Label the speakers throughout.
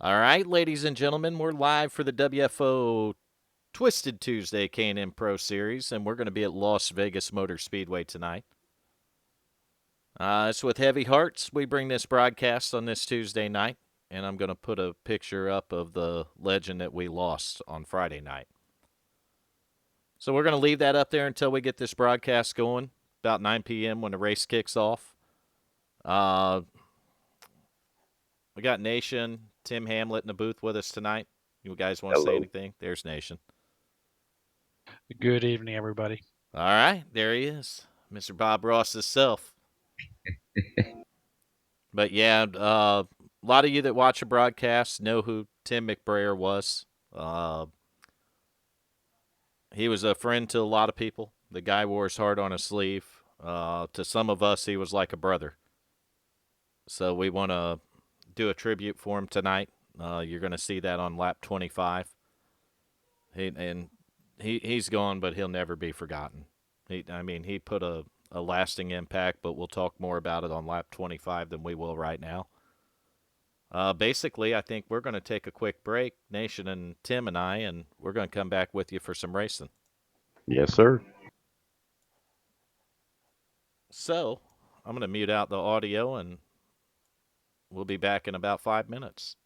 Speaker 1: All right, ladies and gentlemen, we're live for the WFO Twisted Tuesday K&M Pro Series, and we're going to be at Las Vegas Motor Speedway tonight. It's with heavy hearts we bring this broadcast on this Tuesday night, and I'm going to put a picture up of the legend that we lost on Friday night. So we're going to leave that up there until we get this broadcast going, about 9 p.m. when the race kicks off. We got Nation, Tim Hamlet in the booth with us tonight. You guys want to say
Speaker 2: Hello.
Speaker 1: anything? There's Nation.
Speaker 3: Good evening, everybody.
Speaker 1: All right, there he is, Mr. Bob Ross himself. But yeah, a lot of you that watch a broadcast know who Tim McBrayer was. Uh, he was a friend to a lot of people. The guy wore his heart on his sleeve. To some of us, he was like a brother. So we want to do a tribute for him tonight. You're going to see that on lap 25. He's gone, but he'll never be forgotten. He put a lasting impact, but we'll talk more about it on lap 25 than we will right now. Basically, I think we're going to take a quick break, Nation and Tim and I, and we're going to come back with you for some racing.
Speaker 2: Yes, sir.
Speaker 1: So I'm going to mute out the audio, and we'll be back in about 5 minutes.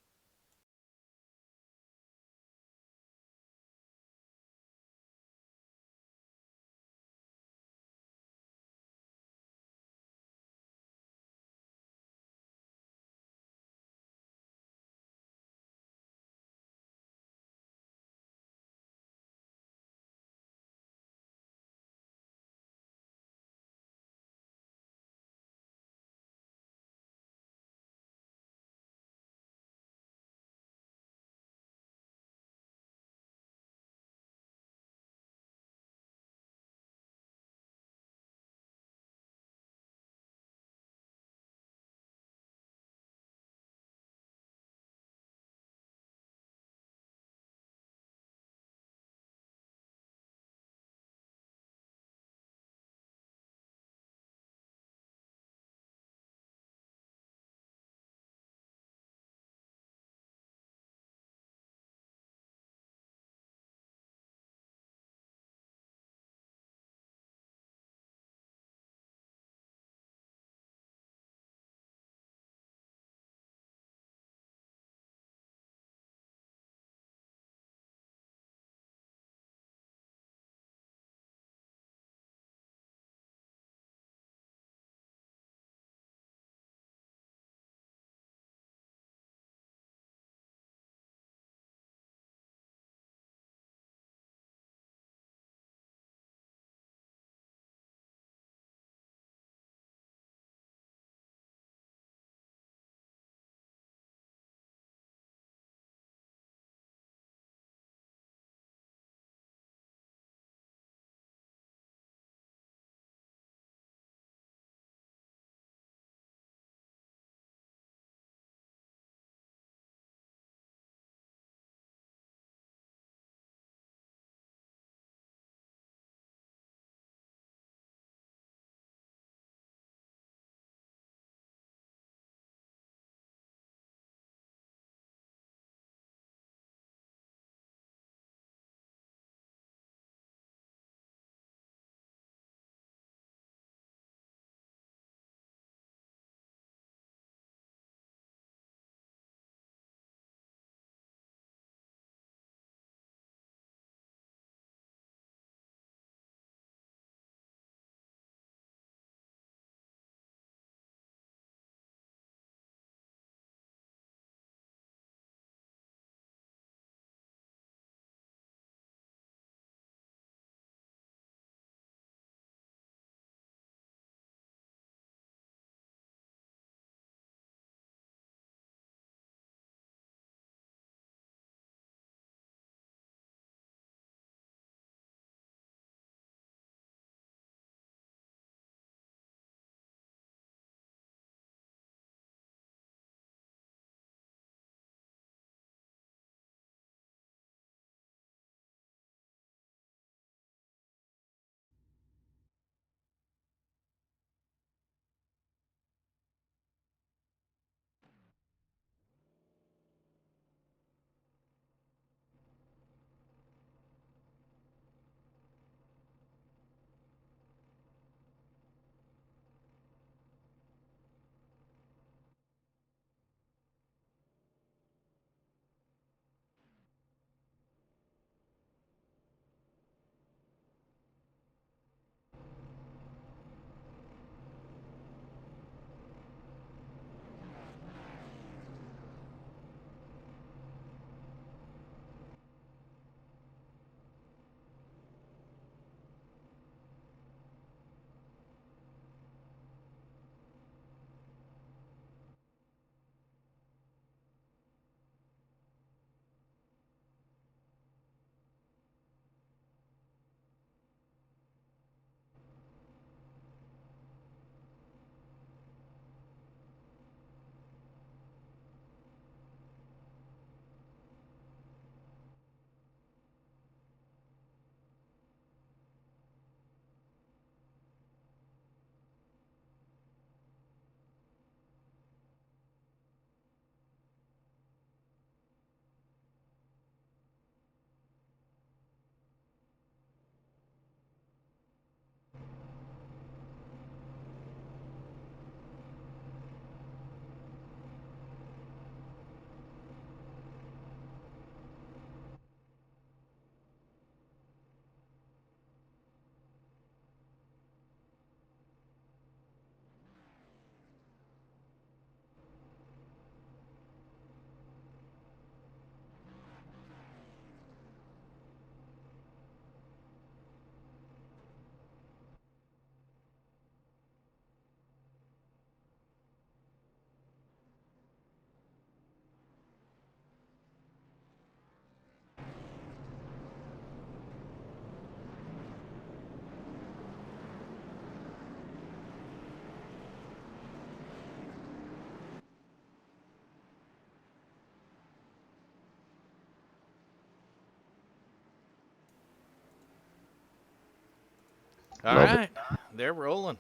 Speaker 1: All
Speaker 2: Love
Speaker 1: right.
Speaker 2: it.
Speaker 1: They're rolling.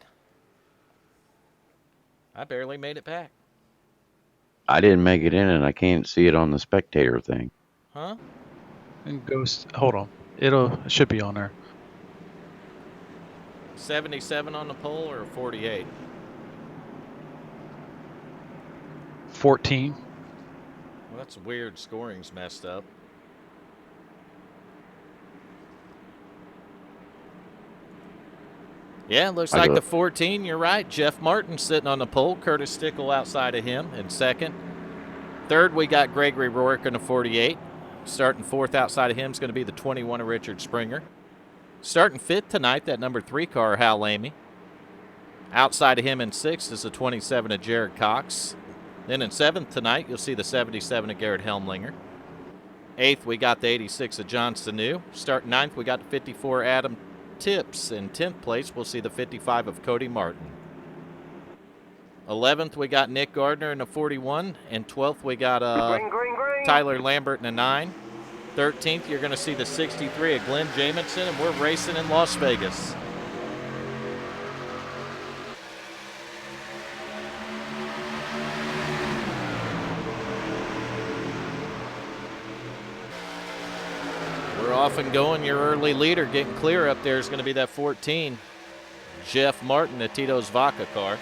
Speaker 1: I barely made it back.
Speaker 2: I didn't make it in, and I can't see it on the spectator thing.
Speaker 1: Huh?
Speaker 3: And Ghost, hold on. It should be on there.
Speaker 1: 77 on the pole or 48?
Speaker 3: 14.
Speaker 1: Well, that's weird. Scoring's messed up. Yeah, looks like the 14. You're right. Jeff Martin sitting on the pole. Curtis Stickle outside of him in second. Third, we got Gregory Rourke in the 48. Starting fourth outside of him is going to be the 21 of Richard Springer. Starting fifth tonight, that number 3 car, Hal Lamy. Outside of him in sixth is the 27 of Jared Cox. Then in seventh tonight, you'll see the 77 of Garrett Helmlinger. Eighth, we got the 86 of John Sanu. Starting ninth, we got the 54 Adam Tips. In 10th place, we'll see the 55 of Cody Martin. 11th, we got Nick Gardner in the 41. And 12th, we got Tyler Lambert in the 9. 13th, you're going to see the 63 of Glenn Jamison, and we're racing in Las Vegas. We're off and going. Your early leader getting clear up there is going to be that 14, Jeff Martin, the Tito's Vodka car.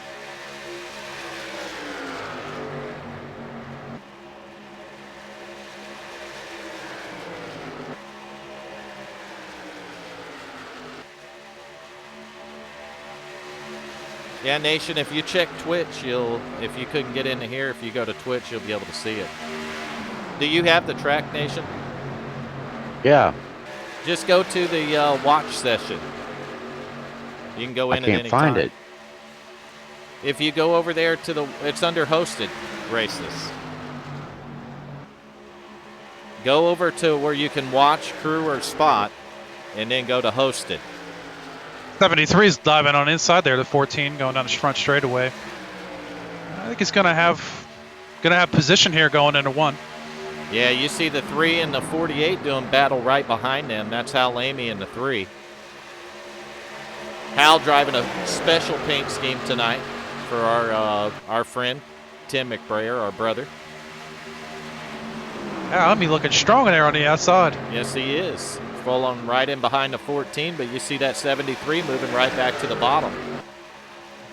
Speaker 1: Yeah, Nation, if you check Twitch, if you couldn't get into here, if you go to Twitch, you'll be able to see it. Do you have the track, Nation?
Speaker 2: Yeah.
Speaker 1: Just go to the watch session. You can go in at any time. I
Speaker 2: can't find it.
Speaker 1: If you go over there to it's under hosted races. Go over to where you can watch, crew, or spot, and then go to hosted.
Speaker 3: 73 is diving on inside there. The 14 going down the front straightaway. I think he's gonna have position here going into 1.
Speaker 1: Yeah, you see the 3 and the 48 doing battle right behind them. That's Hal Lamy in the 3. Hal driving a special paint scheme tonight for our friend Tim McBrayer, our brother.
Speaker 3: Yeah, Lamy looking strong in there on the outside.
Speaker 1: Yes, he is. Falling right in behind the 14, but you see that 73 moving right back to the bottom.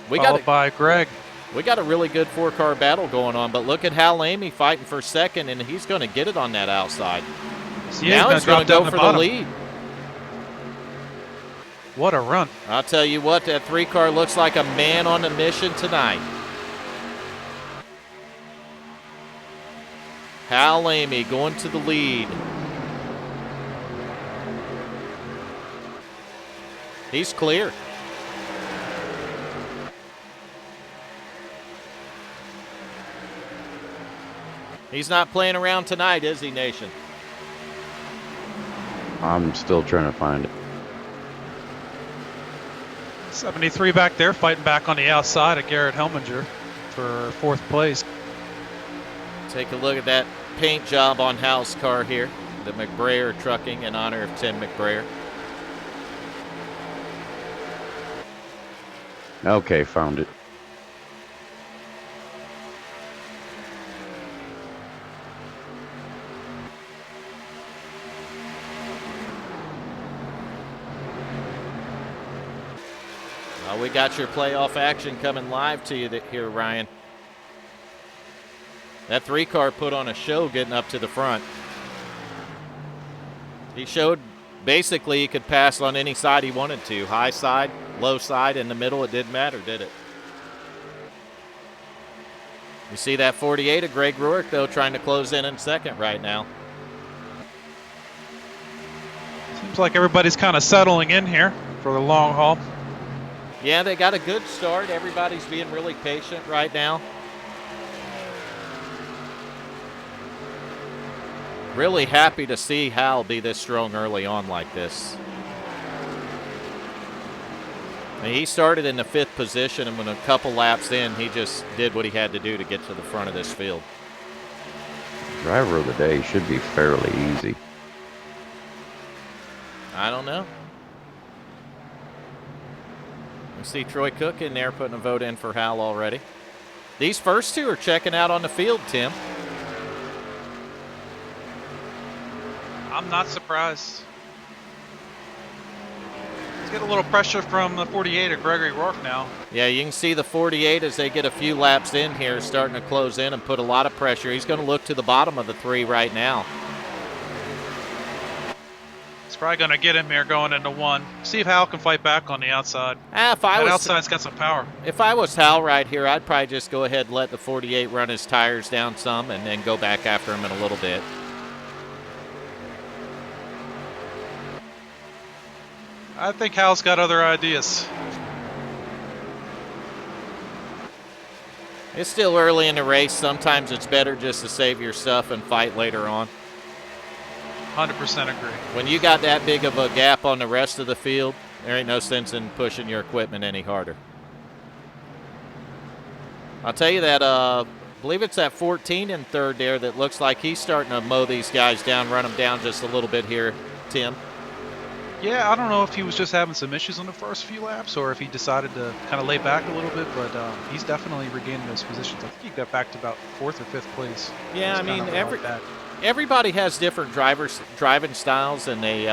Speaker 3: Followed by Greg.
Speaker 1: We got a really good 4-car battle going on, but look at Hal Lamy fighting for second, and he's going to get it on that outside. Now he's going to go for the lead.
Speaker 3: What a run.
Speaker 1: I'll tell you what, that 3-car looks like a man on a mission tonight. Hal Lamy going to the lead. He's clear. He's not playing around tonight, is he, Nation?
Speaker 2: I'm still trying to find it.
Speaker 3: 73 back there, fighting back on the outside of Garrett Helminger for 4th place.
Speaker 1: Take a look at that paint job on Hal's car here. The McBrayer Trucking in honor of Tim McBrayer.
Speaker 2: Okay, found it.
Speaker 1: Well, we got your playoff action coming live to you here, Ryan. That 3-car put on a show getting up to the front. He showed basically he could pass on any side he wanted to. High side, low side, in the middle. It didn't matter, did it? You see that 48 of Greg Rourke, though, trying to close in second right now.
Speaker 3: Seems like everybody's kind of settling in here for the long haul.
Speaker 1: Yeah, they got a good start. Everybody's being really patient right now. Really happy to see Hal be this strong early on like this. He started in the 5th position, and when a couple laps in, he just did what he had to do to get to the front of this field.
Speaker 2: Driver of the day should be fairly easy.
Speaker 1: I don't know. You see Troy Cook in there putting a vote in for Hal already. These first two are checking out on the field, Tim.
Speaker 3: I'm not surprised. Let's get a little pressure from the 48 of Gregory Rourke now.
Speaker 1: Yeah, you can see the 48 as they get a few laps in here starting to close in and put a lot of pressure. He's going to look to the bottom of the 3 right now.
Speaker 3: It's probably going to get him here going into 1. See if Hal can fight back on the outside.
Speaker 1: If I
Speaker 3: That
Speaker 1: was
Speaker 3: outside's got some power.
Speaker 1: If I was Hal right here, I'd probably just go ahead and let the 48 run his tires down some and then go back after him in a little bit.
Speaker 3: I think Hal's got other ideas.
Speaker 1: It's still early in the race. Sometimes it's better just to save your stuff and fight later on.
Speaker 3: 100% agree.
Speaker 1: When you got that big of a gap on the rest of the field, there ain't no sense in pushing your equipment any harder. I'll tell you that, I believe it's that 14 in third there that looks like he's starting to mow these guys down, run them down just a little bit here, Tim.
Speaker 3: Yeah, I don't know if he was just having some issues on the first few laps or if he decided to kind of lay back a little bit, but he's definitely regaining those positions. I think he got back to about 4th or 5th place.
Speaker 1: Yeah, I mean, everybody has different driving styles, and they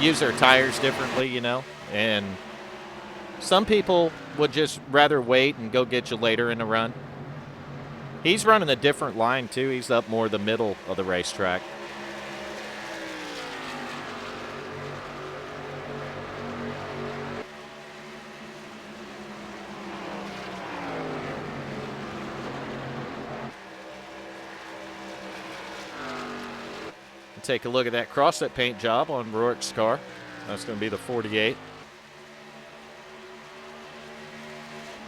Speaker 1: use their tires differently, you know. And some people would just rather wait and go get you later in the run. He's running a different line, too. He's up more the middle of the racetrack. Take a look at that cross-set paint job on Rourke's car. That's going to be the 48.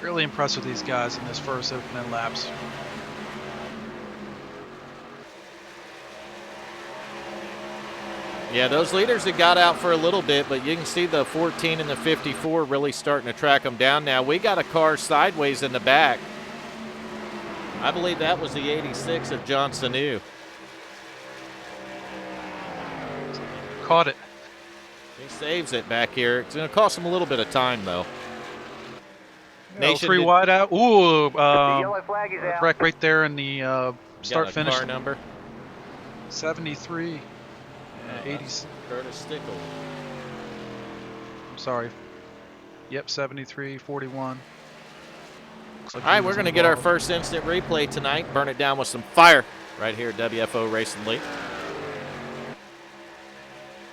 Speaker 3: Really impressed with these guys in this first opening laps.
Speaker 1: Yeah, those leaders had got out for a little bit, but you can see the 14 and the 54 really starting to track them down now. We got a car sideways in the back. I believe that was the 86 of John Sanu.
Speaker 3: Caught it.
Speaker 1: He saves it back here. It's going to cost him a little bit of time, though.
Speaker 3: Nation 3 wide out. Ooh, wreck right there in the start-finish.
Speaker 1: Car number?
Speaker 3: 73. 80.
Speaker 1: Curtis Stickle.
Speaker 3: I'm sorry. Yep, 73, 41.
Speaker 1: All right, we're going to get our first instant replay tonight. Burn it down with some fire right here at WFO Racing League.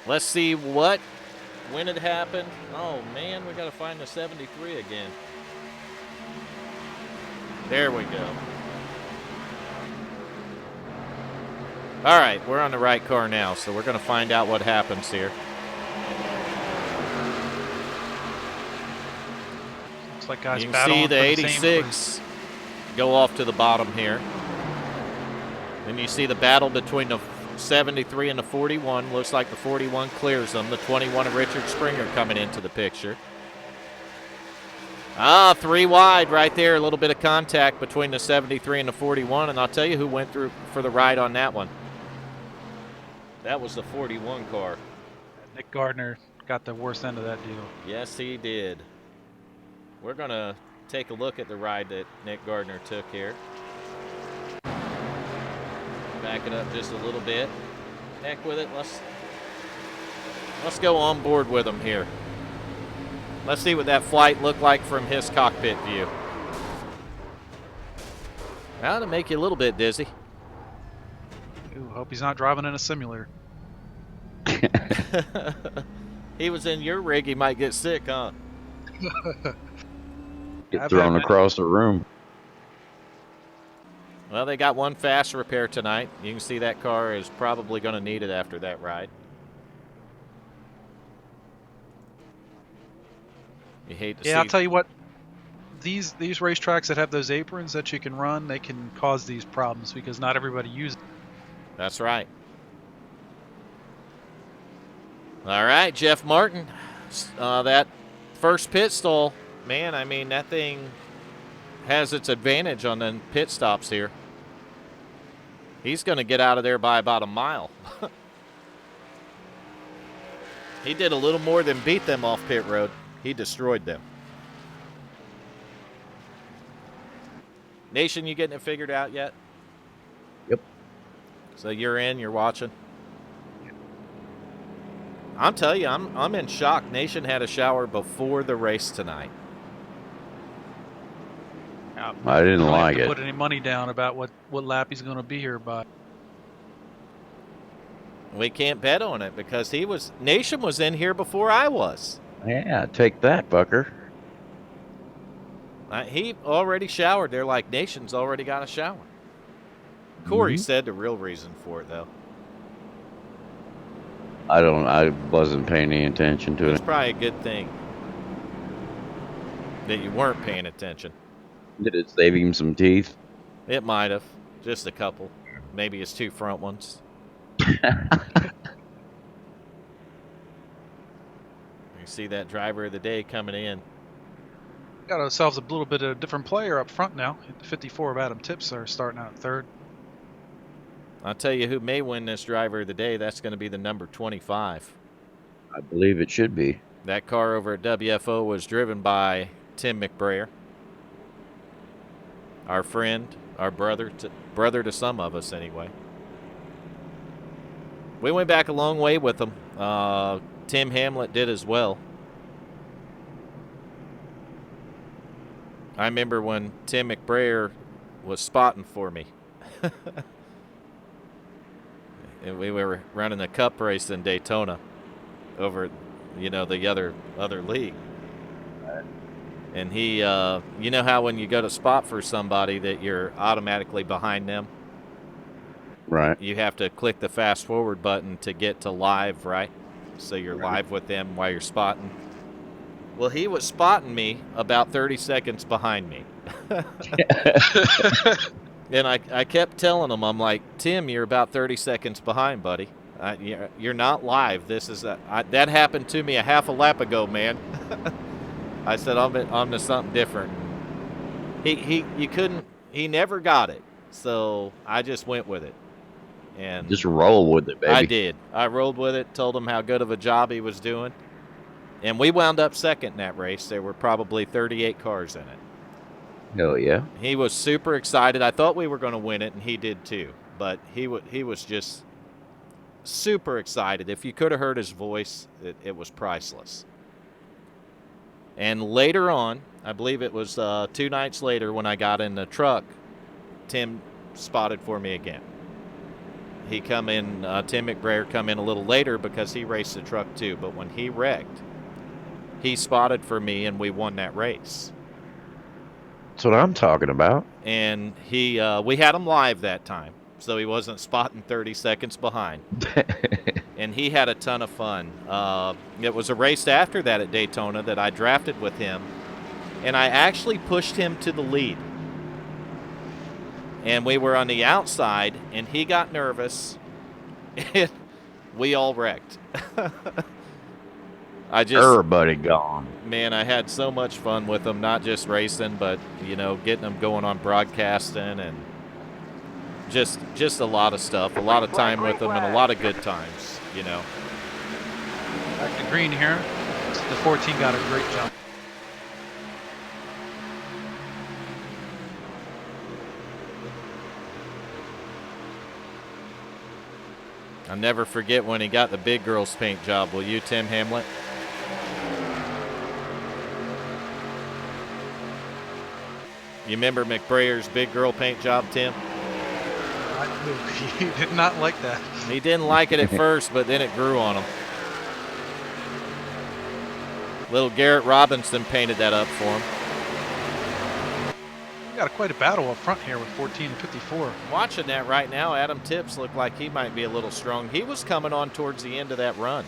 Speaker 1: Let's see when it happened. Oh, man, we got to find the 73 again. There we go. All right, we're on the right car now, so we're going to find out what happens here.
Speaker 3: Looks like guys
Speaker 1: you can
Speaker 3: battling
Speaker 1: see the
Speaker 3: for
Speaker 1: 86 go off to the bottom here. Then you see the battle between the 73 and the 41. Looks like the 41 clears them. The 21 of Richard Springer coming into the picture. 3 wide right there. A little bit of contact between the 73 and the 41, and I'll tell you who went through for the ride on that one. That was the 41 car.
Speaker 3: Nick Gardner got the worst end of that deal.
Speaker 1: Yes, he did. We're going to take a look at the ride that Nick Gardner took here. Back it up just a little bit. Heck with it. Let's go on board with him here. Let's see what that flight looked like from his cockpit view. That'll make you a little bit dizzy.
Speaker 3: Ooh, hope he's not driving in a simulator.
Speaker 1: He was in your rig, he might get sick, huh?
Speaker 2: Get thrown across the room.
Speaker 1: Well, they got one fast repair tonight. You can see that car is probably going to need it after that ride. You hate to see.
Speaker 3: Yeah, I'll tell you what. These racetracks that have those aprons that you can run, they can cause these problems because not everybody uses them.
Speaker 1: That's right. All right, Jeff Martin. That first pit stall, man, I mean, that thing has its advantage on the pit stops here. He's going to get out of there by about a mile. He did a little more than beat them off pit road. He destroyed them. Nation, you getting it figured out yet?
Speaker 2: Yep.
Speaker 1: So you're in, you're watching. I'm telling you, I'm in shock. Nation had a shower before the race tonight.
Speaker 2: I didn't
Speaker 3: don't
Speaker 2: like
Speaker 3: have to
Speaker 2: it.
Speaker 3: put any money down about what lap he's going to be here by.
Speaker 1: We can't bet on it because Nation was in here before I was.
Speaker 2: Yeah, take that, fucker.
Speaker 1: He already showered. They're like, Nation's already got a shower. Corey
Speaker 2: Mhm.
Speaker 1: said the real reason for it, though.
Speaker 2: I wasn't paying any attention to
Speaker 1: It's
Speaker 2: it.
Speaker 1: probably a good thing that you weren't paying attention.
Speaker 2: Did it save him some teeth?
Speaker 1: It might have. Just a couple. Maybe his two front ones. You see that driver of the day coming in.
Speaker 3: Got ourselves a little bit of a different player up front now. The 54 of Adam Tips are starting out third.
Speaker 1: I'll tell you who may win this driver of the day. That's going to be the number 25.
Speaker 2: I believe it should be.
Speaker 1: That car over at WFO was driven by Tim McBrayer. Our friend, our brother to some of us anyway. We went back a long way with him. Tim Hamlet did as well. I remember when Tim McBrayer was spotting for me. And we were running a cup race in Daytona over, the other league. And he, you know how when you go to spot for somebody that you're automatically behind them?
Speaker 2: Right.
Speaker 1: You have to click the fast forward button to get to live, right? So you're live with them while you're spotting. Well, he was spotting me about 30 seconds behind me. And I kept telling him, I'm like, Tim, you're about 30 seconds behind, buddy. You're not live. That happened to me a half a lap ago, man. I said, I'm to something different. He never got it. So I just went with it. And
Speaker 2: Just roll with it, baby.
Speaker 1: I did. I rolled with it, told him how good of a job he was doing. And we wound up second in that race. There were probably 38 cars in it.
Speaker 2: Hell yeah.
Speaker 1: He was super excited. I thought we were going to win it, and he did too. But he was just super excited. If you could have heard his voice, it was priceless. And later on, I believe it was 2 nights later when I got in the truck, Tim spotted for me again. He come in, Tim McBrayer come in a little later because he raced the truck too. But when he wrecked, he spotted for me, and we won that race.
Speaker 2: That's what I'm talking about.
Speaker 1: And we had him live that time, so he wasn't spotting 30 seconds behind. And he had a ton of fun. It was a race after that at Daytona that I drafted with him, and I actually pushed him to the lead. And we were on the outside, and he got nervous, and we all wrecked.
Speaker 2: Everybody gone.
Speaker 1: Man, I had so much fun with him, not just racing, but, getting him going on broadcasting and just a lot of stuff, a lot of time with him and a lot of good times,
Speaker 3: Back to green here. The 14 got a great jump.
Speaker 1: I'll never forget when he got the big girls paint job. Will you, Tim Hamlet? You remember McBrayer's big girl paint job, Tim?
Speaker 3: He did not like that.
Speaker 1: He didn't like it at first, but then it grew on him. Little Garrett Robinson painted that up for him.
Speaker 3: We got quite a battle up front here with 14 and 54.
Speaker 1: Watching that right now, Adam Tips looked like he might be a little strong. He was coming on towards the end of that run.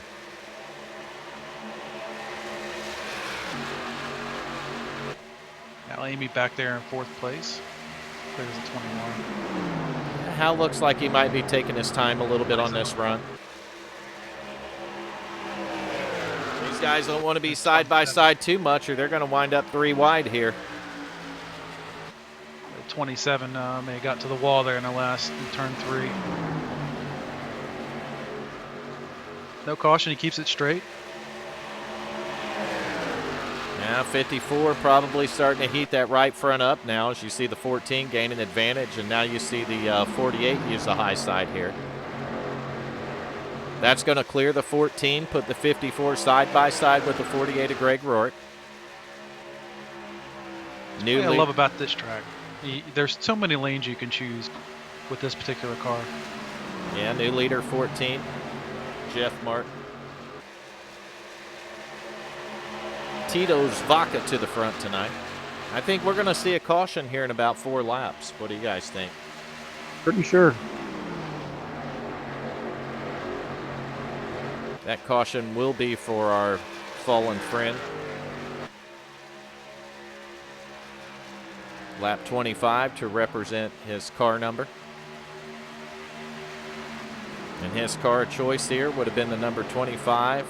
Speaker 3: Now Amy back there in fourth place. There's a 21.
Speaker 1: Hal looks like he might be taking his time a little bit on this run. These guys don't want to be side by side too much, or they're going to wind up 3 wide here.
Speaker 3: 27 may have got to the wall there in turn 3. No caution, he keeps it straight.
Speaker 1: Now 54 probably starting to heat that right front up now as you see the 14 gain an advantage, and now you see the 48 use the high side here. That's going to clear the 14, put the 54 side by side with the 48 of Greg Rourke.
Speaker 3: What I love about this track, there's so many lanes you can choose with this particular car.
Speaker 1: Yeah, new leader 14, Jeff Martin. Tito's Vaca to the front tonight. I think we're going to see a caution here in about 4 laps. What do you guys think?
Speaker 2: Pretty sure.
Speaker 1: That caution will be for our fallen friend. Lap 25 to represent his car number. And his car choice here would have been the number 25,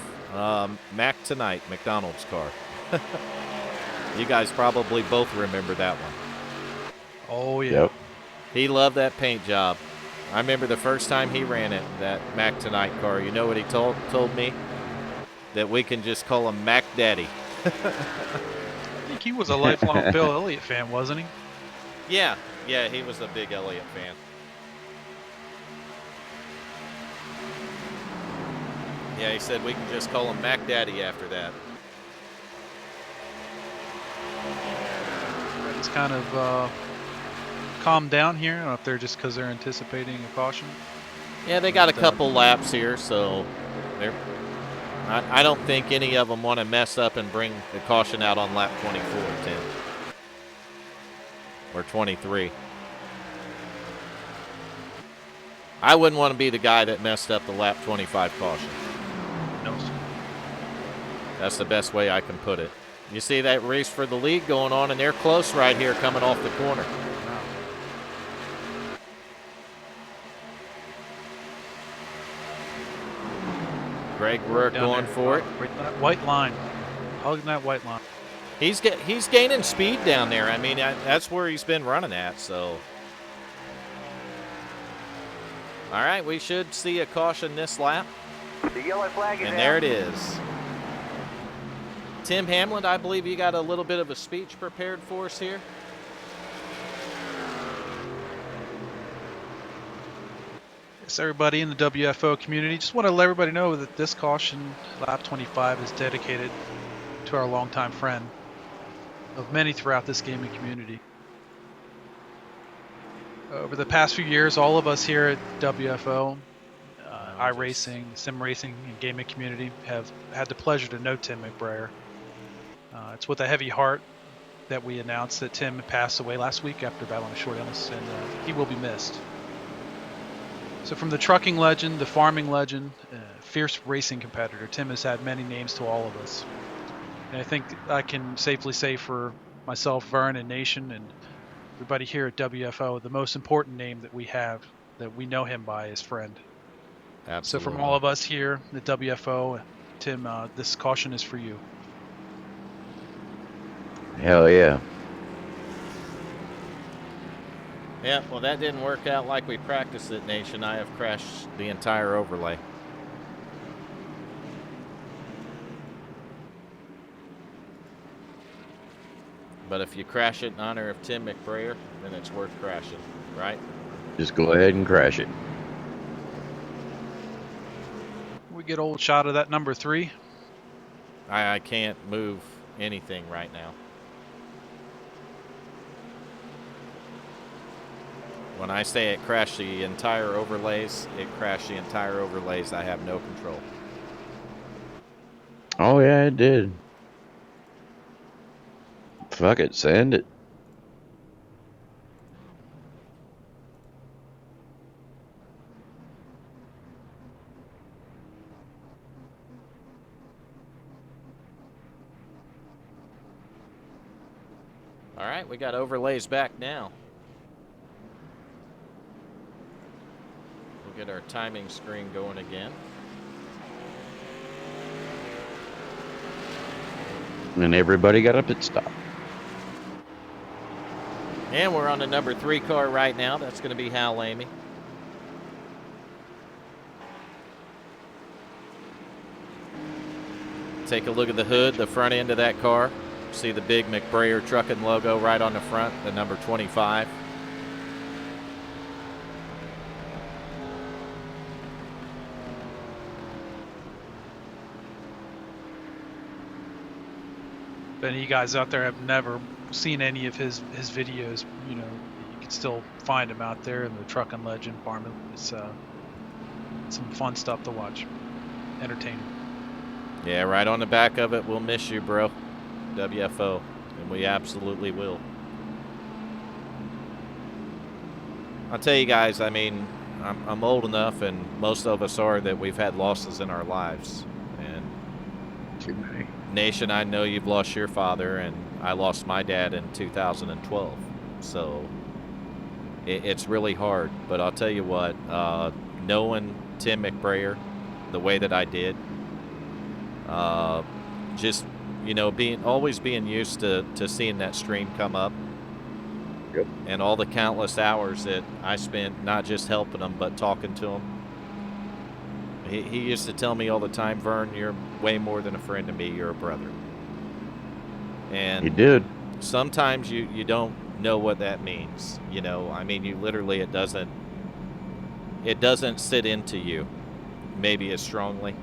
Speaker 1: Mac Tonight, McDonald's car. You guys probably both remember that one.
Speaker 3: Oh, yeah.
Speaker 2: Yep.
Speaker 1: He loved that paint job. I remember the first time he ran it, that Mac Tonight car. You know what he told me? That we can just call him Mac Daddy.
Speaker 3: I think he was a lifelong Bill Elliott fan, wasn't he?
Speaker 1: Yeah, he was a big Elliott fan. Yeah, he said we can just call him Mac Daddy after that.
Speaker 3: It's kind of calmed down here. I don't know if they're just because they're anticipating a caution.
Speaker 1: Yeah, they got a couple laps here, so I don't think any of them want to mess up and bring the caution out on lap 24, Tim. Or 23. I wouldn't want to be the guy that messed up the lap 25 caution.
Speaker 3: No.
Speaker 1: That's the best way I can put it. You see that race for the lead going on, and they're close right here coming off the corner.
Speaker 3: Wow.
Speaker 1: Greg Rourke going for it.
Speaker 3: Right, that white line. Hugging that white line.
Speaker 1: He's gaining speed down there. I mean, that's where he's been running at, so. All right, we should see a caution this lap.
Speaker 4: The yellow flag is
Speaker 1: And
Speaker 4: out.
Speaker 1: there it is. Tim Hamlin, I believe you got a little bit of a speech prepared for us here.
Speaker 3: Yes, everybody in the WFO community, just want to let everybody know that this caution, lap 25, is dedicated to our longtime friend of many throughout this gaming community. Over the past few years, all of us here at WFO, iRacing, sim racing, and gaming community have had the pleasure to know Tim McBrayer. It's with a heavy heart that we announced that Tim passed away last week after battling a short illness, and he will be missed. So from the trucking legend, the farming legend, fierce racing competitor, Tim has had many names to all of us. And I think I can safely say for myself, Vern, and Nation, and everybody here at WFO, the most important name that we have, that we know him by, is friend.
Speaker 1: Absolutely.
Speaker 3: So from all of us here at WFO, Tim, this caution is for you.
Speaker 2: Hell yeah.
Speaker 1: Yeah, well, that didn't work out like we practiced it, Nation. I have crashed the entire overlay. But if you crash it in honor of Tim McBrayer, then it's worth crashing, right?
Speaker 2: Just go ahead and crash it.
Speaker 3: We get old shot of that number 3.
Speaker 1: I can't move anything right now. When I say it crashed the entire overlays, it crashed the entire overlays. I have no control.
Speaker 2: Oh yeah, it did. Fuck it, send it.
Speaker 1: All right, we got overlays back now. We'll get our timing screen going again.
Speaker 2: And everybody got a pit stop.
Speaker 1: And we're on the number 3 car right now. That's going to be Hal Lamy. Take a look at the hood, the front end of that car. See the big McBrayer Trucking logo right on the front, the number 25.
Speaker 3: If any of you guys out there have never seen any of his videos, you can still find him out there in the Trucking Legend Farm. It's some fun stuff to watch, entertaining.
Speaker 1: Yeah, right on the back of it, we'll miss you, bro. WFO, and we absolutely will. I'll tell you guys, I mean, I'm old enough, and most of us are, that we've had losses in our lives. And
Speaker 2: Too many.
Speaker 1: Nation, I know you've lost your father, and I lost my dad in 2012. So it's really hard. But I'll tell you what, knowing Tim McBrayer the way that I did, just, always being used to seeing that stream come up.
Speaker 2: Yep.
Speaker 1: And all the countless hours that I spent not just helping him, but talking to him. He used to tell me all the time, Vern, you're way more than a friend to me, you're a brother. And
Speaker 2: He did.
Speaker 1: sometimes you don't know what that means. I mean, you literally, it doesn't sit into you maybe as strongly.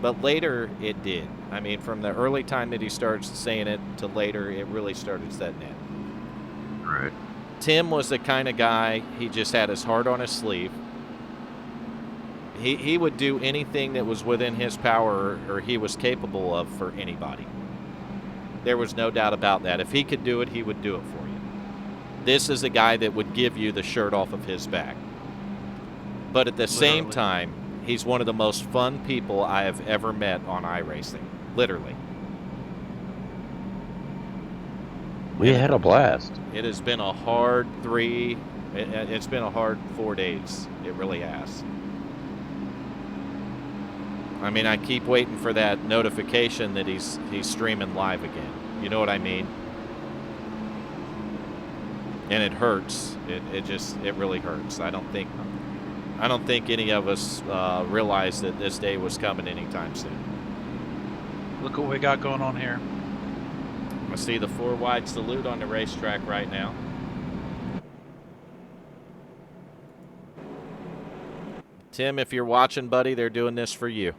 Speaker 1: But later it did. I mean, from the early time that he started saying it to later, it really started setting in.
Speaker 2: Right.
Speaker 1: Tim was the kind of guy, he just had his heart on his sleeve. He would do anything that was within his power or he was capable of for anybody. There was no doubt about that. If he could do it, he would do it for you. This is a guy that would give you the shirt off of his back. But at the same time, he's one of the most fun people I have ever met on iRacing. Literally.
Speaker 2: We had a blast.
Speaker 1: It has been a hard it's been a hard 4 days. It really has. I mean, I keep waiting for that notification that he's streaming live again. You know what I mean? And it hurts. It really hurts. I don't think any of us realized that this day was coming anytime soon.
Speaker 3: Look what we got going on here.
Speaker 1: I see the 4 wide salute on the racetrack right now. Tim, if you're watching, buddy, they're doing this for you.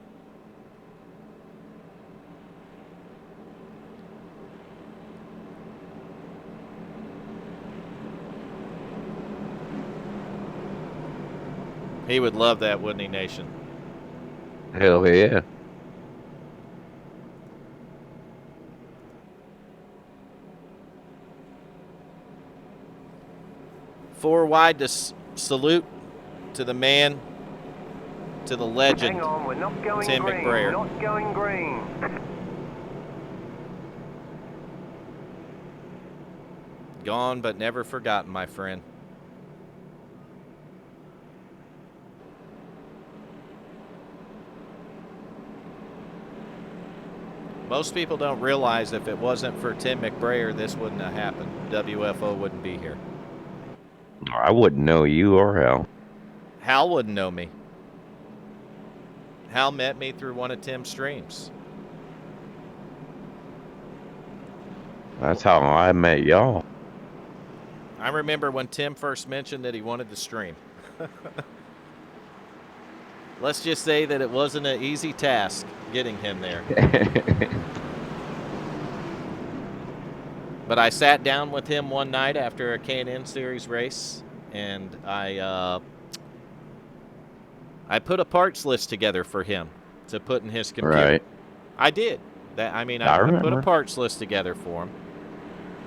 Speaker 1: He would love that, wouldn't he, Nation?
Speaker 2: Hell yeah.
Speaker 1: Four wide to salute to the man, to the legend,
Speaker 4: Hang on, we're not going
Speaker 1: Tim
Speaker 4: green.
Speaker 1: McBrayer.
Speaker 4: We're not going green.
Speaker 1: Gone but never forgotten, my friend. Most people don't realize if it wasn't for Tim McBrayer, this wouldn't have happened. WFO wouldn't be here.
Speaker 2: I wouldn't know you or Hal.
Speaker 1: Hal wouldn't know me. Hal met me through one of Tim's streams.
Speaker 2: That's how I met y'all.
Speaker 1: I remember when Tim first mentioned that he wanted to stream. Let's just say that it wasn't an easy task getting him there. But I sat down with him one night after a K&N Series race, and I put a parts list together for him to put in his computer.
Speaker 2: Right.
Speaker 1: I did. I put
Speaker 2: remember.
Speaker 1: a parts list together for him,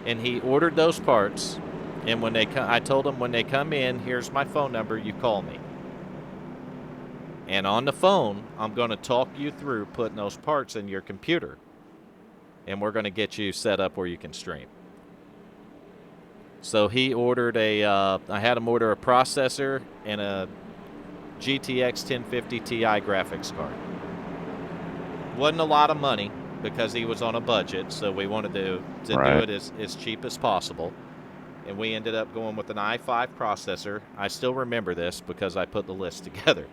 Speaker 1: and he ordered those parts. And when they I told him, when they come in, here's my phone number. You call me. And on the phone, I'm going to talk you through putting those parts in your computer. And we're going to get you set up where you can stream. So he ordered I had him order a processor and a GTX 1050 Ti graphics card. Wasn't a lot of money because he was on a budget, so we wanted to
Speaker 2: Right.
Speaker 1: do it as cheap as possible. And we ended up going with an i5 processor. I still remember this because I put the list together.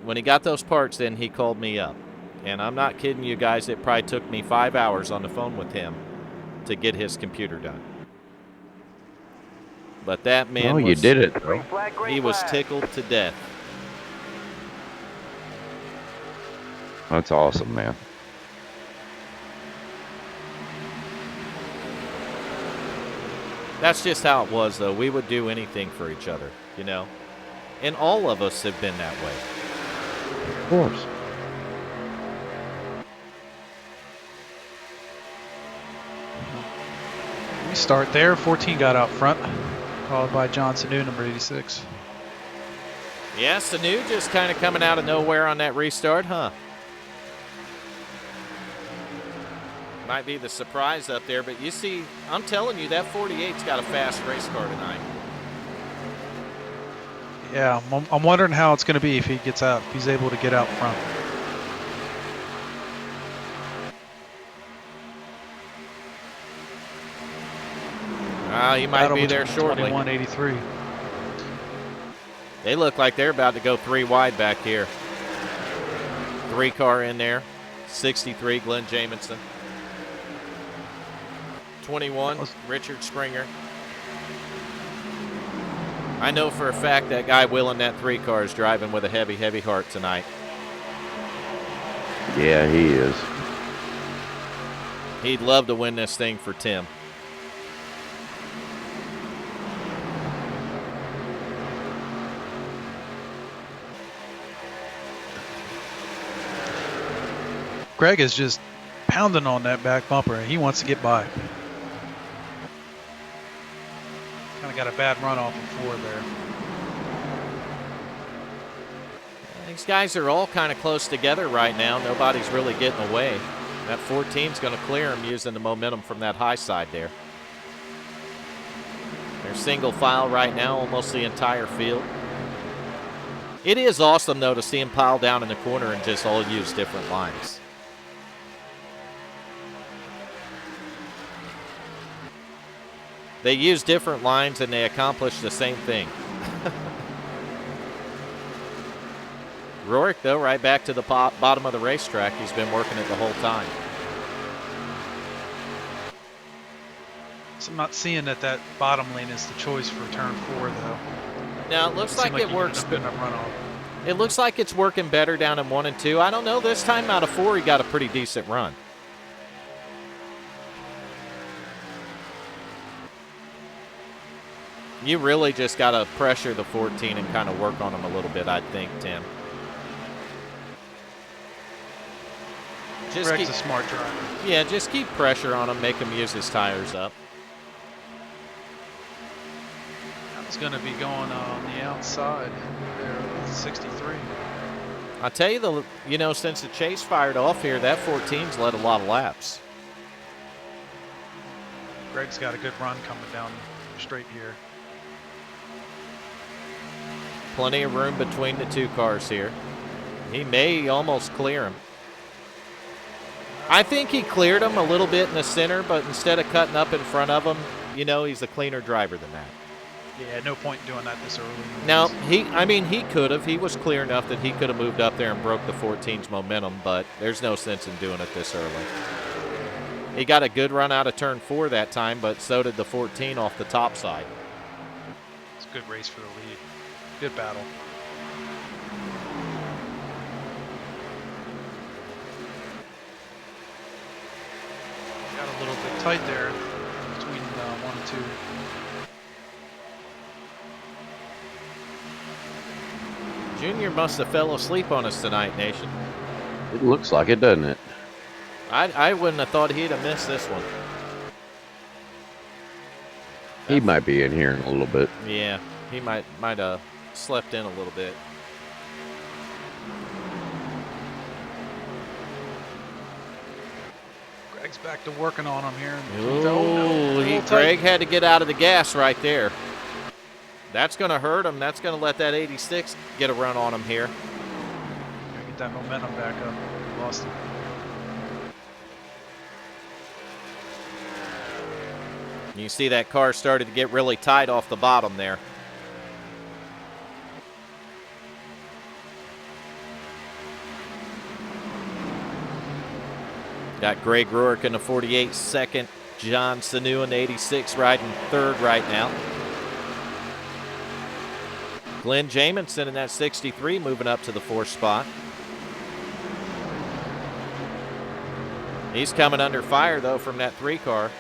Speaker 1: When he got those parts in, he called me up. And I'm not kidding you guys, it probably took me 5 hours on the phone with him to get his computer done. But that man
Speaker 2: Oh, you
Speaker 1: was,
Speaker 2: did it, though.
Speaker 4: Green flag, green
Speaker 1: he was
Speaker 4: flag.
Speaker 1: tickled to death.
Speaker 2: That's awesome, man.
Speaker 1: That's just how it was, though. We would do anything for each other, you know? And all of us have been that way.
Speaker 2: Of course.
Speaker 3: We start there. 14 got out front, followed by John Sanu, number 86.
Speaker 1: Yeah, Sanu just kind of coming out of nowhere on that restart, huh? Might be the surprise up there, but you see, I'm telling you, that 48's got a fast race car tonight.
Speaker 3: Yeah, I'm wondering how it's going to be if he gets out, if he's able to get out front.
Speaker 1: He might be there shortly.
Speaker 3: 2183.
Speaker 1: They look like they're about to go 3 wide back here. 3 car in there. 63, Glenn Jamison. 21, Richard Springer. I know for a fact that guy wheeling that 3 car is driving with a heavy, heavy heart tonight.
Speaker 2: Yeah, he is.
Speaker 1: He'd love to win this thing for Tim.
Speaker 3: Greg is just pounding on that back bumper. He wants to get by. Kind of got a bad run off of 4 there.
Speaker 1: These guys are all kind of close together right now. Nobody's really getting away. That 14's going to clear him using the momentum from that high side there. They're single file right now, almost the entire field. It is awesome, though, to see them pile down in the corner and just all use different lines. They use different lines and they accomplish the same thing. Rourke, though, right back to the bottom of the racetrack. He's been working it the whole time.
Speaker 3: So I'm not seeing that bottom lane is the choice for turn 4, though.
Speaker 1: Now, it looks like it works.
Speaker 3: Runoff.
Speaker 1: It looks like it's working better down in 1 and 2. I don't know. This time out of 4, he got a pretty decent run. You really just got to pressure the 14 and kind of work on him a little bit, I think, Tim.
Speaker 3: Greg's a smart driver.
Speaker 1: Yeah, just keep pressure on him, make him use his tires up.
Speaker 3: It's going to be going on the outside there, 63.
Speaker 1: I tell you, since the chase fired off here, that 14's led a lot of laps.
Speaker 3: Greg's got a good run coming down straight here.
Speaker 1: Plenty of room between the 2 cars here. He may almost clear him. I think he cleared him a little bit in the center, but instead of cutting up in front of him, he's a cleaner driver than that.
Speaker 3: Yeah, no point in doing that this early.
Speaker 1: Now, he could have. He was clear enough that he could have moved up there and broke the 14's momentum, but there's no sense in doing it this early. He got a good run out of turn 4 that time, but so did the 14 off the top side.
Speaker 3: It's a good race for the lead. Good battle. Got a little bit tight there between 1 and 2.
Speaker 1: Junior must have fell asleep on us tonight, Nation.
Speaker 2: It looks like it, doesn't it?
Speaker 1: I wouldn't have thought he'd have missed this one.
Speaker 2: He might be in here in a little bit.
Speaker 1: Yeah, he might have slept in a little bit.
Speaker 3: Greg's back to working on him here.
Speaker 1: Greg had to get out of the gas right there. That's going to hurt him. That's going to let that 86 get a run on him here.
Speaker 3: Gotta get that momentum back up. Lost it.
Speaker 1: You see that car started to get really tight off the bottom there. Got Greg Rourke in the 48, second. John Sanu in the 86, riding third right now. Glenn Jamison in that 63, moving up to the 4th spot. He's coming under fire, though, from that 3 car.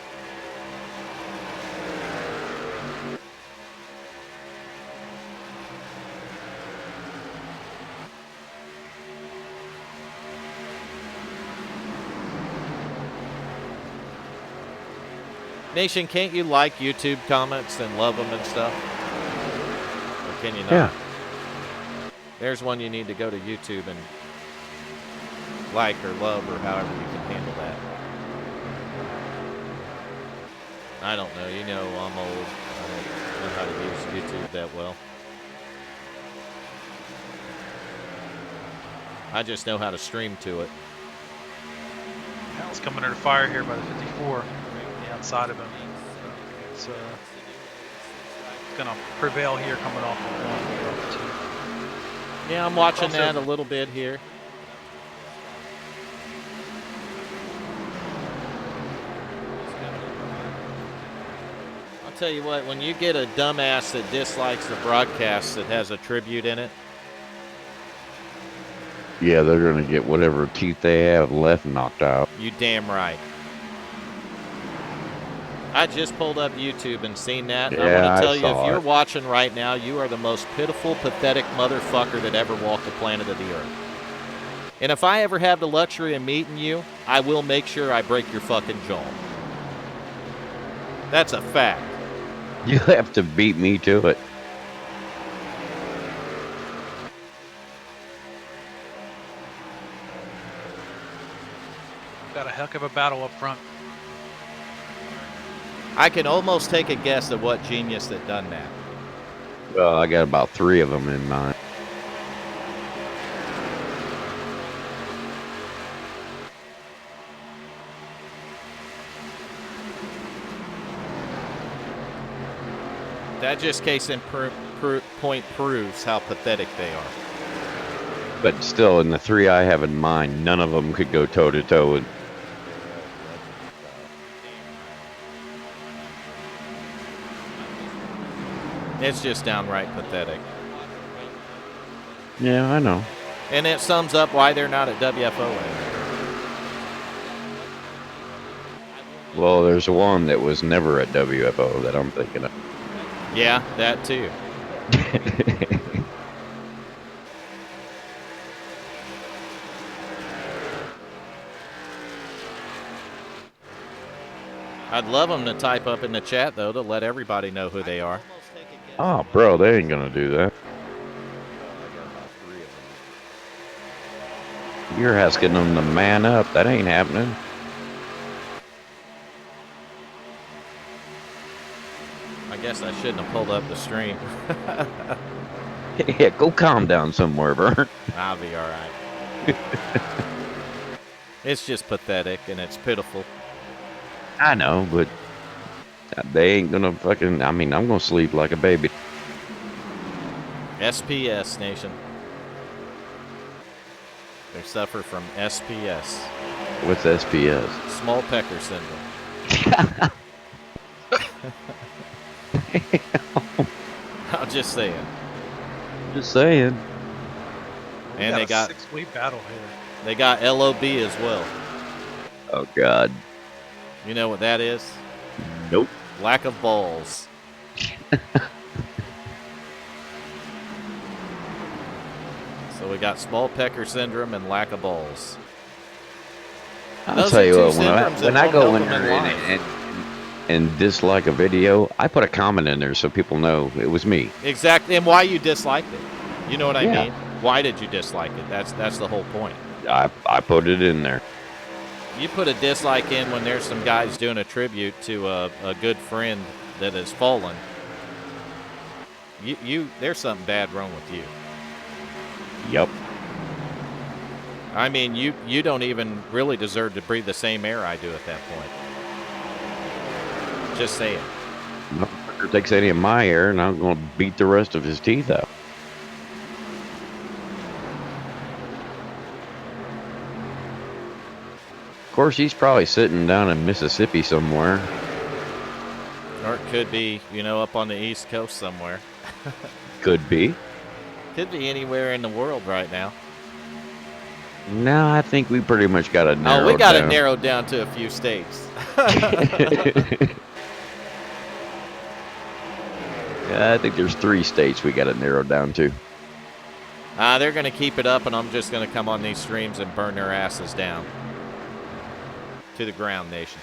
Speaker 1: Nation, can't you like YouTube comments and love them and stuff? Or can you not?
Speaker 2: Yeah.
Speaker 1: There's one you need to go to YouTube and like or love or however you can handle that. I don't know. You know I'm old. I don't know how to use YouTube that well. I just know how to stream to it.
Speaker 3: Al's coming under fire here by the 54, the outside of him. It's going to prevail here coming off of 1, 2.
Speaker 1: Yeah, I'm watching
Speaker 3: Also-
Speaker 1: that a little bit here. I'll tell you what, when you get a dumbass that dislikes the broadcast that has a tribute in it,
Speaker 2: Yeah, they're going to get whatever teeth they have left knocked out.
Speaker 1: you damn right. I just pulled up YouTube and seen that. And I
Speaker 2: Yeah,
Speaker 1: want
Speaker 2: I
Speaker 1: to tell you,
Speaker 2: saw
Speaker 1: if you're
Speaker 2: it.
Speaker 1: watching right now, you are the most pitiful, pathetic motherfucker that ever walked the planet of the earth. And if I ever have the luxury of meeting you, I will make sure I break your fucking jaw. That's a fact.
Speaker 2: You have to beat me to it.
Speaker 3: Got a heck of a battle up front.
Speaker 1: I can almost take a guess at what genius that done that.
Speaker 2: Well, I got about 3 of them in mind.
Speaker 1: That just case in point proves how pathetic they are.
Speaker 2: But still, in the 3 I have in mind, none of them could go toe-to-toe with.
Speaker 1: It's just downright pathetic.
Speaker 2: Yeah, I know.
Speaker 1: And it sums up why they're not at WFO anymore.
Speaker 2: Well, there's one that was never at WFO that I'm thinking of.
Speaker 1: Yeah, that too. I'd love them to type up in the chat, though, to let everybody know who they are.
Speaker 2: Oh, bro, they ain't gonna do that. You're asking them to man up. That ain't happening.
Speaker 1: I guess I shouldn't have pulled up the stream.
Speaker 2: Yeah, go calm down somewhere, Vern.
Speaker 1: I'll be all right. It's just pathetic and it's pitiful.
Speaker 2: I know, but they ain't gonna fucking. I mean, I'm gonna sleep like a baby.
Speaker 1: SPS, Nation. They suffer from SPS,
Speaker 2: What's SPS?
Speaker 1: small pecker syndrome. I'm just saying.
Speaker 2: Just saying.
Speaker 3: We
Speaker 1: And
Speaker 3: got
Speaker 1: they
Speaker 3: a
Speaker 1: got
Speaker 3: 6-way battle here.
Speaker 1: they got LOB as well.
Speaker 2: Oh God.
Speaker 1: You know what that is?
Speaker 2: Nope.
Speaker 1: Lack of balls. So we got small pecker syndrome and lack of balls.
Speaker 2: I'll
Speaker 1: Those
Speaker 2: tell
Speaker 1: are
Speaker 2: you
Speaker 1: two
Speaker 2: what. When
Speaker 1: syndromes that
Speaker 2: I
Speaker 1: won't
Speaker 2: go
Speaker 1: help
Speaker 2: in
Speaker 1: them in
Speaker 2: there
Speaker 1: life.
Speaker 2: and dislike a video, I put a comment in there so people know it was me.
Speaker 1: Exactly, and why you disliked it. You know what I
Speaker 2: Yeah.
Speaker 1: mean? Why did you dislike it? That's the whole point.
Speaker 2: I put it in there.
Speaker 1: You put a dislike in when there's some guys doing a tribute to a good friend that has fallen. There's something bad wrong with you.
Speaker 2: Yep.
Speaker 1: I mean, you don't even really deserve to breathe the same air I do at that point. Just saying.
Speaker 2: Motherfucker takes any of my air, and I'm gonna beat the rest of his teeth out. course, he's probably sitting down in Mississippi somewhere.
Speaker 1: Or it could be, up on the East Coast somewhere.
Speaker 2: Could be.
Speaker 1: Could be anywhere in the world right now.
Speaker 2: No, I think we pretty much got it narrowed
Speaker 1: Oh, we got it
Speaker 2: down.
Speaker 1: narrowed down to a few states.
Speaker 2: Yeah, I think there's 3 states we got it narrowed down to.
Speaker 1: They're going to keep it up, and I'm just going to come on these streams and burn their asses down. To the ground, nation.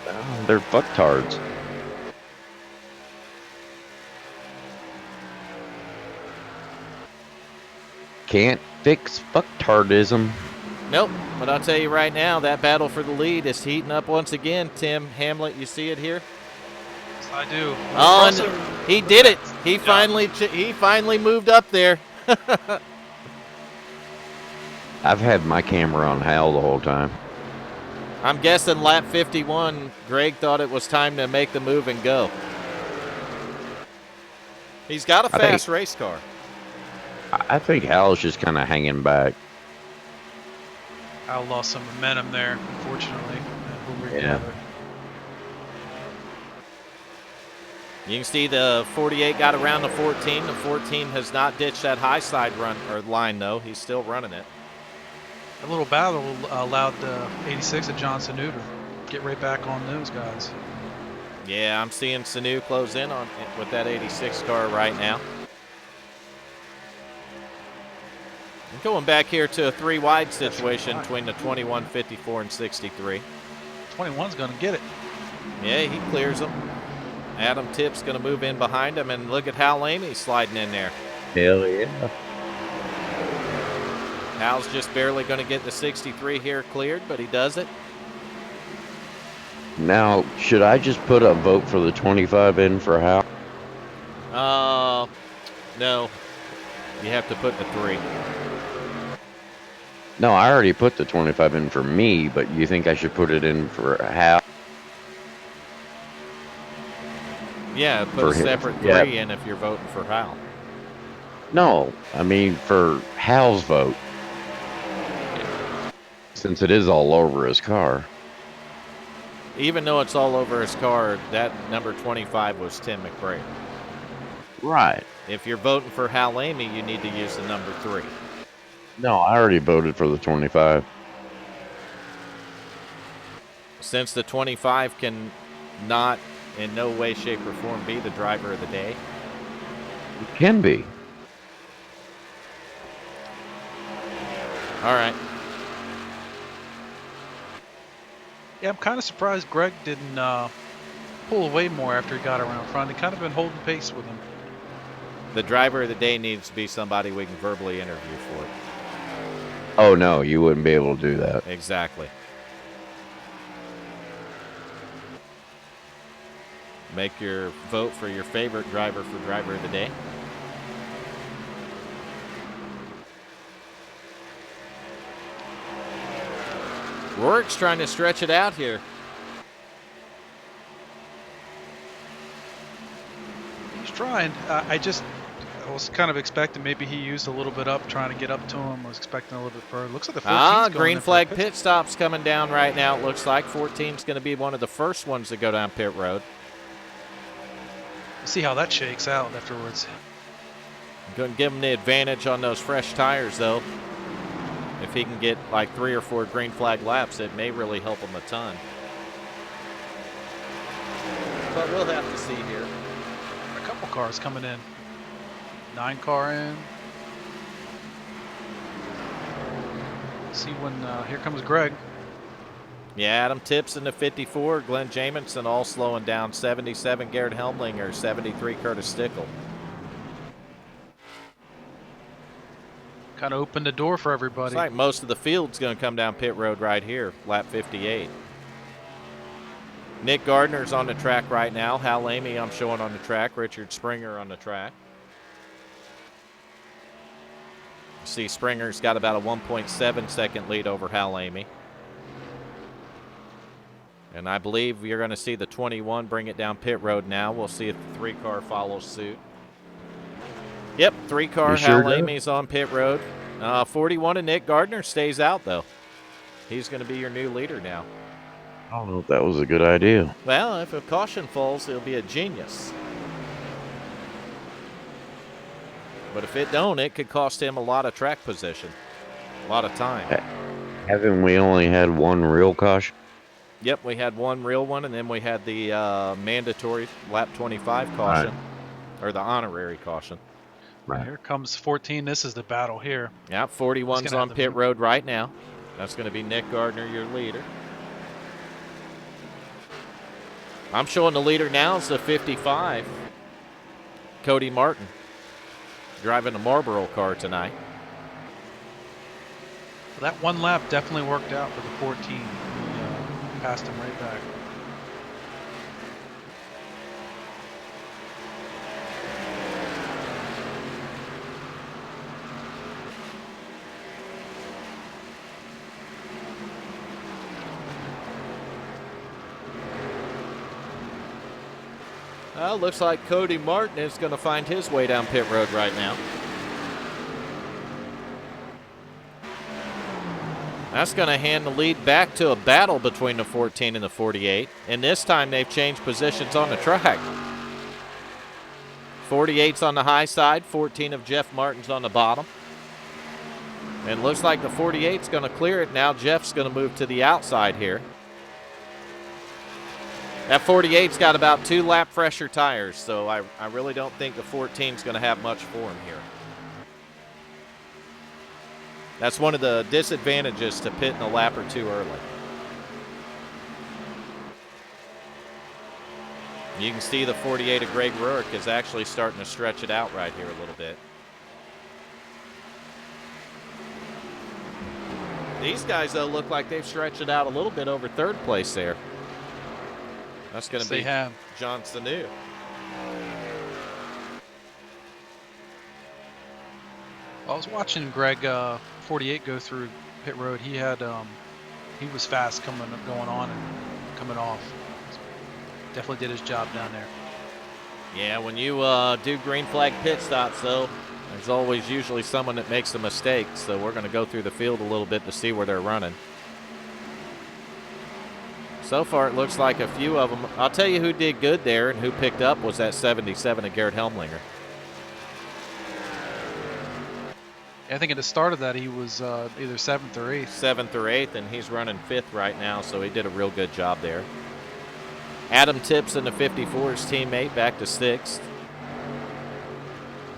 Speaker 2: Oh, they're fucktards. Can't fix fucktardism.
Speaker 1: Nope, but I'll tell you right now, that battle for the lead is heating up once again. Tim Hamlet, you see it here?
Speaker 3: Yes, I do.
Speaker 1: Oh,
Speaker 3: Also-
Speaker 1: and he did it. He finally moved up there.
Speaker 2: I've had my camera on Hal the whole time.
Speaker 1: I'm guessing lap 51, Greg thought it was time to make the move and go. He's got a fast race car.
Speaker 2: I think Hal's just kind of hanging back.
Speaker 3: I lost some momentum there, unfortunately. And we'll
Speaker 2: Yeah.
Speaker 3: recover.
Speaker 1: You can see the 48 got around the 14. The 14 has not ditched that high side run or line, though. He's still running it.
Speaker 3: A little battle allowed 86 at John Sanu to get right back on those guys.
Speaker 1: Yeah, I'm seeing Sanu close in on with that 86 car right now. I'm going back here to a 3 wide situation between the 21, 54, and 63.
Speaker 3: 21's going to get it.
Speaker 1: Yeah, he clears them. Adam Tipp's going to move in behind him, and look at Hal Lamey sliding in there.
Speaker 2: Hell yeah.
Speaker 1: Hal's just barely going to get the 63 here cleared, but he does it.
Speaker 2: Now, should I just put a vote for the 25 in for Hal?
Speaker 1: No. You have to put the 3.
Speaker 2: No, I already put the 25 in for me, but you think I should put it in for Hal?
Speaker 1: Yeah, put
Speaker 2: For
Speaker 1: a
Speaker 2: him.
Speaker 1: separate 3
Speaker 2: Yeah.
Speaker 1: in if you're voting for Hal.
Speaker 2: No, I mean for Hal's vote. Since it is all over his car.
Speaker 1: Even though it's all over his car, that number 25 was Tim McBrayer.
Speaker 2: Right.
Speaker 1: If you're voting for Hal Lamey, you need to use the number 3.
Speaker 2: No, I already voted for the 25.
Speaker 1: Since the 25 can not in no way, shape, or form be the driver of the day.
Speaker 2: It can be.
Speaker 1: All right.
Speaker 3: Yeah, I'm kind of surprised Greg didn't pull away more after he got around front. He kind of been holding pace with him.
Speaker 1: The driver of the day needs to be somebody we can verbally interview for it.
Speaker 2: Oh, no, you wouldn't be able to do that.
Speaker 1: Exactly. Make your vote for your favorite driver for driver of the day. Rourke's trying to stretch it out here.
Speaker 3: He's trying. I was kind of expecting maybe he used a little bit up, trying to get up to him. Was expecting a little bit further. Looks like the 14's going
Speaker 1: Green
Speaker 3: in for a
Speaker 1: flag
Speaker 3: pit
Speaker 1: pit stop's coming down right now. It looks like 14's going to be one of the first ones to go down pit road.
Speaker 3: See how that shakes out afterwards.
Speaker 1: Going to give him the advantage on those fresh tires, though. If he can get like 3 or 4 green flag laps, it may really help him a ton. But we'll have to see here.
Speaker 3: A couple cars coming in. 9 car in. See when here comes Greg.
Speaker 1: Yeah, Adam Tips in the 54, Glenn Jamison all slowing down. 77, Garrett Helmlinger, 73, Curtis Stickle.
Speaker 3: Kind of opened the door for everybody.
Speaker 1: Looks like most of the field's going to come down pit road right here, lap 58. Nick Gardner's on the track right now. Hal Lamey I'm showing on the track. Richard Springer on the track. See, Springer's got about a 1.7 second lead over Hal Lamey. And I believe you're going to see the 21 bring it down pit road now. We'll see if the 3 car follows suit. Yep, 3 car.
Speaker 2: You sure
Speaker 1: Hal
Speaker 2: do.
Speaker 1: Lamey's on pit road. 41 and Nick Gardner stays out, though. He's going to be your new leader now.
Speaker 2: I don't know if that was a good idea.
Speaker 1: Well, if a caution falls, he'll be a genius. But if it don't, it could cost him a lot of track position, a lot of time.
Speaker 2: Haven't we only had one real caution?
Speaker 1: Yep, we had one real one, and then we had the mandatory lap 25 caution, or the honorary caution.
Speaker 2: Right.
Speaker 3: Here comes 14. This is the battle here.
Speaker 1: Yeah, 41's on pit road right now. That's going to be Nick Gardner, your leader. I'm showing the leader now is the 55, Cody Martin, driving a Marlboro car tonight.
Speaker 3: Well, that one lap definitely worked out for the 14. He passed him right back.
Speaker 1: Well, looks like Cody Martin is going to find his way down pit road right now. That's going to hand the lead back to a battle between the 14 and the 48. And this time they've changed positions on the track. 48's on the high side, 14 of Jeff Martin's on the bottom. And looks like the 48's going to clear it. Now Jeff's going to move to the outside here. That 48's got about 2 lap fresher tires, so I really don't think the 14's going to have much for him here. That's one of the disadvantages to pitting a lap or two early. You can see the 48 of Greg Rurik is actually starting to stretch it out right here a little bit. These guys, though, look like they've stretched it out a little bit over third place there. That's going to be John Sanu.
Speaker 3: I was watching Greg 48 go through pit road. He had he was fast going on and coming off. Definitely did his job down there.
Speaker 1: Yeah, when you do green flag pit stops, though, there's always usually someone that makes a mistake. So we're going to go through the field a little bit to see where they're running. So far, it looks like a few of them. I'll tell you who did good there and who picked up was that 77 of Garrett Helmlinger.
Speaker 3: I think at the start of that, he was either 7th or 8th.
Speaker 1: 7th or 8th, and he's running 5th right now, so he did a real good job there. Adam Tipson, the 54's teammate, back to 6th.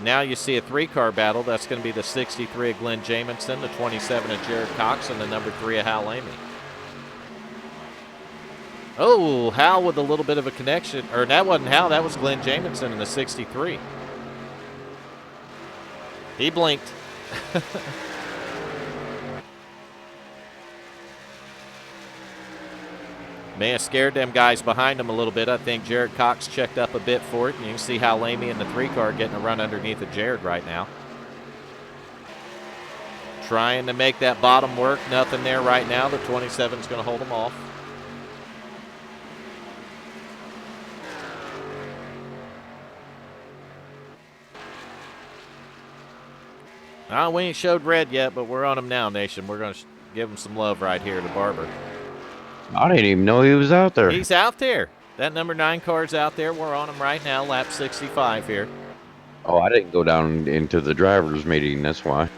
Speaker 1: Now you see a 3-car battle. That's going to be the 63 of Glenn Jamison, the 27 of Jared Cox, and the number 3 of Hal Amy. Oh, Hal with a little bit of a connection. Or that wasn't Hal, that was Glenn Jamison in the 63. He blinked. May have scared them guys behind him a little bit. I think Jared Cox checked up a bit for it. And you can see Hal Amy in the 3-car getting a run underneath of Jared right now. Trying to make that bottom work. Nothing there right now. The 27's going to hold them off. We ain't showed Red yet, but we're on him now, Nation. We're going to give him some love right here to Barber.
Speaker 2: I didn't even know he was out there.
Speaker 1: He's out there. That number 9 car's out there. We're on him right now, lap 65 here.
Speaker 2: Oh, I didn't go down into the driver's meeting, that's why.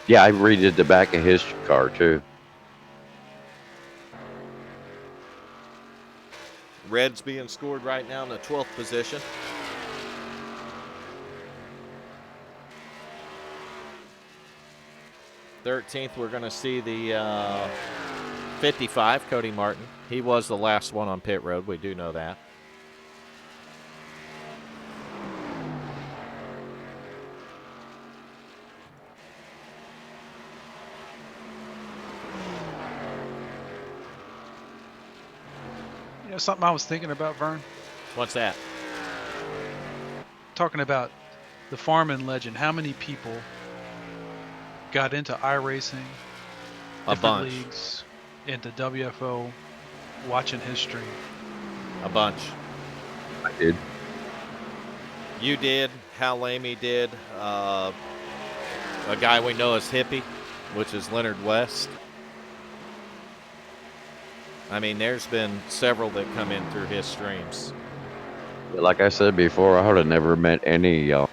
Speaker 2: Yeah, I redid the back of his car, too.
Speaker 1: Red's being scored right now in the 12th position. 13th, we're going to see the 55, Cody Martin. He was the last one on pit road. We do know that.
Speaker 3: You know, something I was thinking about, Vern?
Speaker 1: What's that?
Speaker 3: Talking about the Farman legend. How many people got into iRacing,
Speaker 1: A
Speaker 3: different
Speaker 1: bunch.
Speaker 3: leagues, into WFO, watching his stream?
Speaker 1: A bunch.
Speaker 2: I did.
Speaker 1: You did. Hal Amy did. A guy we know as Hippie. which is Leonard West. I mean, there's been several that come in through his streams.
Speaker 2: Like I said before, I would have never met any of y'all.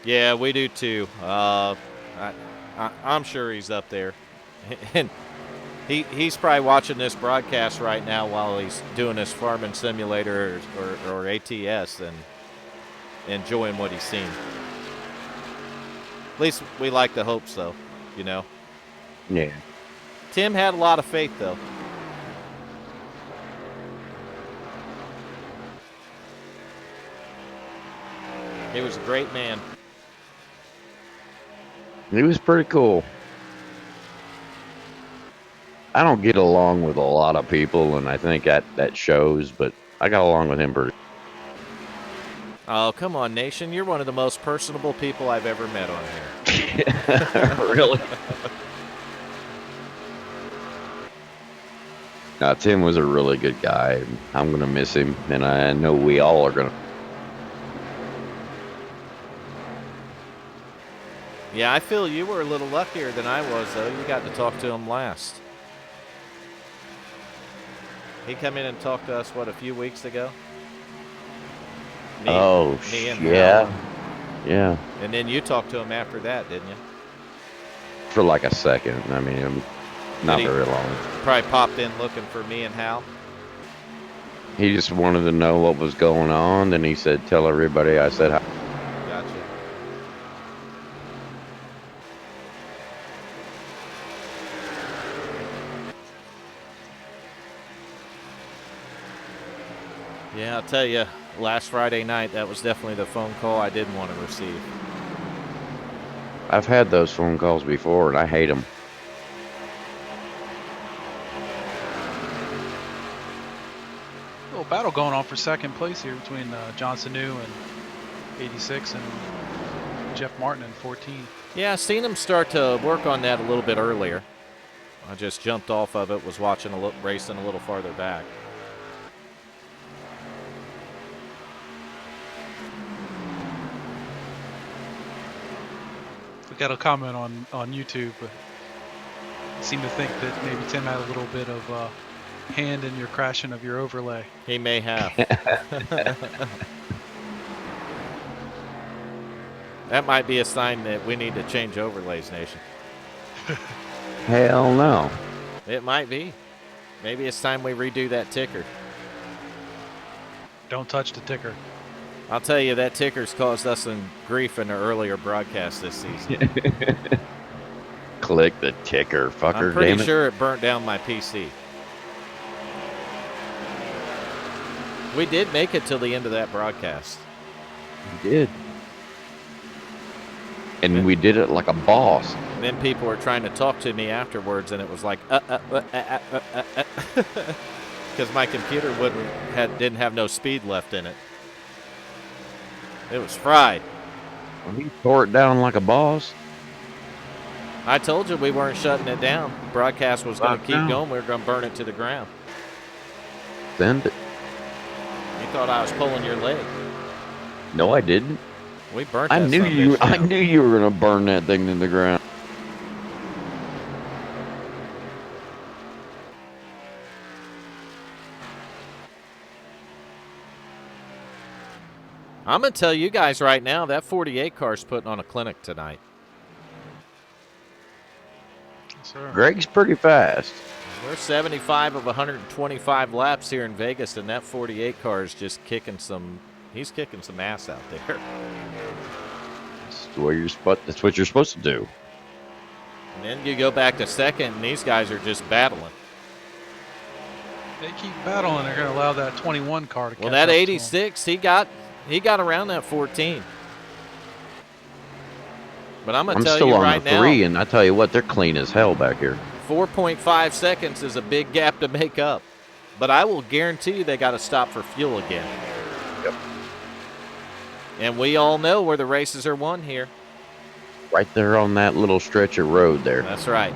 Speaker 1: Yeah, we do too. I'm sure he's up there, and he's probably watching this broadcast right now while he's doing his farming simulator or ATS and enjoying what he's seen. At least we like to hope so, you know.
Speaker 2: Yeah.
Speaker 1: Tim had a lot of faith though. He was a great man.
Speaker 2: He was pretty cool. I don't get along with a lot of people, and I think that shows, but I got along with him pretty.
Speaker 1: Oh, come on, Nation. You're one of the most personable people I've ever met on here.
Speaker 2: Really? Tim was a really good guy. I'm going to miss him, and I know we all are going to.
Speaker 1: Yeah, I feel you were a little luckier than I was, though. You got to talk to him last. He come in and talked to us, what, a few weeks ago? Me and
Speaker 2: yeah.
Speaker 1: Hal.
Speaker 2: Yeah.
Speaker 1: And then you talked to him after that, didn't you?
Speaker 2: For like a second. I mean, not very long.
Speaker 1: Probably popped in looking for me and Hal.
Speaker 2: He just wanted to know what was going on. Then he said, tell everybody I said hi.
Speaker 1: Gotcha. Yeah, I'll tell you, last Friday night, that was definitely the phone call I didn't want to receive.
Speaker 2: I've had those phone calls before, and I hate them.
Speaker 3: Little battle going on for second place here between Johnson New and 86 and Jeff Martin in 14.
Speaker 1: Yeah, I seen him start to work on that a little bit earlier. I just jumped off of it, was watching racing a little farther back.
Speaker 3: We got a comment on YouTube. Seem to think that maybe Tim had a little bit of hand in your crashing of your overlay.
Speaker 1: He may have. That might be a sign that we need to change overlays, Nation.
Speaker 2: Hell no.
Speaker 1: It might be. Maybe it's time we redo that ticker.
Speaker 3: Don't touch the ticker.
Speaker 1: I'll tell you, that ticker's caused us some grief in the earlier broadcast this season.
Speaker 2: Click the ticker, fucker.
Speaker 1: I'm pretty
Speaker 2: damn it.
Speaker 1: sure it burnt down my PC. We did make it till the end of that broadcast.
Speaker 2: We did. And we did it like a boss.
Speaker 1: And then people were trying to talk to me afterwards, and it was like, because my computer didn't have no speed left in it. It was fried.
Speaker 2: When he tore it down like a boss.
Speaker 1: I told you we weren't shutting it down. The broadcast was going to keep
Speaker 2: no.
Speaker 1: going. We were going to burn it to the ground.
Speaker 2: Send it.
Speaker 1: You thought I was pulling your leg.
Speaker 2: No, I didn't.
Speaker 1: We burnt
Speaker 2: I
Speaker 1: that
Speaker 2: knew
Speaker 1: son of a
Speaker 2: you.
Speaker 1: bitch
Speaker 2: I
Speaker 1: down.
Speaker 2: knew you were gonna burn that thing to the ground.
Speaker 1: I'm going to tell you guys right now, that 48 car's putting on a clinic tonight.
Speaker 3: Yes, sir.
Speaker 2: Greg's pretty fast.
Speaker 1: We're 75 of 125 laps here in Vegas, and that 48 car is just kicking some. He's kicking some ass out there.
Speaker 2: That's what you're supposed to do.
Speaker 1: And then you go back to second, and these guys are just battling.
Speaker 3: They keep battling. They're going to allow that 21 car to catch
Speaker 1: Well, that
Speaker 3: up to 'em.
Speaker 1: 86, he got around that 14. But I'm going
Speaker 2: I'm
Speaker 1: to tell
Speaker 2: still
Speaker 1: you
Speaker 2: on
Speaker 1: right
Speaker 2: the 3,
Speaker 1: now,
Speaker 2: and I tell you what, they're clean as hell back here.
Speaker 1: 4.5 seconds is a big gap to make up. But I will guarantee you they got to stop for fuel again.
Speaker 2: Yep.
Speaker 1: And we all know where the races are won here.
Speaker 2: Right there on that little stretch of road there.
Speaker 1: That's right.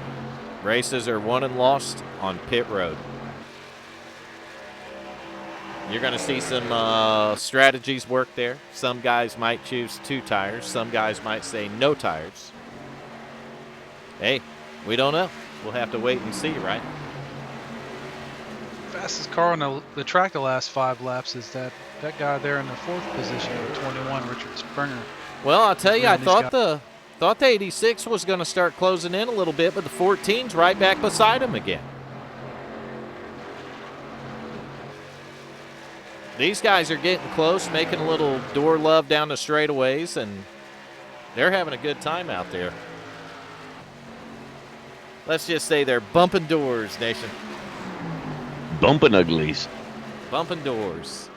Speaker 1: Races are won and lost on pit road. You're going to see some strategies work there. Some guys might choose 2 tires. Some guys might say no tires. Hey, we don't know. We'll have to wait and see, right?
Speaker 3: Fastest car on the track the last 5 laps is that guy there in the 4th position, 21, Richard Springer.
Speaker 1: Well, I'll tell you, I
Speaker 3: These
Speaker 1: thought the 86 was going to start closing in a little bit, but the 14's right back beside him again. These guys are getting close, making a little door love down the straightaways, and they're having a good time out there. Let's just say they're bumping doors, Nation.
Speaker 2: Bumping uglies.
Speaker 1: Bumping doors.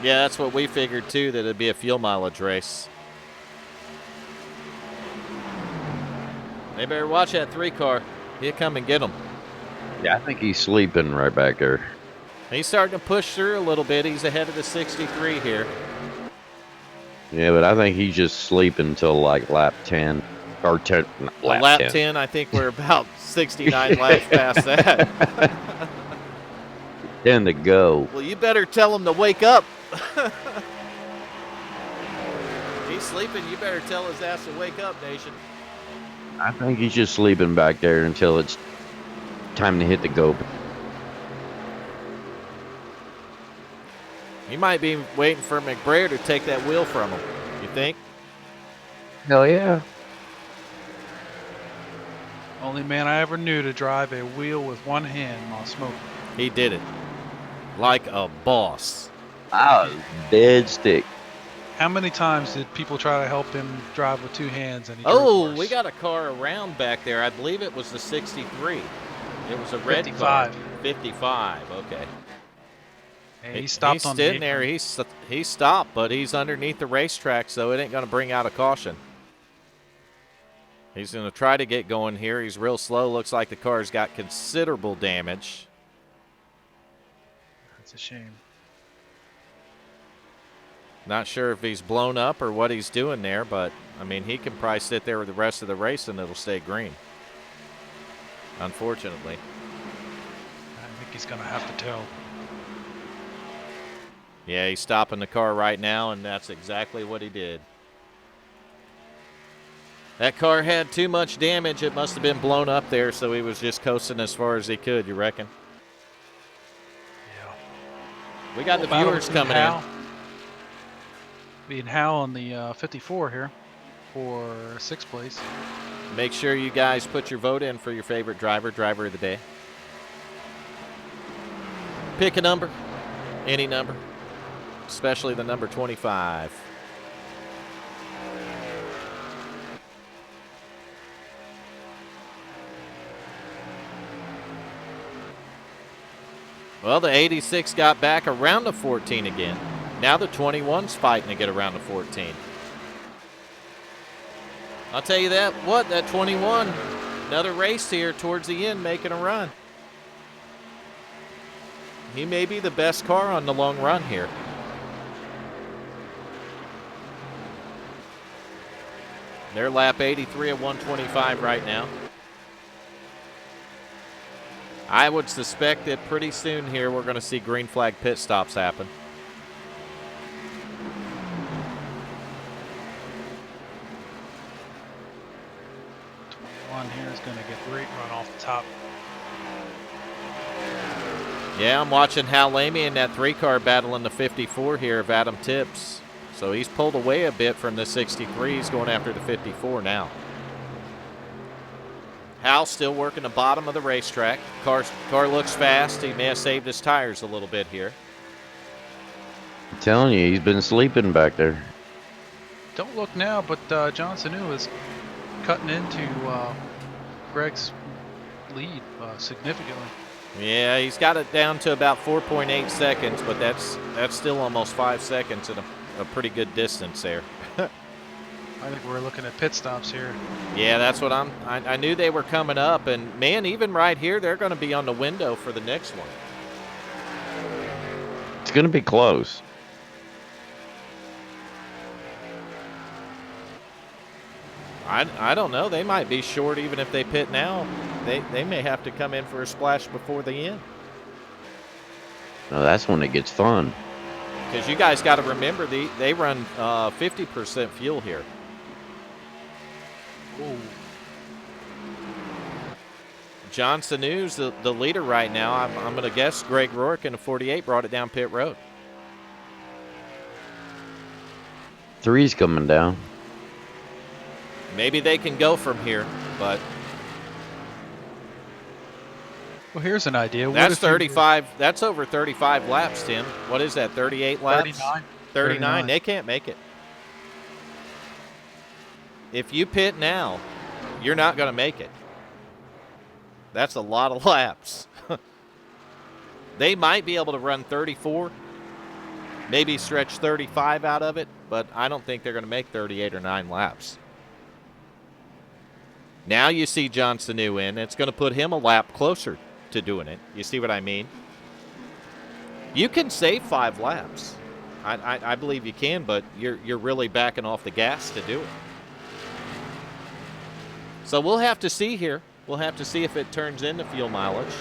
Speaker 1: Yeah, that's what we figured too, that it'd be a fuel mileage race. They better watch that 3 car. He'll come and get them.
Speaker 2: Yeah, I think he's sleeping right back there.
Speaker 1: He's starting to push through a little bit. He's ahead of the 63 here.
Speaker 2: Yeah, but I think he's just sleeping until like lap 10. Or 10,
Speaker 1: Lap 10, I think we're about 69 laps past that.
Speaker 2: 10 to go.
Speaker 1: Well, you better tell him to wake up. He's sleeping. You better tell his ass to wake up, Nation.
Speaker 2: I think he's just sleeping back there until it's time to hit the go.
Speaker 1: He might be waiting for McBrayer to take that wheel from him. You think?
Speaker 2: Hell yeah.
Speaker 3: Only man I ever knew to drive a wheel with one hand while smoking.
Speaker 1: He did it. Like a boss.
Speaker 2: I was dead stick.
Speaker 3: How many times did people try to help him drive with 2 hands and he
Speaker 1: Oh,
Speaker 3: drove
Speaker 1: we
Speaker 3: worse?
Speaker 1: got a car around back there. I believe it was the 63. It was a red
Speaker 3: 55.
Speaker 1: car. 55, okay.
Speaker 3: Hey, he stopped
Speaker 1: he's
Speaker 3: on the
Speaker 1: sitting there.
Speaker 3: apron.
Speaker 1: He stopped, but he's underneath the racetrack, so it ain't going to bring out a caution. He's going to try to get going here. He's real slow. Looks like the car's got considerable damage.
Speaker 3: That's a shame.
Speaker 1: Not sure if he's blown up or what he's doing there, but, I mean, he can probably sit there with the rest of the race and it'll stay green. Unfortunately.
Speaker 3: I think he's going to have to tow.
Speaker 1: Yeah, he's stopping the car right now, and that's exactly what he did. That car had too much damage. It must have been blown up there, so he was just coasting as far as he could, you reckon?
Speaker 3: Yeah.
Speaker 1: We got the
Speaker 3: Battle
Speaker 1: viewers
Speaker 3: between
Speaker 1: coming
Speaker 3: Hal.
Speaker 1: in.
Speaker 3: Being Hal on the 54 here for 6th place.
Speaker 1: Make sure you guys put your vote in for your favorite driver of the day. Pick a number, any number, especially the number 25. Well, the 86 got back around the 14 again. Now the 21's fighting to get around the 14. I'll tell you that 21, another race here towards the end, making a run. He may be the best car on the long run here. They're lap 83 of 125 right now. I would suspect that pretty soon here we're going to see green flag pit stops happen.
Speaker 3: One here is going to get great run off the top.
Speaker 1: Yeah, I'm watching Hal Lamy in that 3-car battling the 54 here of Adam Tips. So he's pulled away a bit from the 63. He's going after the 54 now. Hal still working the bottom of the racetrack. Car looks fast. He may have saved his tires a little bit here.
Speaker 2: I'm telling you, he's been sleeping back there.
Speaker 3: Don't look now, but Johnson New is cutting into Greg's lead significantly.
Speaker 1: Yeah, he's got it down to about 4.8 seconds, but that's still almost 5 seconds and a pretty good distance there.
Speaker 3: I think we're looking at pit stops here.
Speaker 1: Yeah, that's what I knew they were coming up, and man, even right here, they're going to be on the window for the next one.
Speaker 2: It's going to be close.
Speaker 1: I don't know. They might be short even if they pit now. they may have to come in for a splash before the end.
Speaker 2: No, that's when it gets fun.
Speaker 1: Because you guys got to remember, they run 50% fuel here.
Speaker 3: Ooh.
Speaker 1: John Sanu's the leader right now. I'm going to guess Greg Rourke in a 48 brought it down pit road.
Speaker 2: 3's coming down.
Speaker 1: Maybe they can go from here, but
Speaker 3: Well, here's an idea. What
Speaker 1: that's
Speaker 3: if you were
Speaker 1: 35. That's over 35 laps, Tim. What is that, 38 laps?
Speaker 3: 39.
Speaker 1: 39. They can't make it. If you pit now, you're not going to make it. That's a lot of laps. They might be able to run 34, maybe stretch 35 out of it, but I don't think they're going to make 38 or 9 laps. Now you see John Sanu in. It's going to put him a lap closer to doing it. You see what I mean? You can save 5 laps. I believe you can, but you're really backing off the gas to do it. So we'll have to see here. We'll have to see if it turns into fuel mileage.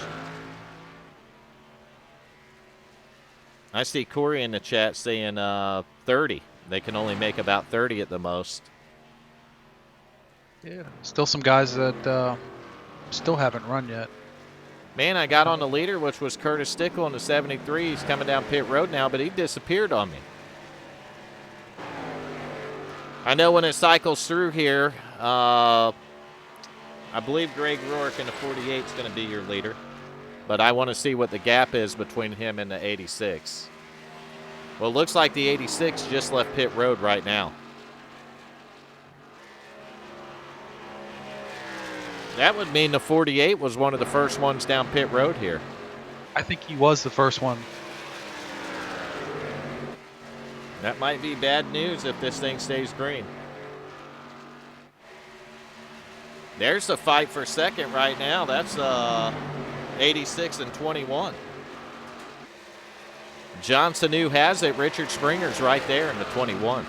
Speaker 1: I see Corey in the chat saying 30. They can only make about 30 at the most.
Speaker 3: Yeah, still some guys that still haven't run yet.
Speaker 1: Man, I got on the leader, which was Curtis Stickle in the 73. He's coming down pit road now, but he disappeared on me. I know when it cycles through here, I believe Greg Rourke in the 48 is going to be your leader. But I want to see what the gap is between him and the 86. Well, it looks like the 86 just left pit road right now. That would mean the 48 was one of the first ones down pit road here.
Speaker 3: I think he was the first one.
Speaker 1: That might be bad news if this thing stays green. There's the fight for second right now. That's 86 and 21. John Sanu has it. Richard Springer's right there in the 21.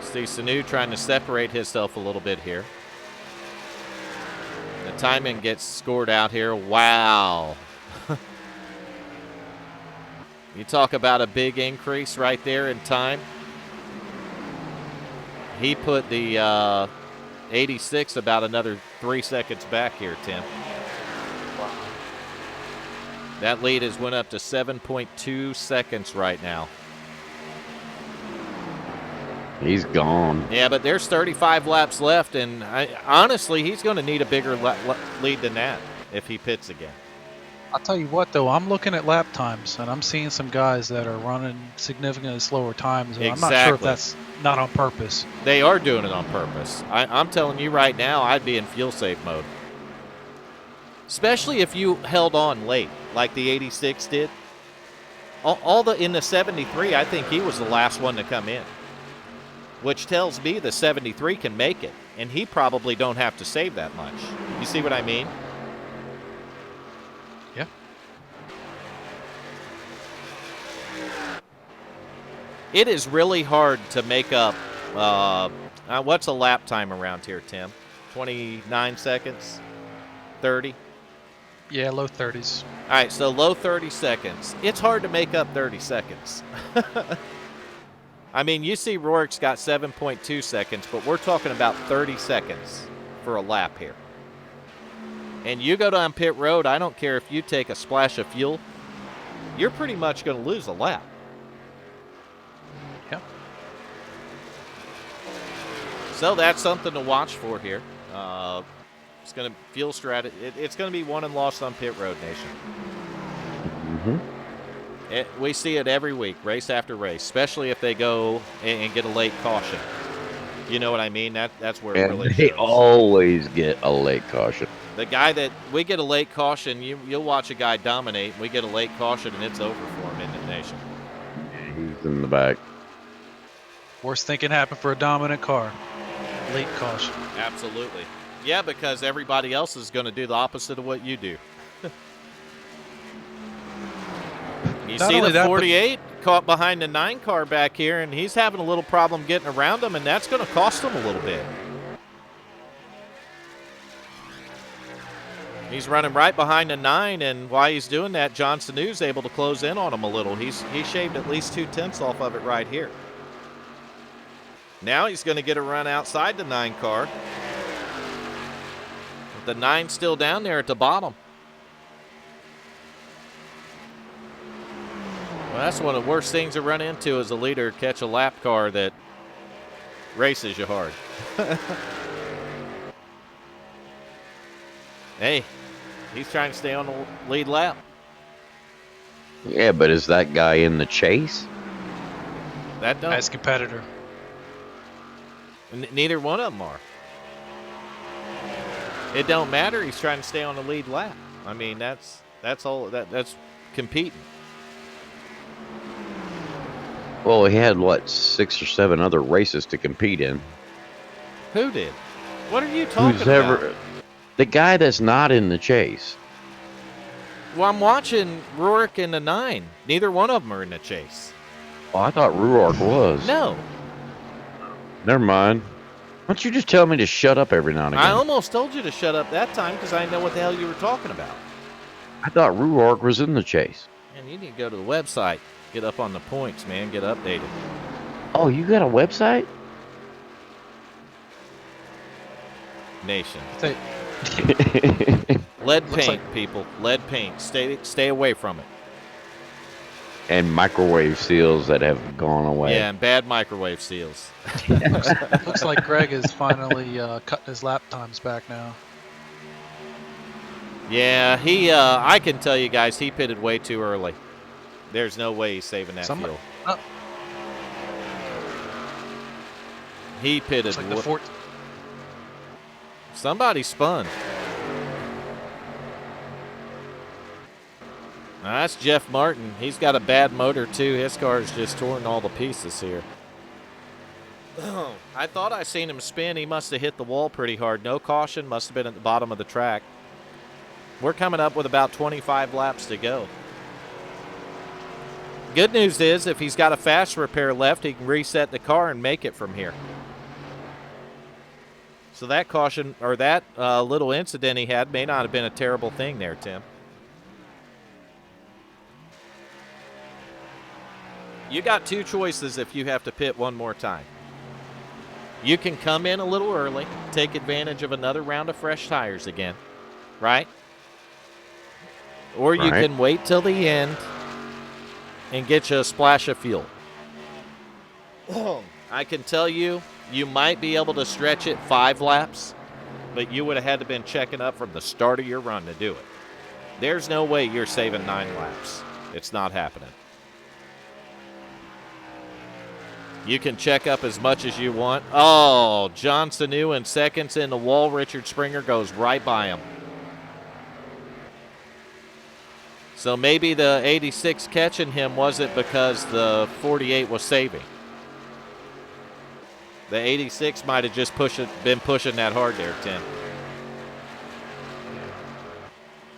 Speaker 1: See Sanu trying to separate himself a little bit here. The timing gets scored out here. Wow. You talk about a big increase right there in time. He put the 86 about another 3 seconds back here, Tim. That lead has went up to 7.2 seconds right now.
Speaker 2: He's gone.
Speaker 1: Yeah, but there's 35 laps left, and honestly, he's going to need a bigger lead than that if he pits again.
Speaker 3: I'll tell you what, though, I'm looking at lap times, and I'm seeing some guys that are running significantly slower times, and I'm not sure if that's not on purpose.
Speaker 1: They are doing it on purpose. I'm telling you right now, I'd be in fuel save mode. Especially if you held on late, like the 86 did. In the 73, I think he was the last one to come in. Which tells me the 73 can make it, and he probably don't have to save that much. You see what I mean?
Speaker 3: Yeah.
Speaker 1: It is really hard to make up. What's a lap time around here, Tim? 29 seconds? 30?
Speaker 3: Yeah, low 30s.
Speaker 1: All right, so low 30 seconds. It's hard to make up 30 seconds. I mean, you see Rourke's got 7.2 seconds, but we're talking about 30 seconds for a lap here. And you go down pit road, I don't care if you take a splash of fuel, you're pretty much going to lose a lap.
Speaker 3: Yeah.
Speaker 1: So that's something to watch for here. It's going to fuel strategy. It's going to be won and lost on pit road, nation.
Speaker 2: Mm-hmm.
Speaker 1: We see it every week, race after race, especially if they go and get a late caution. You know what I mean? That's where it
Speaker 2: And
Speaker 1: really
Speaker 2: they
Speaker 1: shows.
Speaker 2: always get a late caution.
Speaker 1: The guy that we get a late caution, you'll watch a guy dominate. We get a late caution, and it's over for him in the nation.
Speaker 2: He's in the back.
Speaker 3: Worst thing can happen for a dominant car. Late caution.
Speaker 1: Absolutely. Yeah, because everybody else is going to do the opposite of what you do. You
Speaker 3: Not
Speaker 1: see
Speaker 3: only
Speaker 1: the
Speaker 3: that, but-
Speaker 1: 48? get caught behind the 9 car back here, and he's having a little problem getting around him, and that's going to cost him a little bit. He's running right behind the 9, and while he's doing that, Johnson New's able to close in on him a little. He shaved at least 2/10 off of it right here. Now he's going to get a run outside the 9 car. The 9's still down there at the bottom. Well, that's one of the worst things to run into as a leader, catch a lap car that races you hard. Hey, he's trying to stay on the lead lap.
Speaker 2: Yeah, but is that guy in the chase?
Speaker 1: That don't.
Speaker 3: Nice competitor.
Speaker 1: Neither one of them are. It don't matter. He's trying to stay on the lead lap. I mean, that's all. That's competing.
Speaker 2: Well, he had, what, 6 or 7 other races to compete in.
Speaker 1: Who did? What are you talking
Speaker 2: Who's
Speaker 1: about?
Speaker 2: ever... The guy that's not in the chase.
Speaker 1: Well, I'm watching Rourke and the 9. Neither one of them are in the chase.
Speaker 2: Oh, I thought Ruark was.
Speaker 1: No.
Speaker 2: Never mind. Why don't you just tell me to shut up every now and again?
Speaker 1: I almost told you to shut up that time because I didn't know what the hell you were talking about.
Speaker 2: I thought Ruark was in the chase.
Speaker 1: Man, you need to go to the website. Get up on the points, man. Get updated.
Speaker 2: Oh, you got a website?
Speaker 1: Nation.
Speaker 3: They-
Speaker 1: Lead
Speaker 3: Looks
Speaker 1: paint,
Speaker 3: like-
Speaker 1: people. Lead paint. Stay away from it.
Speaker 2: And microwave seals that have gone away.
Speaker 1: Yeah, and bad microwave seals.
Speaker 3: Looks like Greg is finally cutting his lap times back now.
Speaker 1: Yeah, I can tell you guys, he pitted way too early. There's no way he's saving that
Speaker 3: Somebody-
Speaker 1: fuel.
Speaker 3: Oh.
Speaker 1: He pitted.
Speaker 3: Looks like the fort.
Speaker 1: Somebody spun. Now, that's Jeff Martin. He's got a bad motor, too. His car's just torn all the pieces here. I thought I seen him spin. He must have hit the wall pretty hard. No caution. Must have been at the bottom of the track. We're coming up with about 25 laps to go. Good news is, if he's got a fast repair left, he can reset the car and make it from here. So that caution, or that little incident he had, may not have been a terrible thing there, Tim. You got 2 choices if you have to pit one more time. You can come in a little early, take advantage of another round of fresh tires again, right? Or you
Speaker 2: Right.
Speaker 1: can wait till the end and get you a splash of fuel. I can tell you, you might be able to stretch it 5 laps, but you would have had to been checking up from the start of your run to do it. There's no way you're saving 9 laps. It's not happening. You can check up as much as you want. Oh, Johnson New in seconds in the wall. Richard Springer goes right by him. So maybe the 86 catching him wasn't because the 48 was saving. The 86 might have just been pushing that hard there, Tim.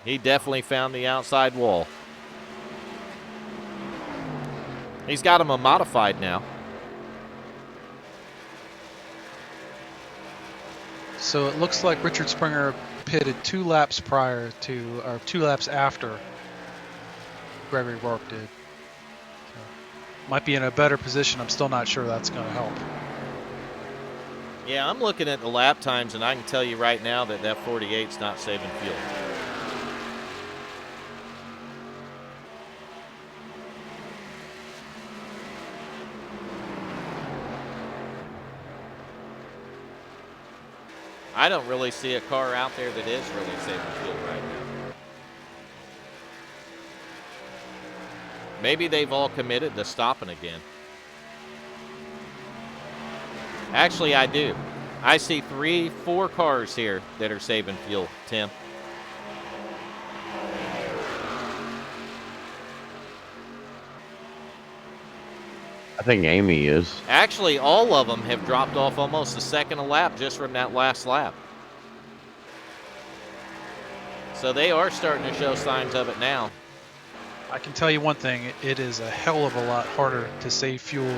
Speaker 1: He definitely found the outside wall. He's got him a modified now.
Speaker 3: So it looks like Richard Springer pitted 2 laps prior to, or 2 laps after Gregory Rourke did. So, might be in a better position. I'm still not sure that's going to help.
Speaker 1: Yeah, I'm looking at the lap times, and I can tell you right now that that 48's not saving fuel. I don't really see a car out there that is really saving fuel right now. Maybe they've all committed to stopping again. Actually, I do. I see 3, 4 cars here that are saving fuel, Tim.
Speaker 2: I think Amy is.
Speaker 1: Actually, all of them have dropped off almost a second a lap just from that last lap. So they are starting to show signs of it now.
Speaker 3: I can tell you one thing: it is a hell of a lot harder to save fuel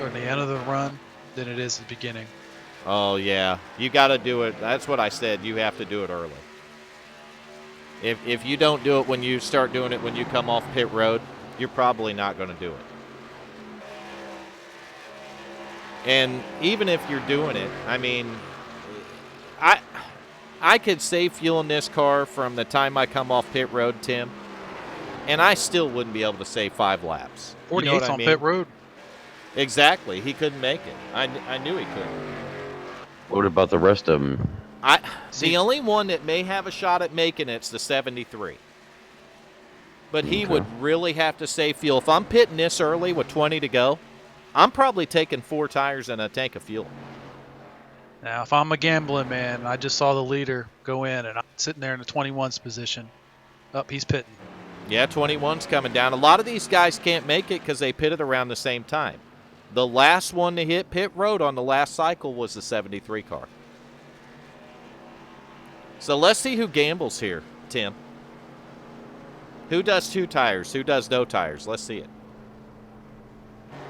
Speaker 3: at the end of the run than it is at the beginning.
Speaker 1: Oh, yeah. You got to do it. That's what I said. You have to do it early. If you don't do it when you start doing it when you come off pit road, you're probably not going to do it. And even if you're doing it, I mean, I could save fuel in this car from the time I come off pit road, Tim, and I still wouldn't be able to save 5 laps.
Speaker 3: 48's
Speaker 1: You know what I
Speaker 3: on
Speaker 1: mean?
Speaker 3: pit road.
Speaker 1: Exactly. He couldn't make it. I knew he couldn't.
Speaker 2: What about the rest of them?
Speaker 1: The only one that may have a shot at making it's the 73. But he would really have to save fuel. If I'm pitting this early with 20 to go, I'm probably taking 4 tires and a tank of fuel.
Speaker 3: Now, if I'm a gambling man, I just saw the leader go in, and I'm sitting there in the 21's position. Up, he's pitting.
Speaker 1: Yeah, 21's coming down. A lot of these guys can't make it because they pitted around the same time. The last one to hit pit road on the last cycle was the 73 car. So let's see who gambles here, Tim. Who does 2 tires? Who does no tires? Let's see it.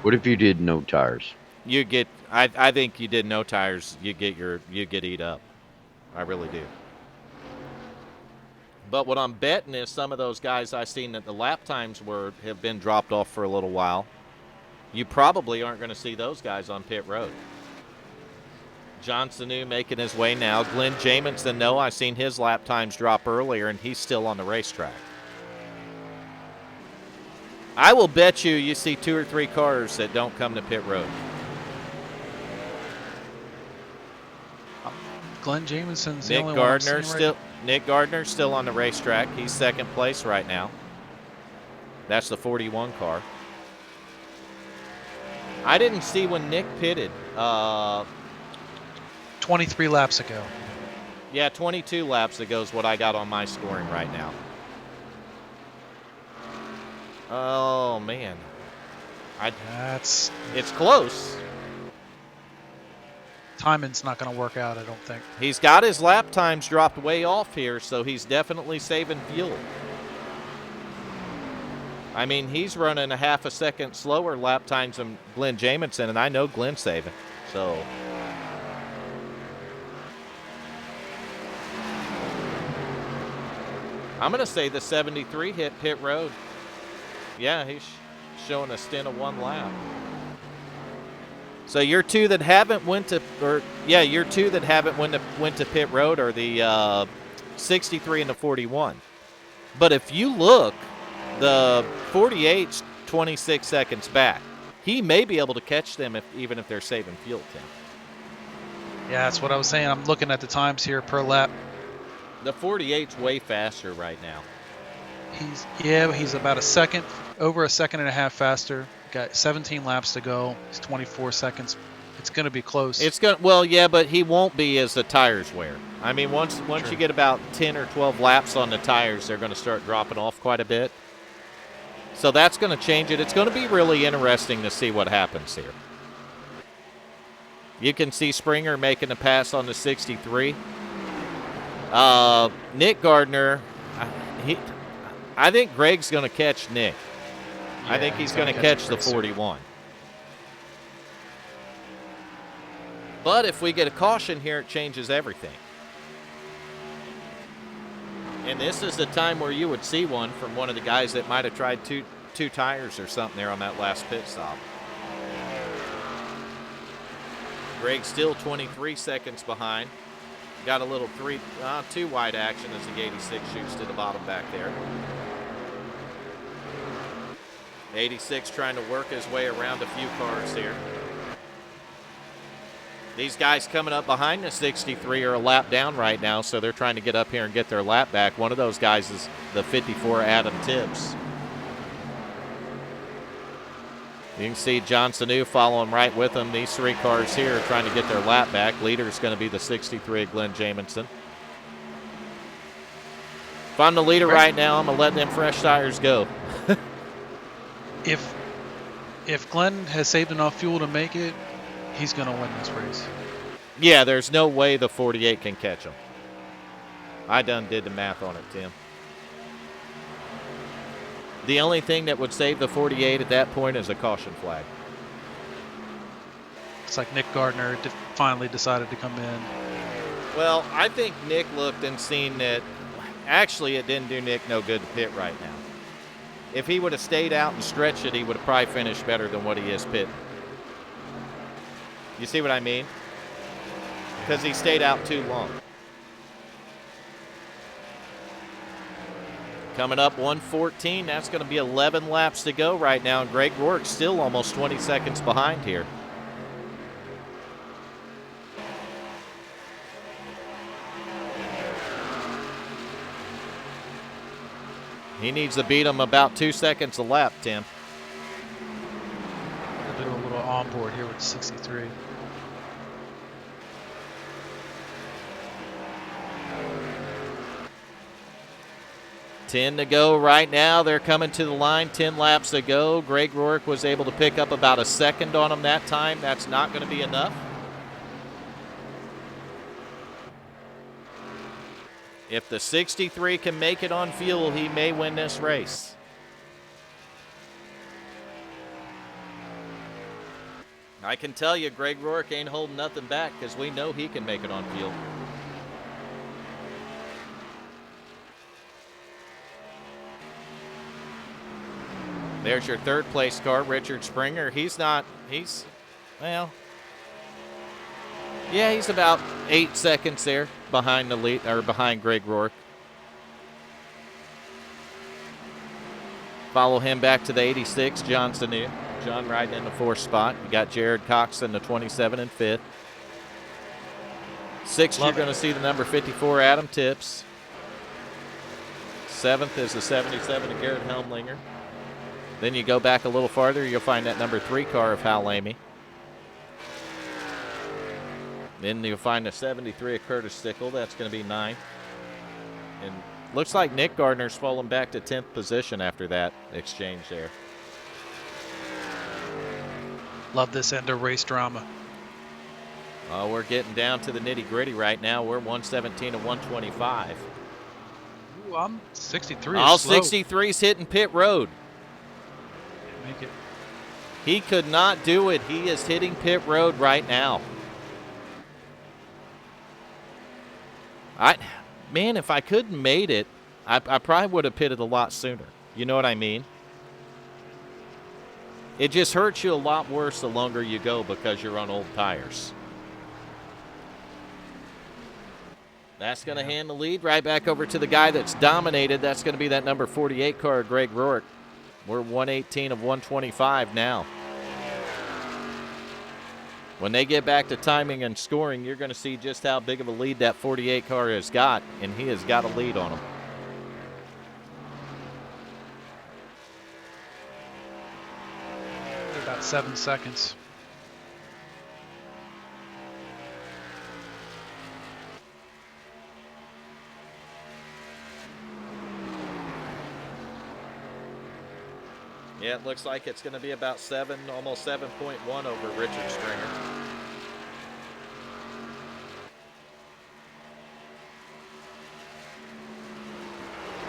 Speaker 2: What if you did no tires?
Speaker 1: You get. I think you did no tires. You get eat up. I really do. But what I'm betting is some of those guys I've seen that the lap times have been dropped off for a little while. You probably aren't going to see those guys on pit road. John Sanu making his way now. Glenn Jamison, no, I've seen his lap times drop earlier, and he's still on the racetrack. I will bet you see 2 or 3 cars that don't come to pit road.
Speaker 3: Glenn Jamison's the
Speaker 1: Nick
Speaker 3: only one I'm
Speaker 1: Gardner
Speaker 3: seeing right
Speaker 1: Nick Gardner's still on the racetrack. He's second place right now. That's the 41 car. I didn't see when Nick pitted.
Speaker 3: 23 laps ago.
Speaker 1: Yeah, 22 laps ago is what I got on my scoring right now. Oh, man.
Speaker 3: It's
Speaker 1: close.
Speaker 3: timing's not going to work out, I don't think.
Speaker 1: He's got his lap times dropped way off here, so he's definitely saving fuel. I mean, he's running a half a second slower lap times than Glenn Jamison, and I know Glenn's saving. So I'm going to say the 73 hit pit road. Yeah, he's showing a stint of 1 lap. So your 2 that haven't went to pit road are the 63 and the 41. But if you look, the 48's 26 seconds back. He may be able to catch them even if they're saving fuel, Tim.
Speaker 3: Yeah, that's what I was saying. I'm looking at the times here per lap.
Speaker 1: The 48's way faster right now.
Speaker 3: He's about over a second and a half faster. Got 17 laps to go. He's 24 seconds. It's going to be close.
Speaker 1: But he won't be as the tires wear. I mean, once you get about 10 or 12 laps on the tires, they're going to start dropping off quite a bit. So that's going to change it. It's going to be really interesting to see what happens here. You can see Springer making a pass on the 63. Nick Gardner, I think Greg's going to catch Nick.
Speaker 3: Yeah,
Speaker 1: I think he's going to catch the
Speaker 3: soon.
Speaker 1: 41. But if we get a caution here, it changes everything. And this is the time where you would see one from one of the guys that might have tried two tires or something there on that last pit stop. Greg's still 23 seconds behind. Got a little 2 wide action as the 86 shoots to the bottom back there. 86 trying to work his way around a few cars here. These guys coming up behind the 63 are a lap down right now, so they're trying to get up here and get their lap back. One of those guys is the 54 Adam Tibbs. You can see John Sanu following right with them. These 3 cars here are trying to get their lap back. Leader is going to be the 63 Glenn Jamison. If I'm the leader right now, I'm going to let them fresh tires go.
Speaker 3: If Glenn has saved enough fuel to make it, he's going to win this race.
Speaker 1: Yeah, there's no way the 48 can catch him. I done did the math on it, Tim. The only thing that would save the 48 at that point is a caution flag.
Speaker 3: It's like Nick Gardner finally decided to come in.
Speaker 1: Well, I think Nick looked and seen that actually it didn't do Nick no good to pit right now. If he would have stayed out and stretched it, he would have probably finished better than what he is pitting. You see what I mean? Because he stayed out too long. Coming up 114, that's going to be 11 laps to go right now, and Greg Rourke's still almost 20 seconds behind here. He needs to beat him about 2 seconds a lap, Tim.
Speaker 3: We'll do a little onboard here with 63.
Speaker 1: Ten to go right now. They're coming to the line. 10 laps to go. Greg Rourke was able to pick up about a second on him that time. That's not going to be enough. If the 63 can make it on fuel, he may win this race. I can tell you, Greg Rourke ain't holding nothing back because we know he can make it on fuel. There's your third place car, Richard Springer. He's about 8 seconds there behind the lead, or behind Greg Rourke. Follow him back to the 86, John Sanu. John riding in the 4th spot. You got Jared Cox in the 27 and 5th. 6th, you're going to see the number 54, Adam Tips. 7th is the 77 of Garrett Helmlinger. Then you go back a little farther, you'll find that number 3 car of Hal Amy. Then you'll find the 73 of Curtis Stickle. That's going to be 9th. And looks like Nick Gardner's fallen back to 10th position after that exchange there.
Speaker 3: Love this end of race drama.
Speaker 1: We're getting down to the nitty-gritty right now. We're 117 and 125.
Speaker 3: Ooh, I'm 63.
Speaker 1: All
Speaker 3: slow.
Speaker 1: 63's hitting pit road.
Speaker 3: Make it.
Speaker 1: He could not do it. He is hitting pit road right now. Man, if I couldn't made it, I probably would have pitted a lot sooner. You know what I mean? It just hurts you a lot worse the longer you go because you're on old tires. That's going to hand the lead right back over to the guy that's dominated. That's going to be that number 48 car, Greg Rourke. We're 118 of 125 now. When they get back to timing and scoring, you're going to see just how big of a lead that 48 car has got, and he has got a lead on him.
Speaker 3: About 7 seconds.
Speaker 1: Yeah, it looks like it's going to be about 7, almost 7.1 over Richard Springer.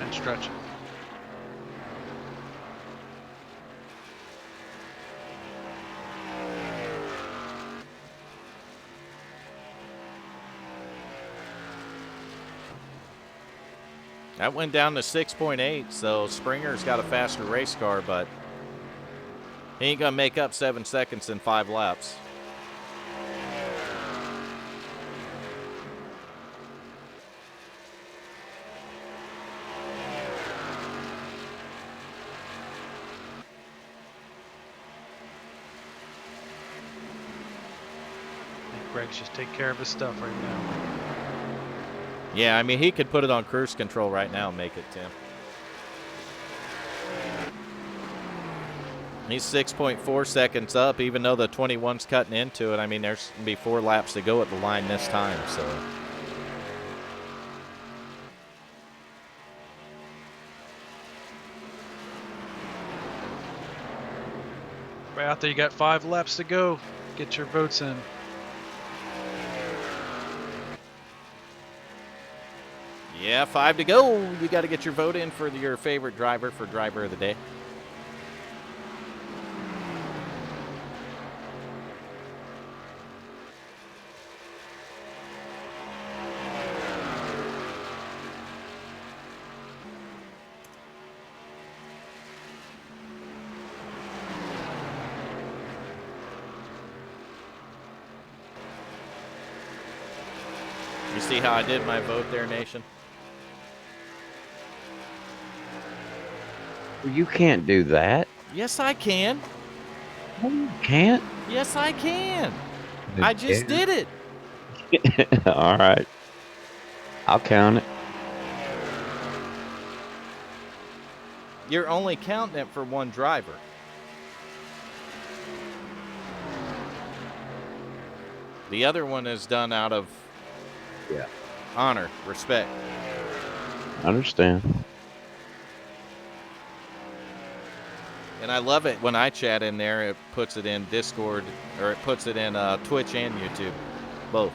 Speaker 3: And stretch it.
Speaker 1: That went down to 6.8, so Springer's got a faster race car, but he ain't going to make up 7 seconds in 5 laps.
Speaker 3: I think Greg's just take care of his stuff right now.
Speaker 1: Yeah, I mean, he could put it on cruise control right now and make it, Tim. He's 6.4 seconds up, even though the 21's cutting into it. I mean, there's going to be 4 laps to go at the line this time, so.
Speaker 3: Right out there, you got 5 laps to go. Get your votes in.
Speaker 1: Yeah, 5 to go. You got to get your vote in for your favorite driver for driver of the day. You see how I did my vote there, Nation?
Speaker 2: You can't do that.
Speaker 1: Yes, I can.
Speaker 2: No, you can't.
Speaker 1: Yes, I can. I just did it.
Speaker 2: All right. I'll count it.
Speaker 1: You're only counting it for one driver. The other one is done out of honor, respect.
Speaker 2: I understand.
Speaker 1: And I love it when I chat in there, it puts it in Discord, or it puts it in Twitch and YouTube, both.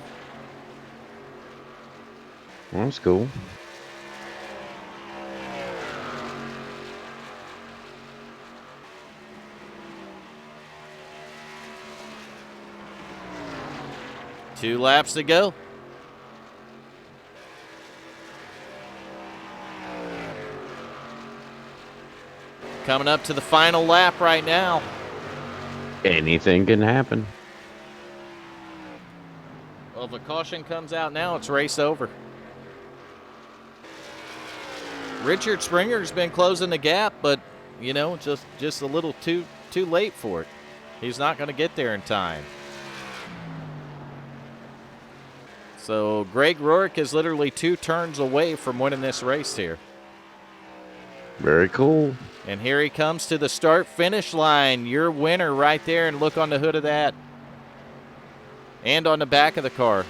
Speaker 2: Well, that's cool.
Speaker 1: Two laps to go. Coming up to the final lap right now.
Speaker 2: Anything can happen.
Speaker 1: Well, if a caution comes out now, it's race over. Richard Springer's been closing the gap, but you know, just a little too late for it. He's not going to get there in time. So Greg Rourke is literally 2 turns away from winning this race here.
Speaker 2: Very cool.
Speaker 1: And here he comes to the start-finish line. Your winner right there, and look on the hood of that. And on the back of the car.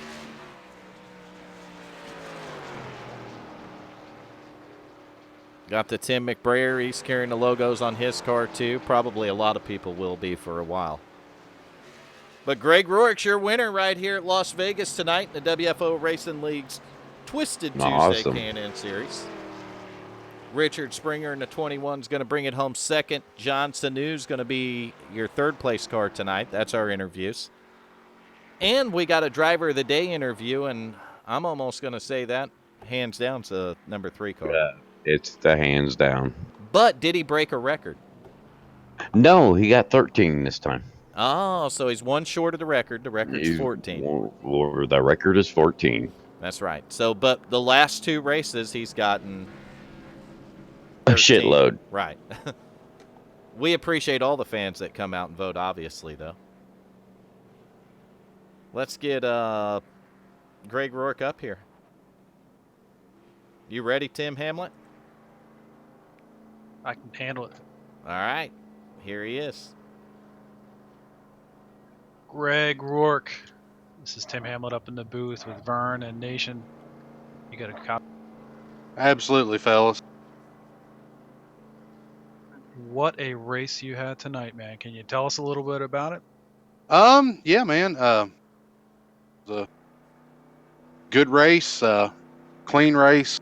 Speaker 1: Got the Tim McBrayer. He's carrying the logos on his car too. Probably a lot of people will be for a while. But Greg Rourke's your winner right here at Las Vegas tonight in the WFO Racing League's Twisted Tuesday
Speaker 2: Awesome.
Speaker 1: K&N Series. Richard Springer in the 21 is going to bring it home second. John Sanu's going to be your third place car tonight. That's our interviews. And we got a driver of the day interview, and I'm almost going to say that hands down to number 3 car.
Speaker 2: Yeah, it's the hands down.
Speaker 1: But did he break a record?
Speaker 2: No, he got 13 this time.
Speaker 1: Oh, so he's 1 short of the record. The record's 14.
Speaker 2: Well, the record is 14.
Speaker 1: That's right. So, but the last 2 races, he's gotten
Speaker 2: A
Speaker 1: 13.
Speaker 2: shitload.
Speaker 1: Right. We appreciate all the fans that come out and vote, obviously, though. Let's get Greg Rourke up here. You ready, Tim Hamlet?
Speaker 3: I can handle it.
Speaker 1: All right. Here he is.
Speaker 3: Greg Rourke. This is Tim Hamlet up in the booth with Vern and Nation. You got a copy?
Speaker 5: Absolutely, fellas.
Speaker 3: What a race you had tonight, man. Can you tell us a little bit about it?
Speaker 5: Yeah, man. It was a good race, clean race.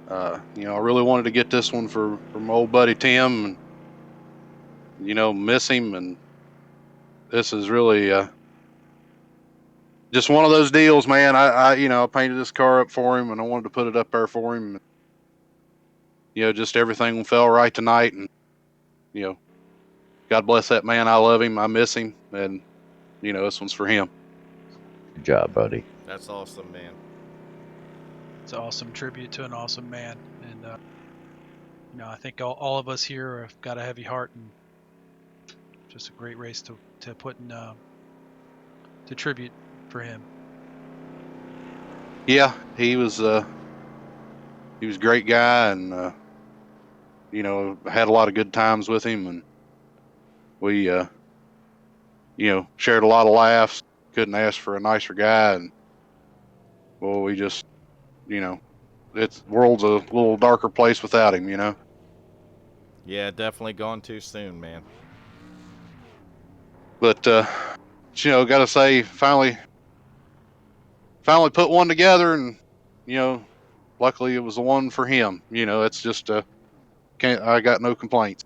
Speaker 5: You know, I really wanted to get this one for my old buddy Tim, and you know, miss him. And this is really just one of those deals, man. I you know, I painted this car up for him, and I wanted to put it up there for him. You know, just everything fell right tonight, and you know, God bless that man. I love him. I miss him, and you know, this one's for him.
Speaker 2: Good job, buddy.
Speaker 1: That's awesome, man.
Speaker 3: It's an awesome tribute to an awesome man. And, you know, I think all of us here have got a heavy heart, and just a great race to put in to tribute for him.
Speaker 5: Yeah, he was a great guy, and you know, had a lot of good times with him, and we you know, shared a lot of laughs. Couldn't ask for a nicer guy, and well, we just, you know, it's world's a little darker place without him, you know.
Speaker 1: Yeah, definitely gone too soon, man.
Speaker 5: But you know, gotta say, finally put one together, and you know, luckily it was the one for him. You know, it's just I got no complaints.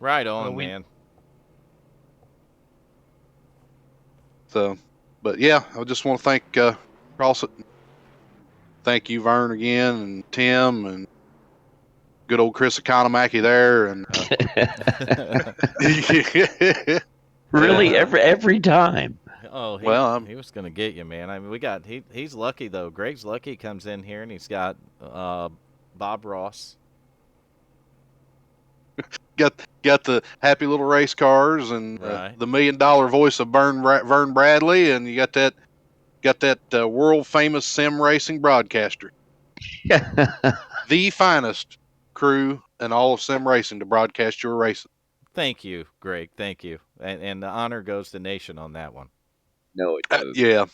Speaker 1: Right on,
Speaker 3: Well,
Speaker 1: man.
Speaker 5: So, but yeah, I just want to thank Cross it. Thank you, Vern, again, and Tim, and good old Chris Economaki there, and
Speaker 2: Really, every time.
Speaker 1: Oh,
Speaker 5: well,
Speaker 1: he was gonna get you, man. I mean, he's lucky though. Greg's lucky. He comes in here and he's got Bob Ross.
Speaker 5: got the happy little race cars and
Speaker 1: Right.
Speaker 5: the $1 million voice of Vern Bradley, and you got that world famous sim racing broadcaster, the finest crew in all of sim racing to broadcast your racing.
Speaker 1: Thank you, Greg. Thank you. And the honor goes to Nation on that one.
Speaker 2: No, it does.
Speaker 5: Yeah,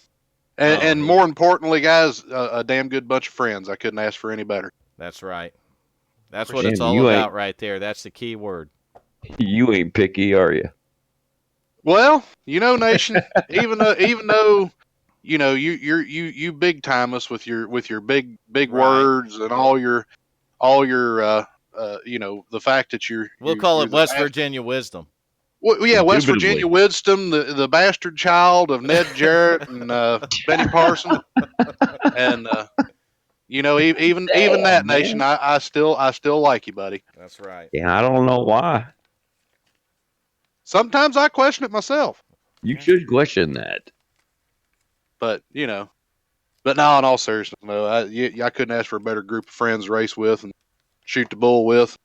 Speaker 5: and,
Speaker 1: Oh,
Speaker 5: and more importantly, guys, a damn good bunch of friends. I couldn't ask for any better.
Speaker 1: That's right. That's what
Speaker 3: Appreciate
Speaker 1: it's
Speaker 2: Damn,
Speaker 1: all
Speaker 2: you
Speaker 1: about
Speaker 2: ain't
Speaker 1: right there. That's the key word.
Speaker 2: you ain't picky, are you?
Speaker 5: Well, you know, Nation, even though you big time us with your big
Speaker 1: Right.
Speaker 5: words and all your the fact that
Speaker 1: We'll call
Speaker 5: you're
Speaker 1: it
Speaker 5: the
Speaker 1: West Virginia wisdom.
Speaker 5: well, yeah, West
Speaker 2: Indubitably.
Speaker 5: Virginia wisdom, the bastard child of Ned Jarrett and Benny Parson, and even that,
Speaker 2: Damn,
Speaker 5: Nation,
Speaker 2: man.
Speaker 5: I still like you, buddy.
Speaker 1: That's right.
Speaker 2: Yeah, I don't know why.
Speaker 5: Sometimes I question it myself,
Speaker 2: You
Speaker 1: Yeah.
Speaker 2: should question that.
Speaker 5: but but no, in all seriousness, no, I couldn't ask for a better group of friends to race with and shoot the bull with.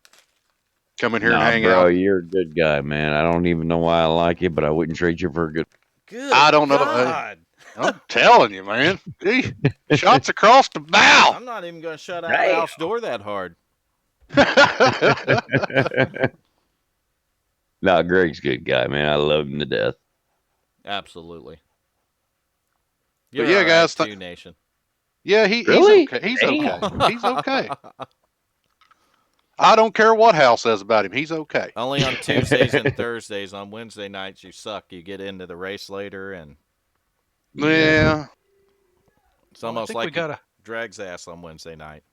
Speaker 5: Come in here and
Speaker 2: Nah,
Speaker 5: hang
Speaker 2: bro,
Speaker 5: out.
Speaker 2: you're a good guy, man. I don't even know why I like you, but I wouldn't trade you for a good.
Speaker 1: Good
Speaker 5: I don't know.
Speaker 1: God.
Speaker 5: I'm telling you, man. Gee, shots across the bow.
Speaker 1: I'm not even going to shut out
Speaker 2: Damn.
Speaker 1: Al's door that hard.
Speaker 2: Nah, Greg's a good guy, man. I love him to death.
Speaker 1: Absolutely.
Speaker 5: But
Speaker 1: You're
Speaker 5: yeah,
Speaker 1: all right
Speaker 5: guys,
Speaker 1: too, Nation.
Speaker 5: yeah, he's
Speaker 2: Really?
Speaker 5: okay. He's
Speaker 2: Damn.
Speaker 5: okay. He's okay. I don't care what Hal says about him. He's okay.
Speaker 1: Only on Tuesdays and Thursdays. On Wednesday nights, you suck. You get into the race later, and
Speaker 5: Yeah.
Speaker 1: it's
Speaker 3: Well, I
Speaker 1: almost
Speaker 3: think we
Speaker 1: like
Speaker 3: gotta.
Speaker 1: he drags ass on Wednesday night.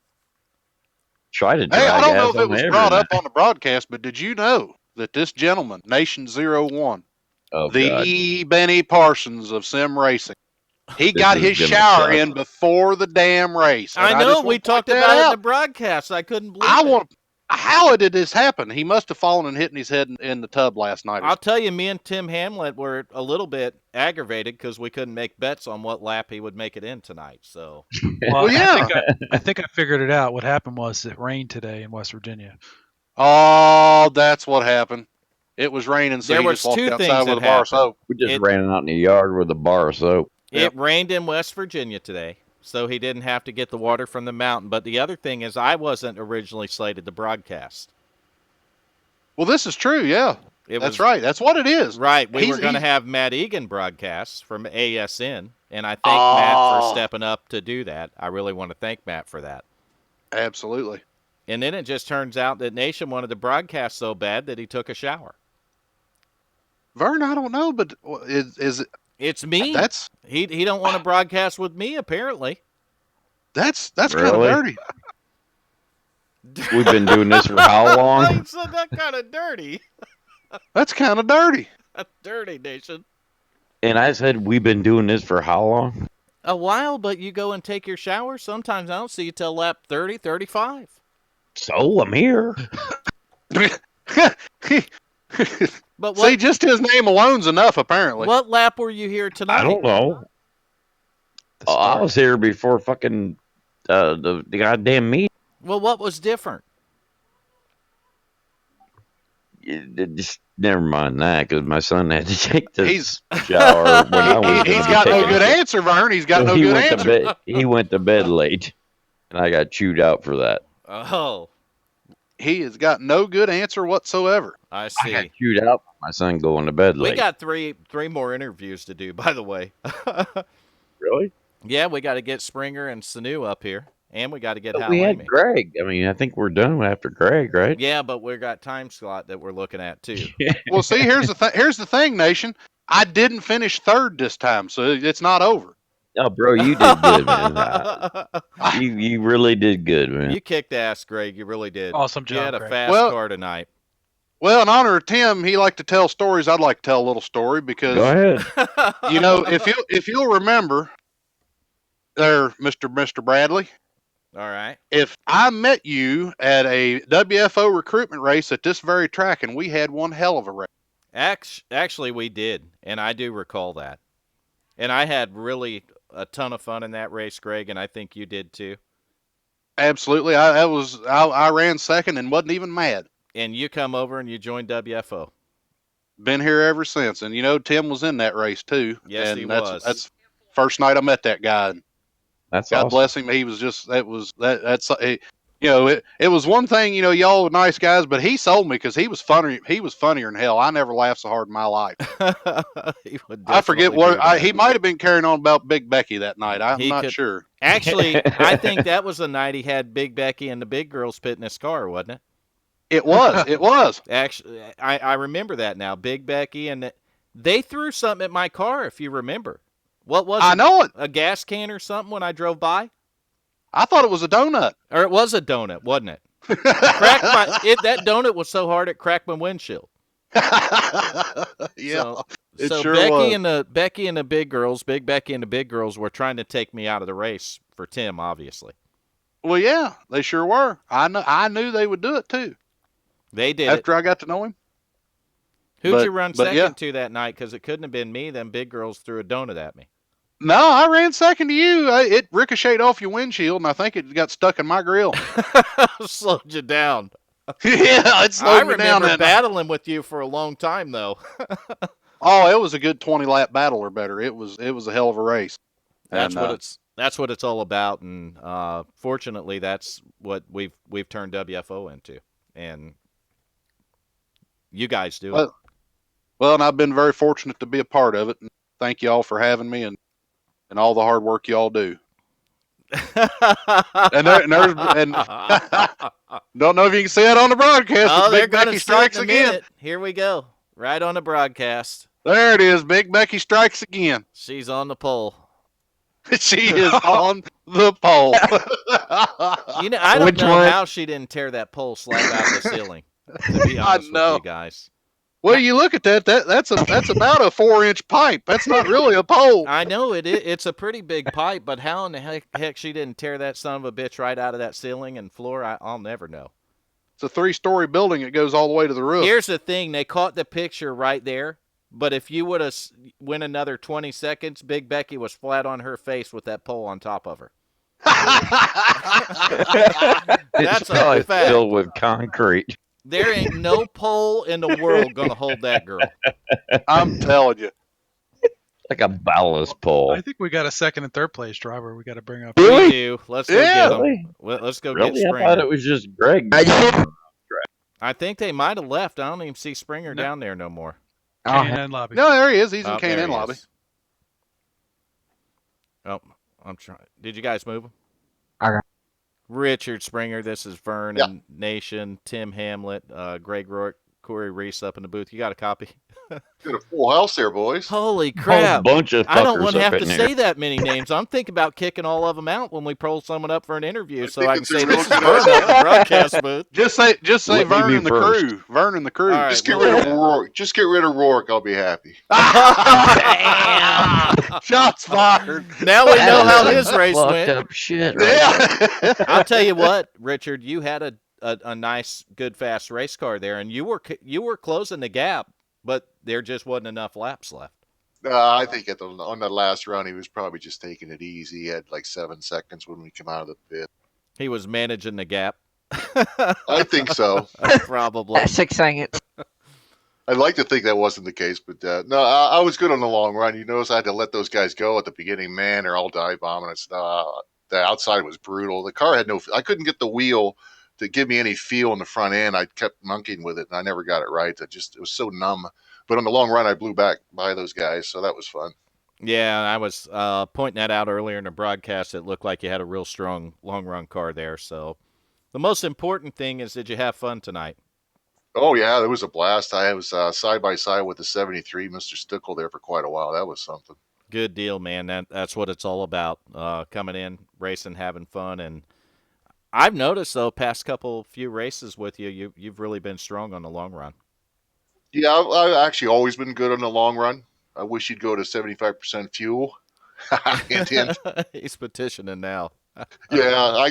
Speaker 2: Try to
Speaker 5: Hey, I
Speaker 2: drag
Speaker 5: don't know
Speaker 2: ass
Speaker 5: if it
Speaker 2: on
Speaker 5: was
Speaker 2: every
Speaker 5: brought up
Speaker 2: night.
Speaker 5: on the broadcast, but did you know that this gentleman, Nation 01,
Speaker 2: Oh, God.
Speaker 5: the Benny Parsons of sim racing, he
Speaker 2: This
Speaker 5: got
Speaker 2: is
Speaker 5: his
Speaker 2: gonna
Speaker 5: shower
Speaker 2: suck.
Speaker 5: in before the damn race? And
Speaker 1: I
Speaker 5: I
Speaker 1: know.
Speaker 5: just
Speaker 1: We
Speaker 5: want to point
Speaker 1: talked
Speaker 5: that
Speaker 1: about it in
Speaker 5: out.
Speaker 1: the broadcast. I couldn't believe
Speaker 5: I
Speaker 1: it.
Speaker 5: want. How did this happen? He must have fallen and hit his head in the tub last night.
Speaker 1: I'll tell you, me and Tim Hamlet were a little bit aggravated because we couldn't make bets on what lap he would make it in tonight. So
Speaker 3: Well,
Speaker 5: Well, yeah.
Speaker 3: I think I figured it out. What happened was it rained today in West Virginia.
Speaker 5: Oh, that's what happened. It was raining, so
Speaker 1: there
Speaker 5: he just
Speaker 1: was
Speaker 5: walked
Speaker 1: two
Speaker 5: outside
Speaker 1: things
Speaker 5: with
Speaker 1: that
Speaker 5: a bar of
Speaker 1: happened.
Speaker 5: soap.
Speaker 2: We just
Speaker 1: It-
Speaker 2: ran out in the yard with a bar of soap.
Speaker 5: Yep.
Speaker 1: It rained in West Virginia today, so he didn't have to get the water from the mountain. But the other thing is, I wasn't originally slated to broadcast.
Speaker 5: Well, this is true. Yeah,
Speaker 1: It
Speaker 5: that's
Speaker 1: was
Speaker 5: right. That's what it is.
Speaker 1: right. We
Speaker 5: He's-
Speaker 1: were going to
Speaker 5: he's-
Speaker 1: have Matt Egan broadcast from ASN, and I thank Matt for
Speaker 5: Oh.
Speaker 1: stepping up to do that. I really want to thank Matt for that.
Speaker 5: Absolutely.
Speaker 1: And then it just turns out that Nation wanted to broadcast so bad that he took a shower.
Speaker 5: Vern, I don't know, but is it?
Speaker 1: It's me.
Speaker 5: That's
Speaker 1: He don't want to broadcast with me apparently.
Speaker 5: kind of
Speaker 2: Really?
Speaker 5: dirty.
Speaker 2: We've been doing this for how long?
Speaker 1: He said that kind of dirty.
Speaker 5: That's kind of dirty.
Speaker 1: That's dirty, Nation.
Speaker 2: And I said, we've been doing this for how long?
Speaker 1: A while, but you go and take your shower. Sometimes I don't see you till lap 30, 35.
Speaker 2: So I'm here.
Speaker 1: But
Speaker 5: See, just his name alone's enough, apparently.
Speaker 1: what lap were you here tonight?
Speaker 2: I don't know.
Speaker 3: The
Speaker 2: I
Speaker 3: start.
Speaker 2: was here before fucking the goddamn meeting.
Speaker 1: Well, what was different?
Speaker 2: Just never mind that, because my son had to take the
Speaker 5: He's-
Speaker 2: shower when I was
Speaker 5: He's
Speaker 2: gonna be
Speaker 5: got no
Speaker 2: taking
Speaker 5: good
Speaker 2: a shit.
Speaker 5: answer, Vern. He's got
Speaker 2: So
Speaker 5: no
Speaker 2: he
Speaker 5: good
Speaker 2: went to
Speaker 5: answer.
Speaker 2: bed. He went to bed late, and I got chewed out for that.
Speaker 1: Oh,
Speaker 5: He has got no good answer whatsoever.
Speaker 1: I
Speaker 2: I
Speaker 1: see.
Speaker 2: got chewed out for my son going to bed
Speaker 1: We
Speaker 2: late.
Speaker 1: got three more interviews to do, by the way.
Speaker 2: Really?
Speaker 1: Yeah, we got to get Springer and Sanu up here, and we got to get
Speaker 2: But
Speaker 1: Hal
Speaker 2: we had
Speaker 1: Amy.
Speaker 2: Greg. I mean, I think we're done after Greg, right?
Speaker 1: Yeah, but we got time slot that we're looking at too.
Speaker 5: Well, see, here's the thing, Nation. I didn't finish third this time, so it's not over.
Speaker 2: Oh, bro, you did good, man. You really did good, man.
Speaker 1: You kicked ass, Greg. You really did.
Speaker 3: Awesome
Speaker 1: You
Speaker 3: job,
Speaker 1: had a
Speaker 3: Greg.
Speaker 1: fast
Speaker 5: Well,
Speaker 1: car tonight.
Speaker 5: well, in honor of Tim, he liked to tell stories. I'd like to tell a little story
Speaker 2: Go
Speaker 5: because
Speaker 2: ahead.
Speaker 5: if you'll remember, there, Mister Bradley,
Speaker 1: All right.
Speaker 5: if I met you at a WFO recruitment race at this very track, and we had one hell of a race.
Speaker 1: Actually, we did, and I do recall that. And I had really a ton of fun in that race, Greg, and I think you did too.
Speaker 5: Absolutely, I ran second and wasn't even mad.
Speaker 1: And you come over and you joined WFO.
Speaker 5: Been here ever since, and Tim was in that race too.
Speaker 1: Yes, he
Speaker 5: And
Speaker 1: was.
Speaker 5: that's first night I met that guy. And
Speaker 2: That's
Speaker 5: God
Speaker 2: awesome.
Speaker 5: bless him. He was just it was one thing. Y'all were nice guys, but he sold me because he was funny. He was funnier than hell. I never laughed so hard in my life.
Speaker 1: He would
Speaker 5: I forget
Speaker 1: definitely
Speaker 5: what
Speaker 1: do that.
Speaker 5: he might have been carrying on about Big Becky that night. I'm
Speaker 1: He
Speaker 5: not
Speaker 1: could-
Speaker 5: sure.
Speaker 1: Actually, I think that was the night he had Big Becky and the big girls pit in his car, wasn't it?
Speaker 5: It was. It was.
Speaker 1: Actually, I remember that now. Big Becky and they threw something at my car, if you remember. What was it?
Speaker 5: I know it.
Speaker 1: A gas can or something when I drove by?
Speaker 5: I thought it was a donut.
Speaker 1: Or it was a donut, wasn't it? That donut was so hard it cracked my windshield.
Speaker 5: Yeah,
Speaker 1: So,
Speaker 5: it
Speaker 1: so
Speaker 5: sure
Speaker 1: Becky
Speaker 5: was.
Speaker 1: and the big girls, Big Becky and the big girls were trying to take me out of the race for Tim, obviously.
Speaker 5: Well, yeah, they sure were. I knew they would do it too.
Speaker 1: They did
Speaker 5: After
Speaker 1: it.
Speaker 5: I got to know him.
Speaker 1: Who'd you run
Speaker 5: but
Speaker 1: second
Speaker 5: yeah.
Speaker 1: to that night? Because it couldn't have been me. Them big girls threw a donut at me.
Speaker 5: No, I ran second to you. It ricocheted off your windshield, and I think it got stuck in my grill.
Speaker 1: Slowed you down.
Speaker 5: Yeah, it
Speaker 1: I
Speaker 5: slowed me down.
Speaker 1: remember battling with you for a long time, though.
Speaker 5: Oh, it was a good 20-lap battle or better. It was a hell of a race.
Speaker 1: That's
Speaker 5: And,
Speaker 1: what it's all about, and fortunately, that's what we've turned WFO into, and you guys do it.
Speaker 5: Well, and I've been very fortunate to be a part of it. And thank you all for having me and all the hard work you all do. And don't know if you can see it on the broadcast.
Speaker 1: Oh,
Speaker 5: But
Speaker 1: they're
Speaker 5: Big
Speaker 1: going
Speaker 5: Becky
Speaker 1: to start
Speaker 5: strikes
Speaker 1: in a
Speaker 5: again.
Speaker 1: minute. Here we go, right on the broadcast.
Speaker 5: There it is. Big Becky strikes again.
Speaker 1: She's on the pole.
Speaker 5: She is on the pole.
Speaker 1: I don't
Speaker 2: Which
Speaker 1: know
Speaker 2: one?
Speaker 1: how she didn't tear that pole slap out of the ceiling. To be honest with
Speaker 5: know.
Speaker 1: you guys,
Speaker 5: Well, you look at that's about a 4-inch pipe. That's not really a pole.
Speaker 1: I know it's a pretty big pipe, but how in the heck she didn't tear that son of a bitch right out of that ceiling and floor, I'll never know.
Speaker 5: It's a 3-story building. It goes all the way to the roof.
Speaker 1: Here's the thing: they caught the picture right there, but if you would have went another 20 seconds, Big Becky was flat on her face with that pole on top of her.
Speaker 2: It's
Speaker 1: That's a
Speaker 2: probably
Speaker 1: fact.
Speaker 2: filled with concrete.
Speaker 1: There ain't no pole in the world gonna hold that girl.
Speaker 5: I'm telling you.
Speaker 2: Like a ballast pole.
Speaker 3: I think we got a second and third place driver we got to bring up.
Speaker 1: We
Speaker 2: Really?
Speaker 1: do. Let's go
Speaker 5: Yeah.
Speaker 1: get
Speaker 2: Really?
Speaker 1: them. Let's go
Speaker 2: Really?
Speaker 1: get
Speaker 2: I thought
Speaker 1: Springer.
Speaker 2: it was just Greg.
Speaker 1: I think they might have left. I don't even see Springer
Speaker 3: No.
Speaker 1: down there no more.
Speaker 3: K&N lobby.
Speaker 5: No, there he is. He's
Speaker 1: Oh,
Speaker 5: in
Speaker 1: there
Speaker 5: K&N
Speaker 1: he
Speaker 5: lobby.
Speaker 1: is. Oh, I'm trying. Did you guys move him?
Speaker 6: Okay.
Speaker 1: Richard Springer. This is Vern
Speaker 6: Yeah.
Speaker 1: and Nation. Tim Hamlet. Greg Rourke. Corey Reese up in the booth. You got a copy?
Speaker 6: Got a full house there, boys.
Speaker 1: Holy
Speaker 2: Whole
Speaker 1: crap!
Speaker 2: bunch of
Speaker 1: I don't
Speaker 2: fuckers
Speaker 1: want to
Speaker 2: up
Speaker 1: have
Speaker 2: in
Speaker 1: to
Speaker 2: there.
Speaker 1: say that many names. I'm thinking about kicking all of them out when we pull someone up for an interview, so
Speaker 6: think
Speaker 1: I can
Speaker 6: it's a
Speaker 1: say
Speaker 6: real
Speaker 1: this is
Speaker 6: good
Speaker 1: Vern
Speaker 6: idea.
Speaker 1: up in the broadcast booth.
Speaker 5: Just say
Speaker 2: Let me
Speaker 5: Vern
Speaker 2: be
Speaker 5: and the
Speaker 2: first.
Speaker 5: crew. Vern and the crew.
Speaker 1: All right.
Speaker 6: Just get
Speaker 1: we'll
Speaker 6: rid
Speaker 1: do
Speaker 6: of
Speaker 1: that.
Speaker 6: Rourke. Just get rid of Rourke. I'll be happy.
Speaker 1: Damn.
Speaker 5: Shots fired.
Speaker 1: Now we know how
Speaker 2: That
Speaker 1: his
Speaker 2: is
Speaker 1: race
Speaker 2: fucked
Speaker 1: went.
Speaker 2: up shit. Right?
Speaker 5: Yeah.
Speaker 1: I'll tell you what, Richard, you had a nice, good, fast race car there, and you were closing the gap, but there just wasn't enough laps left.
Speaker 6: I think on the last run, he was probably just taking it easy. He had like 7 seconds when we come out of the pit.
Speaker 1: He was managing the gap.
Speaker 6: I think so.
Speaker 1: Probably.
Speaker 7: 6 seconds.
Speaker 6: I'd like to think that wasn't the case, but no, I was good on the long run. You notice I had to let those guys go at the beginning. Man, they're all dive bombing. The outside was brutal. The car had I couldn't get the wheel to give me any feel in the front end. I kept monkeying with it, and I never got it right. It was so numb. But on the long run, I blew back by those guys, so that was fun.
Speaker 1: Yeah, I was pointing that out earlier in the broadcast. It looked like you had a real strong long-run car there. So the most important thing is, did you have fun tonight?
Speaker 6: Oh, yeah, it was a blast. I was side by side with the 73, Mr. Stickle, there for quite a while. That was something.
Speaker 1: Good deal, man. That's what it's all about. Coming in, racing, having fun, and I've noticed though, past few races with you've really been strong on the long run.
Speaker 6: Yeah, I've actually always been good on the long run. I wish you'd go to 75% fuel. Hint, hint.
Speaker 1: He's petitioning now.
Speaker 6: Yeah,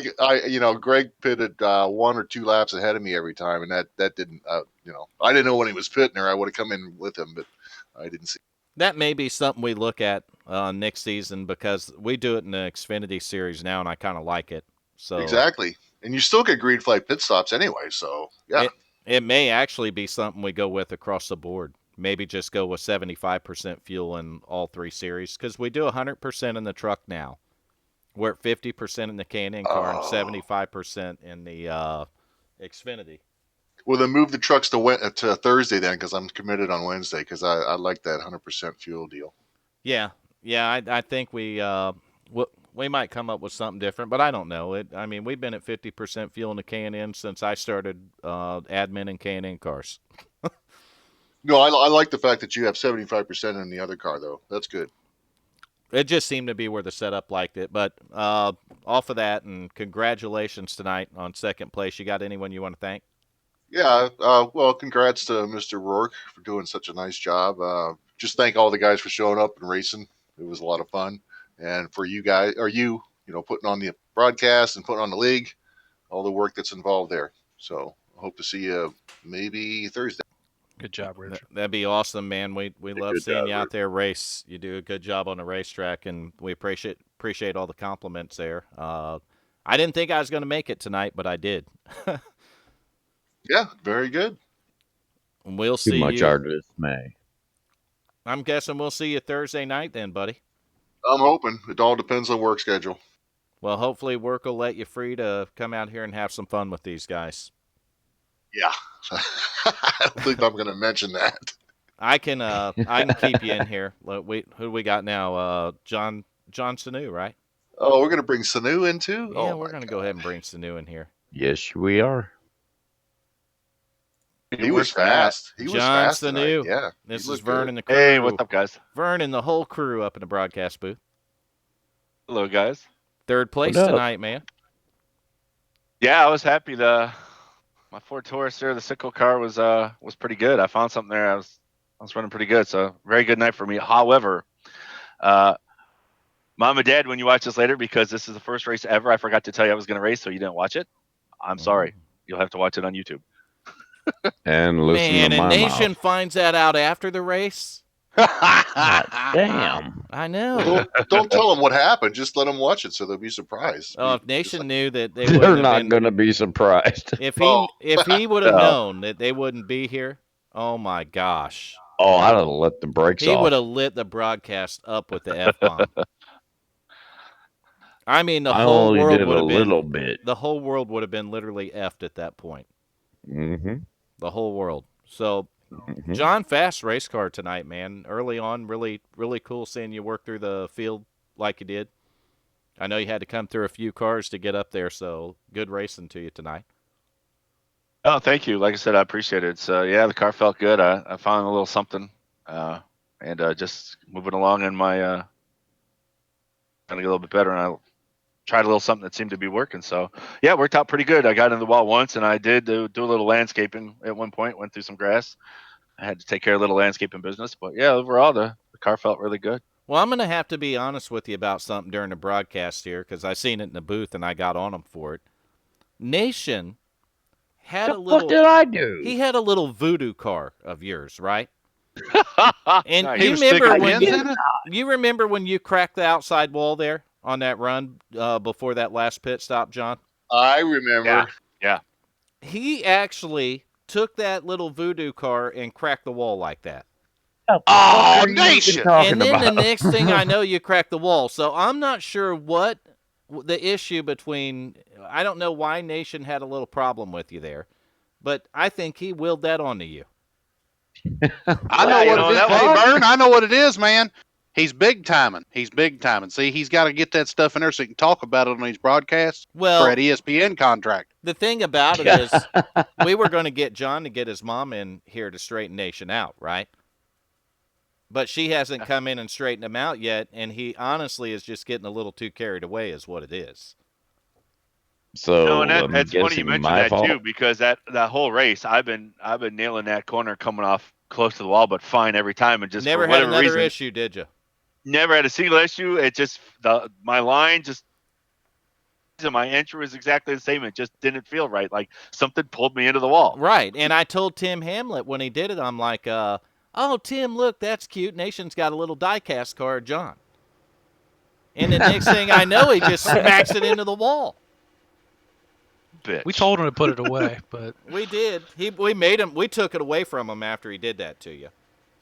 Speaker 6: Greg pitted 1 or 2 laps ahead of me every time, and that didn't, I didn't know when he was pitting, or I would have come in with him, but I didn't see.
Speaker 1: That may be something we look at next season because we do it in the Xfinity series now, and I kind of like it. So
Speaker 6: Exactly, and you still get green flag pit stops anyway. So yeah,
Speaker 1: it may actually be something we go with across the board. Maybe just go with 75% fuel in all three series because we do 100% in the truck now. We're at 50% in the K&N car and
Speaker 6: uh,
Speaker 1: 75% in the Xfinity.
Speaker 6: well then move the trucks to Thursday then, because I'm committed on Wednesday because I like that 100% fuel deal.
Speaker 1: Yeah, yeah. I think we might come up with something different, but I don't know. I mean, we've been at 50% fuel in the K&N since I started admin in K&N cars.
Speaker 6: No, I like the fact that you have 75% in the other car though. That's good.
Speaker 1: It just seemed to be where the setup liked it. But off of that, and congratulations tonight on second place. You got anyone you want to thank?
Speaker 6: Yeah, well, congrats to Mr. Rourke for doing such a nice job. Just thank all the guys for showing up and racing. It was a lot of fun, and for you guys, or putting on the broadcast and putting on the league, all the work that's involved there. So I hope to see you maybe Thursday.
Speaker 3: Good job, Richard.
Speaker 1: That'd be awesome, man. We love
Speaker 2: Good
Speaker 1: seeing
Speaker 2: job,
Speaker 1: you out
Speaker 2: Rick.
Speaker 1: there race. You do a good job on the racetrack, and we appreciate all the compliments there. I didn't think I was going to make it tonight, but I did.
Speaker 6: Yeah, very good.
Speaker 1: We'll
Speaker 2: Too
Speaker 1: see
Speaker 2: much
Speaker 1: you.
Speaker 2: our dismay.
Speaker 1: I'm guessing we'll see you Thursday night then, buddy.
Speaker 6: I'm hoping. It all depends on work schedule.
Speaker 1: Well, hopefully work will let you free to come out here and have some fun with these guys.
Speaker 6: Yeah, I don't think I'm going to mention that.
Speaker 1: I can keep you in here. Look, who do we got now? John Sanu, right?
Speaker 6: Oh, we're going to bring Sanu in too.
Speaker 1: Yeah,
Speaker 6: Oh
Speaker 1: we're
Speaker 6: my
Speaker 1: gonna go
Speaker 6: God,
Speaker 1: ahead and bring Sanu in here.
Speaker 2: Yes, we are.
Speaker 6: he was fast. He was
Speaker 1: John
Speaker 6: fast tonight.
Speaker 1: Sanu.
Speaker 6: Yeah,
Speaker 1: This
Speaker 6: he
Speaker 1: is
Speaker 6: looked
Speaker 1: Vern
Speaker 6: good.
Speaker 1: and the crew.
Speaker 7: Hey, what's up, guys?
Speaker 1: Vern and the whole crew up in the broadcast booth.
Speaker 7: Hello, guys.
Speaker 1: Third place
Speaker 2: What up?
Speaker 1: tonight, man.
Speaker 7: Yeah, I was happy. My Ford Taurus there, the sickle car was pretty good. I found something there. I was running pretty good. So very good night for me. However, Mom and Dad, when you watch this later, because this is the first race ever, I forgot to tell you I was going to race, so you didn't watch it. I'm sorry. You'll have to watch it on YouTube.
Speaker 2: And listen
Speaker 1: Man,
Speaker 2: to
Speaker 1: and
Speaker 2: my
Speaker 1: Nation
Speaker 2: mouth.
Speaker 1: finds that out after the race.
Speaker 2: God damn.
Speaker 1: I know.
Speaker 6: Well, don't tell them what happened. Just let them watch it so they'll be surprised.
Speaker 1: Oh, if
Speaker 6: Just
Speaker 1: Nation
Speaker 6: like,
Speaker 1: knew that they
Speaker 2: They're
Speaker 1: wouldn't have
Speaker 2: not
Speaker 1: been,
Speaker 2: going to be surprised.
Speaker 1: if
Speaker 6: oh,
Speaker 1: he would have
Speaker 2: No.
Speaker 1: known that they wouldn't be here, oh my gosh,
Speaker 2: Oh, I'd have let the brakes
Speaker 1: he
Speaker 2: off.
Speaker 1: would have lit the broadcast up with the F bomb. I mean,
Speaker 2: I only did a little
Speaker 1: been
Speaker 2: bit.
Speaker 1: the whole world would have been literally effed at that point.
Speaker 2: Mm-hmm.
Speaker 1: The whole world. So,
Speaker 2: Mm-hmm.
Speaker 1: John, fast race car tonight, man. Early on, really, really cool seeing you work through the field like you did. I know you had to come through a few cars to get up there, so good racing to you tonight.
Speaker 7: Oh, thank you. Like I said, I appreciate it. So yeah, the car felt good. I found a little something, and just moving along in my trying to get a little bit better. And I tried a little something that seemed to be working. So yeah, it worked out pretty good. I got into the wall once, and I did do a little landscaping at one point. Went through some grass. I had to take care of a little landscaping business, but yeah, overall the car felt really good.
Speaker 1: Well, I'm going to have to be honest with you about something during the broadcast here because I seen it in the booth and I got on him for it. Nation had
Speaker 2: The
Speaker 1: a
Speaker 2: fuck
Speaker 1: little.
Speaker 2: did I do?
Speaker 1: He had a little voodoo car of yours, right? And
Speaker 7: Nice.
Speaker 1: you
Speaker 5: was
Speaker 1: remember
Speaker 5: sticking
Speaker 1: when
Speaker 5: pins in it?
Speaker 1: you remember when you cracked the outside wall there on that run before that last pit stop, John?
Speaker 6: I remember.
Speaker 7: Yeah.
Speaker 1: He actually took that little voodoo car and cracked the wall like that.
Speaker 2: What the fuck
Speaker 6: Oh,
Speaker 2: are you even
Speaker 6: Nation!
Speaker 2: talking
Speaker 1: And then
Speaker 2: about?
Speaker 1: the next thing I know, you cracked the wall. So I'm not sure what the issue between. I don't know why Nation had a little problem with you there, but I think he willed that onto you.
Speaker 5: I know
Speaker 7: Yeah,
Speaker 5: what it is.
Speaker 7: that
Speaker 5: Hey,
Speaker 7: was-
Speaker 5: Vern, I know what it is, man. He's big timing. He's big timing. See, he's got to get that stuff in there so he can talk about it on these broadcasts
Speaker 1: Well,
Speaker 5: for that ESPN contract.
Speaker 1: the thing about it is, we were going to get John to get his mom in here to straighten Nation out, right? But she hasn't come in and straightened him out yet, and he honestly is just getting a little too carried away, is what it is.
Speaker 2: So
Speaker 7: And
Speaker 2: I'm
Speaker 7: that's funny you
Speaker 2: guessing
Speaker 7: mentioned
Speaker 2: my
Speaker 7: that
Speaker 2: fault.
Speaker 7: too, because that whole race, I've been nailing that corner coming off close to the wall, but fine every time, and just
Speaker 1: Never
Speaker 7: for
Speaker 1: had
Speaker 7: whatever
Speaker 1: another
Speaker 7: reason,
Speaker 1: issue, did you?
Speaker 7: never had a single issue. It just my line just my entry was exactly the same. It just didn't feel right. Like something pulled me into the wall.
Speaker 1: Right. And I told Tim Hamlet when he did it, I'm like, oh, Tim, look, that's cute. Nation's got a little diecast car of John. And the next thing I know, he just smacks it into the wall.
Speaker 7: Bitch.
Speaker 3: We told him to put it away, but
Speaker 1: We did. We made him. We took it away from him after he did that to you.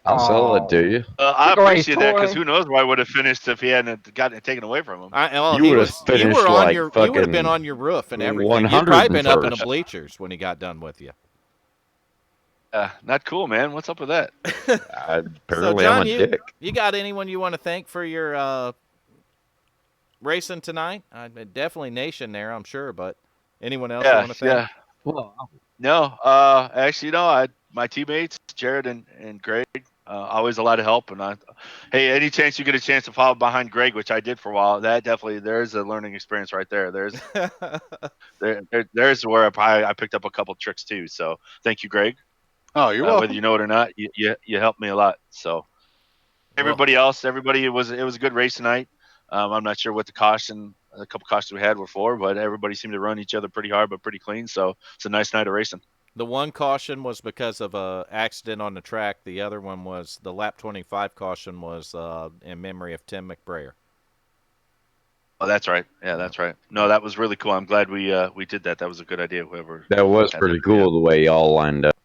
Speaker 2: I'll sell it to you.
Speaker 7: I
Speaker 8: Took away his
Speaker 7: appreciate that because
Speaker 8: toy.
Speaker 7: who knows where I would have finished if he hadn't gotten it taken away from him.
Speaker 2: You
Speaker 1: He
Speaker 2: would
Speaker 1: was.
Speaker 2: have finished
Speaker 1: were on
Speaker 2: like
Speaker 1: your. You would have been
Speaker 2: fucking
Speaker 1: on your roof and everything. You'd probably been up in the bleachers when he got done with you.
Speaker 7: Not cool, man. What's up with that?
Speaker 2: Apparently,
Speaker 1: John,
Speaker 2: I'm a dick.
Speaker 1: You got anyone you want to thank for your racing tonight? Definitely Nation there, I'm sure, but anyone else you want to thank?
Speaker 7: Yeah.
Speaker 8: Well,
Speaker 7: No, actually, my teammates, Jared and Greg, always a lot of help. And hey, any chance you get a chance to follow behind Greg, which I did for a while, that definitely there's a learning experience right there. There's where I picked up a couple tricks too. So thank you, Greg.
Speaker 5: Oh, you're welcome.
Speaker 7: Whether you know it or not, you helped me a lot. So everybody else, it was a good race tonight. I'm not sure what the couple cautions we had were for, but everybody seemed to run each other pretty hard, but pretty clean. So it's a nice night of racing.
Speaker 1: The one caution was because of a accident on the track. The other one was the lap 25 caution was in memory of Tim McBrayer.
Speaker 7: Oh, that's right. Yeah, that's right. No, that was really cool. I'm glad we did that. That was a good idea. Whoever
Speaker 2: That was pretty cool the way y'all lined up.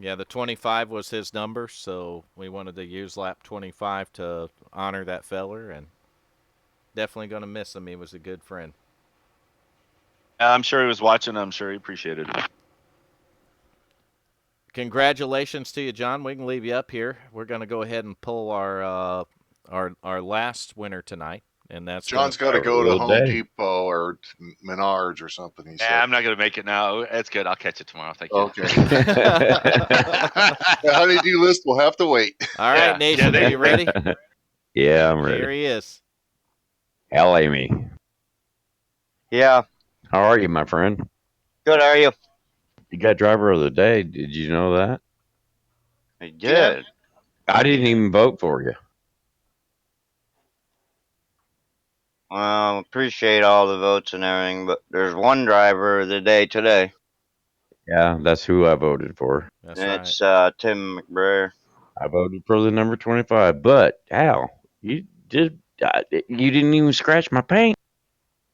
Speaker 1: Yeah, the 25 was his number, so we wanted to use lap 25 to honor that feller, and definitely going to miss him. He was a good friend.
Speaker 7: I'm sure he was watching. I'm sure he appreciated it.
Speaker 1: Congratulations to you, John. We can leave you up here. We're going to go ahead and pull our last winner tonight, and that's
Speaker 6: John's got to go to Home Depot or Menards or something. He said.
Speaker 7: I'm not going to make it now. That's good. I'll catch it tomorrow. Thank you.
Speaker 6: Okay. The honeydew list will have to wait.
Speaker 1: All right, Nation, are you ready?
Speaker 2: Yeah, I'm ready.
Speaker 1: Here he is.
Speaker 2: Hell, Amy.
Speaker 8: yeah.
Speaker 2: How are you, my friend?
Speaker 8: Good, how are you?
Speaker 2: You got driver of the day. Did you know that?
Speaker 8: I did.
Speaker 2: I didn't even vote for you.
Speaker 8: Well, appreciate all the votes and everything, but there's one driver of the day today.
Speaker 2: Yeah, that's who I voted for.
Speaker 1: That's
Speaker 8: and
Speaker 1: right.
Speaker 8: it's Tim McBrayer.
Speaker 2: I voted for the number 25. But Al, you didn't even scratch my paint.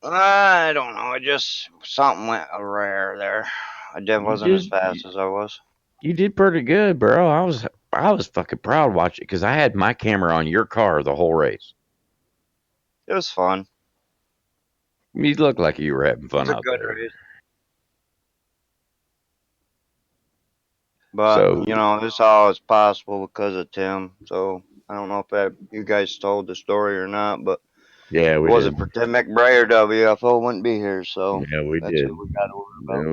Speaker 8: I don't know. It just something went rare there. I wasn't as fast as I was.
Speaker 2: You did pretty good, bro. I was fucking proud watching it because I had my camera on your car the whole race.
Speaker 8: It was fun.
Speaker 2: You looked like you were having fun
Speaker 8: It was
Speaker 2: out
Speaker 8: a good
Speaker 2: there.
Speaker 8: race. But this all is possible because of Tim. So I don't know if you guys told the story or not, but
Speaker 2: yeah, we
Speaker 8: wasn't for Tim McBrayer, WFO wouldn't be here. So
Speaker 2: yeah, we
Speaker 8: that's
Speaker 2: did.
Speaker 8: what we got to worry about.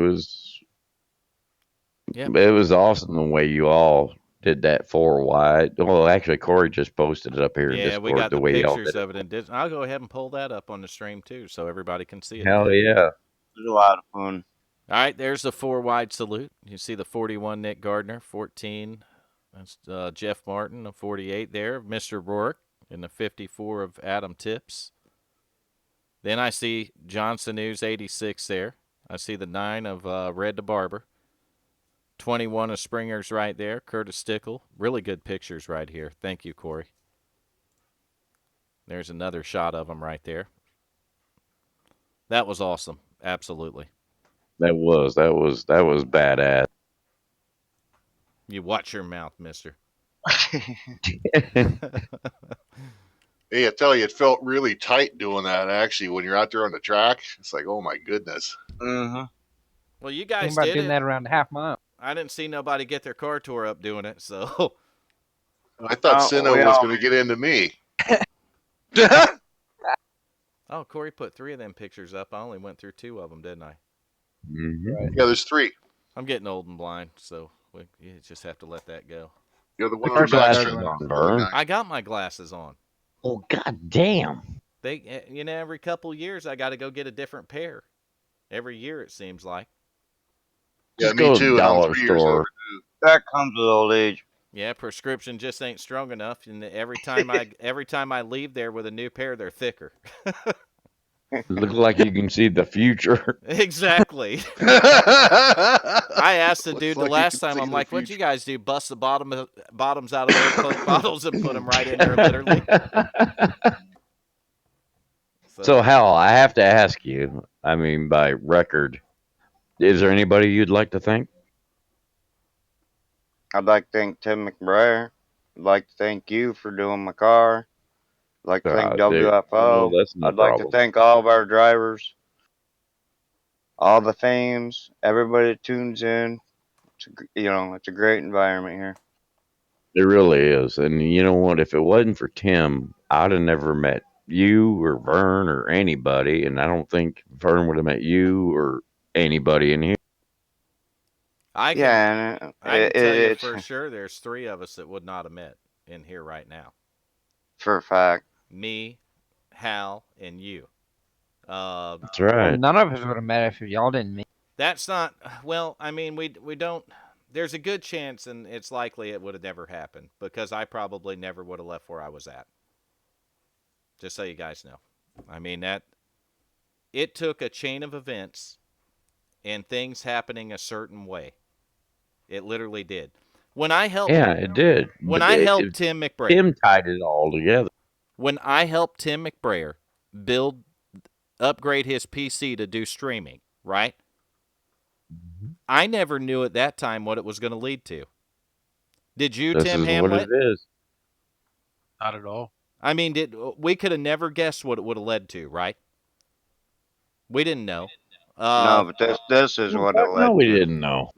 Speaker 2: It was awesome the way you all did that 4 wide. Well, actually, Corey just posted it up here in
Speaker 1: Yeah,
Speaker 2: Discord.
Speaker 1: we got the
Speaker 2: way y'all
Speaker 1: pictures
Speaker 2: did
Speaker 1: of it in Disney. I'll go ahead and pull that up on the stream too, so everybody can see it.
Speaker 2: Hell yeah!
Speaker 8: It was a lot of fun.
Speaker 1: All right, there's the 4 wide salute. You see the 41 Nick Gardner, 14. That's Jeff Martin, the 48 there, Mr. Rourke, and the 54 of Adam Tips. Then I see Johnson News 86 there. I see the 9 of Red the Barber. 21 of Springer's right there, Curtis Stickle. Really good pictures right here. Thank you, Corey. There's another shot of him right there. That was awesome. Absolutely.
Speaker 2: That was badass.
Speaker 1: You watch your mouth, mister.
Speaker 6: Hey, I tell you, it felt really tight doing that. Actually, when you're out there on the track, it's like, oh my goodness.
Speaker 8: Mm-hmm.
Speaker 1: Well, you guys
Speaker 9: Think about
Speaker 1: did
Speaker 9: doing
Speaker 1: it.
Speaker 9: that around a half mile.
Speaker 1: I didn't see nobody get their car tore up doing it, so.
Speaker 6: I thought Cinna was going to get into me.
Speaker 1: Oh, Corey put 3 of them pictures up. I only went through 2 of them, didn't I?
Speaker 2: Mm-hmm.
Speaker 6: Yeah, there's 3.
Speaker 1: I'm getting old and blind, so you just have to let that go.
Speaker 6: You know, the one
Speaker 2: Put
Speaker 6: on
Speaker 2: your
Speaker 6: the back
Speaker 2: glasses
Speaker 6: stretch
Speaker 2: on,
Speaker 6: is really
Speaker 2: Vern.
Speaker 6: nice.
Speaker 1: I got my glasses on.
Speaker 2: Oh, god damn.
Speaker 1: Every couple years I got to go get a different pair. Every year it seems like.
Speaker 6: Yeah,
Speaker 2: Just
Speaker 6: me
Speaker 2: go to the
Speaker 6: too, and I'm
Speaker 2: dollar
Speaker 6: 3 years
Speaker 2: store.
Speaker 6: overdue.
Speaker 8: That comes with old age.
Speaker 1: Yeah, prescription just ain't strong enough, and every time I leave there with a new pair, they're thicker.
Speaker 2: Look like you can see the future.
Speaker 1: Exactly. I asked the
Speaker 6: Looks
Speaker 1: dude the
Speaker 6: like you
Speaker 1: last
Speaker 6: can
Speaker 1: time.
Speaker 6: see
Speaker 1: I'm
Speaker 6: the
Speaker 1: like, "What'd you
Speaker 6: future.
Speaker 1: guys do? Bust the bottoms out of their Coke bottles and put them right in there, literally."
Speaker 2: So,
Speaker 1: So
Speaker 2: Hal, I have to ask you, I mean, by record, is there anybody you'd like to thank?
Speaker 8: I'd like to thank Tim McBrayer. I'd like to thank you for doing my car. I'd like to thank
Speaker 2: Well,
Speaker 8: WFO.
Speaker 2: that's no
Speaker 8: I'd like to
Speaker 2: problem.
Speaker 8: thank all of our drivers, all the fames, everybody that tunes in. It's a great environment here.
Speaker 2: It really is. And you know what? If it wasn't for Tim, I'd have never met you or Vern or anybody. And I don't think Vern would have met you or anybody in here.
Speaker 1: I can
Speaker 8: Yeah, and
Speaker 1: I can tell you
Speaker 8: it's
Speaker 1: for sure, there's 3 of us that would not have met in here right now.
Speaker 8: for a fact.
Speaker 1: Me, Hal, and you. Uh,
Speaker 2: That's
Speaker 9: Well,
Speaker 2: right.
Speaker 9: none of us would have met if y'all didn't meet.
Speaker 1: that's not well. I mean, we don't. There's a good chance, and it's likely it would have never happened because I probably never would have left where I was at. Just so you guys know. I mean that it took a chain of events and things happening a certain way. It literally did. When I helped
Speaker 2: Yeah, it did.
Speaker 1: when
Speaker 2: But
Speaker 1: I helped Tim McBrayer,
Speaker 2: Tim tied it all together.
Speaker 1: when I helped Tim McBrayer build upgrade his PC to do streaming, right? I never knew at that time what it was going to lead to. Did you,
Speaker 2: This
Speaker 1: Tim
Speaker 2: is what it
Speaker 1: Hamlet?
Speaker 2: is.
Speaker 3: Not at all.
Speaker 1: I mean, we could have never guessed what it would have led to, right? We didn't know.
Speaker 8: No, but this is
Speaker 2: Well,
Speaker 8: what it
Speaker 2: fuck no,
Speaker 8: led
Speaker 2: we
Speaker 8: to.
Speaker 2: didn't know.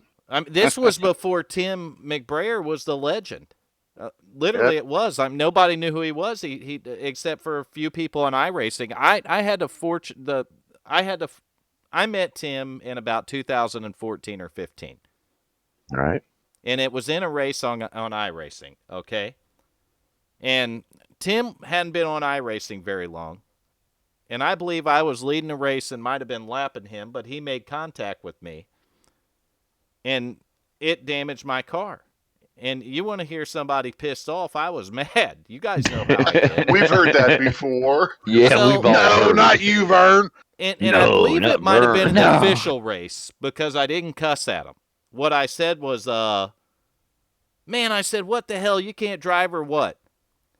Speaker 1: This was before Tim McBrayer was the legend. Literally,
Speaker 8: Yep.
Speaker 1: it was. Nobody knew who he was. He except for a few people on iRacing. I had to fortune the. I had to. I met Tim in about 2014 or 15,
Speaker 2: All right.
Speaker 1: and it was in a race on iRacing. Okay, and Tim hadn't been on iRacing very long, and I believe I was leading a race and might have been lapping him, but he made contact with me, and it damaged my car. And you want to hear somebody pissed off? I was mad. You guys know how I get.
Speaker 6: We've heard that before.
Speaker 2: Yeah,
Speaker 1: So-
Speaker 2: we've all
Speaker 5: No,
Speaker 2: heard
Speaker 5: not
Speaker 2: it.
Speaker 5: you, Vern.
Speaker 1: And I
Speaker 2: No,
Speaker 1: believe
Speaker 2: not
Speaker 1: it might have been an
Speaker 9: Vern. No.
Speaker 1: official race because I didn't cuss at him. What I said was, man, I said, what the hell? You can't drive or what?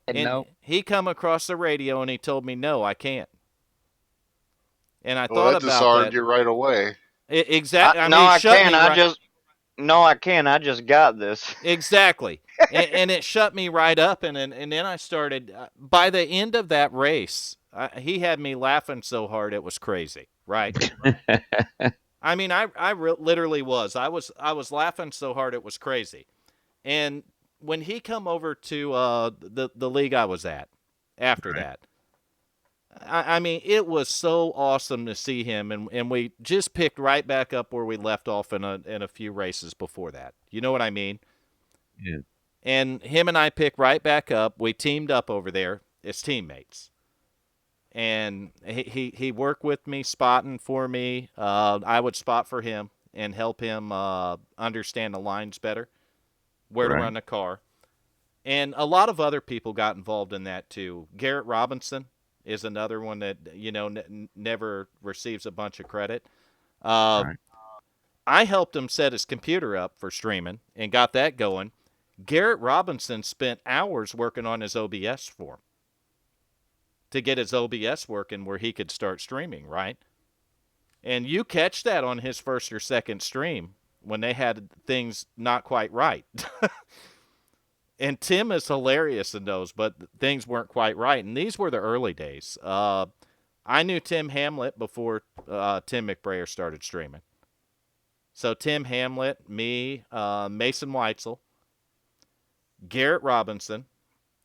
Speaker 1: And
Speaker 9: No.
Speaker 1: he come across the radio and he told me, no, I can't. And I
Speaker 6: Well,
Speaker 1: thought
Speaker 6: that
Speaker 1: about
Speaker 6: disarmed
Speaker 1: that.
Speaker 6: you right away.
Speaker 1: Exactly. I mean,
Speaker 8: no,
Speaker 1: it
Speaker 8: I
Speaker 1: shut
Speaker 8: can't.
Speaker 1: me right.
Speaker 8: No, I can't. I just got this.
Speaker 1: Exactly. And it shut me right up. And then I started, by the end of that race, he had me laughing so hard it was crazy, right? I mean, literally was. I was laughing so hard it was crazy. And when he come over to the league I was at after that, I mean, it was so awesome to see him, and we just picked right back up where we left off in a few races before that. You know what I mean?
Speaker 2: Yeah.
Speaker 1: And him and I picked right back up. We teamed up over there as teammates. And he worked with me, spotting for me. I would spot for him and help him understand the lines better, where to
Speaker 2: Right.
Speaker 1: run the car. And a lot of other people got involved in that too. Garrett Robinson is another one that never receives a bunch of credit.
Speaker 2: Right.
Speaker 1: I helped him set his computer up for streaming and got that going. Garrett Robinson spent hours working on his OBS for him to get his OBS working where he could start streaming, right? And you catch that on his first or second stream when they had things not quite right. And Tim is hilarious in those, but things weren't quite right. And these were the early days. I knew Tim Hamlet before Tim McBrayer started streaming. So Tim Hamlet, me, Mason Weitzel, Garrett Robinson,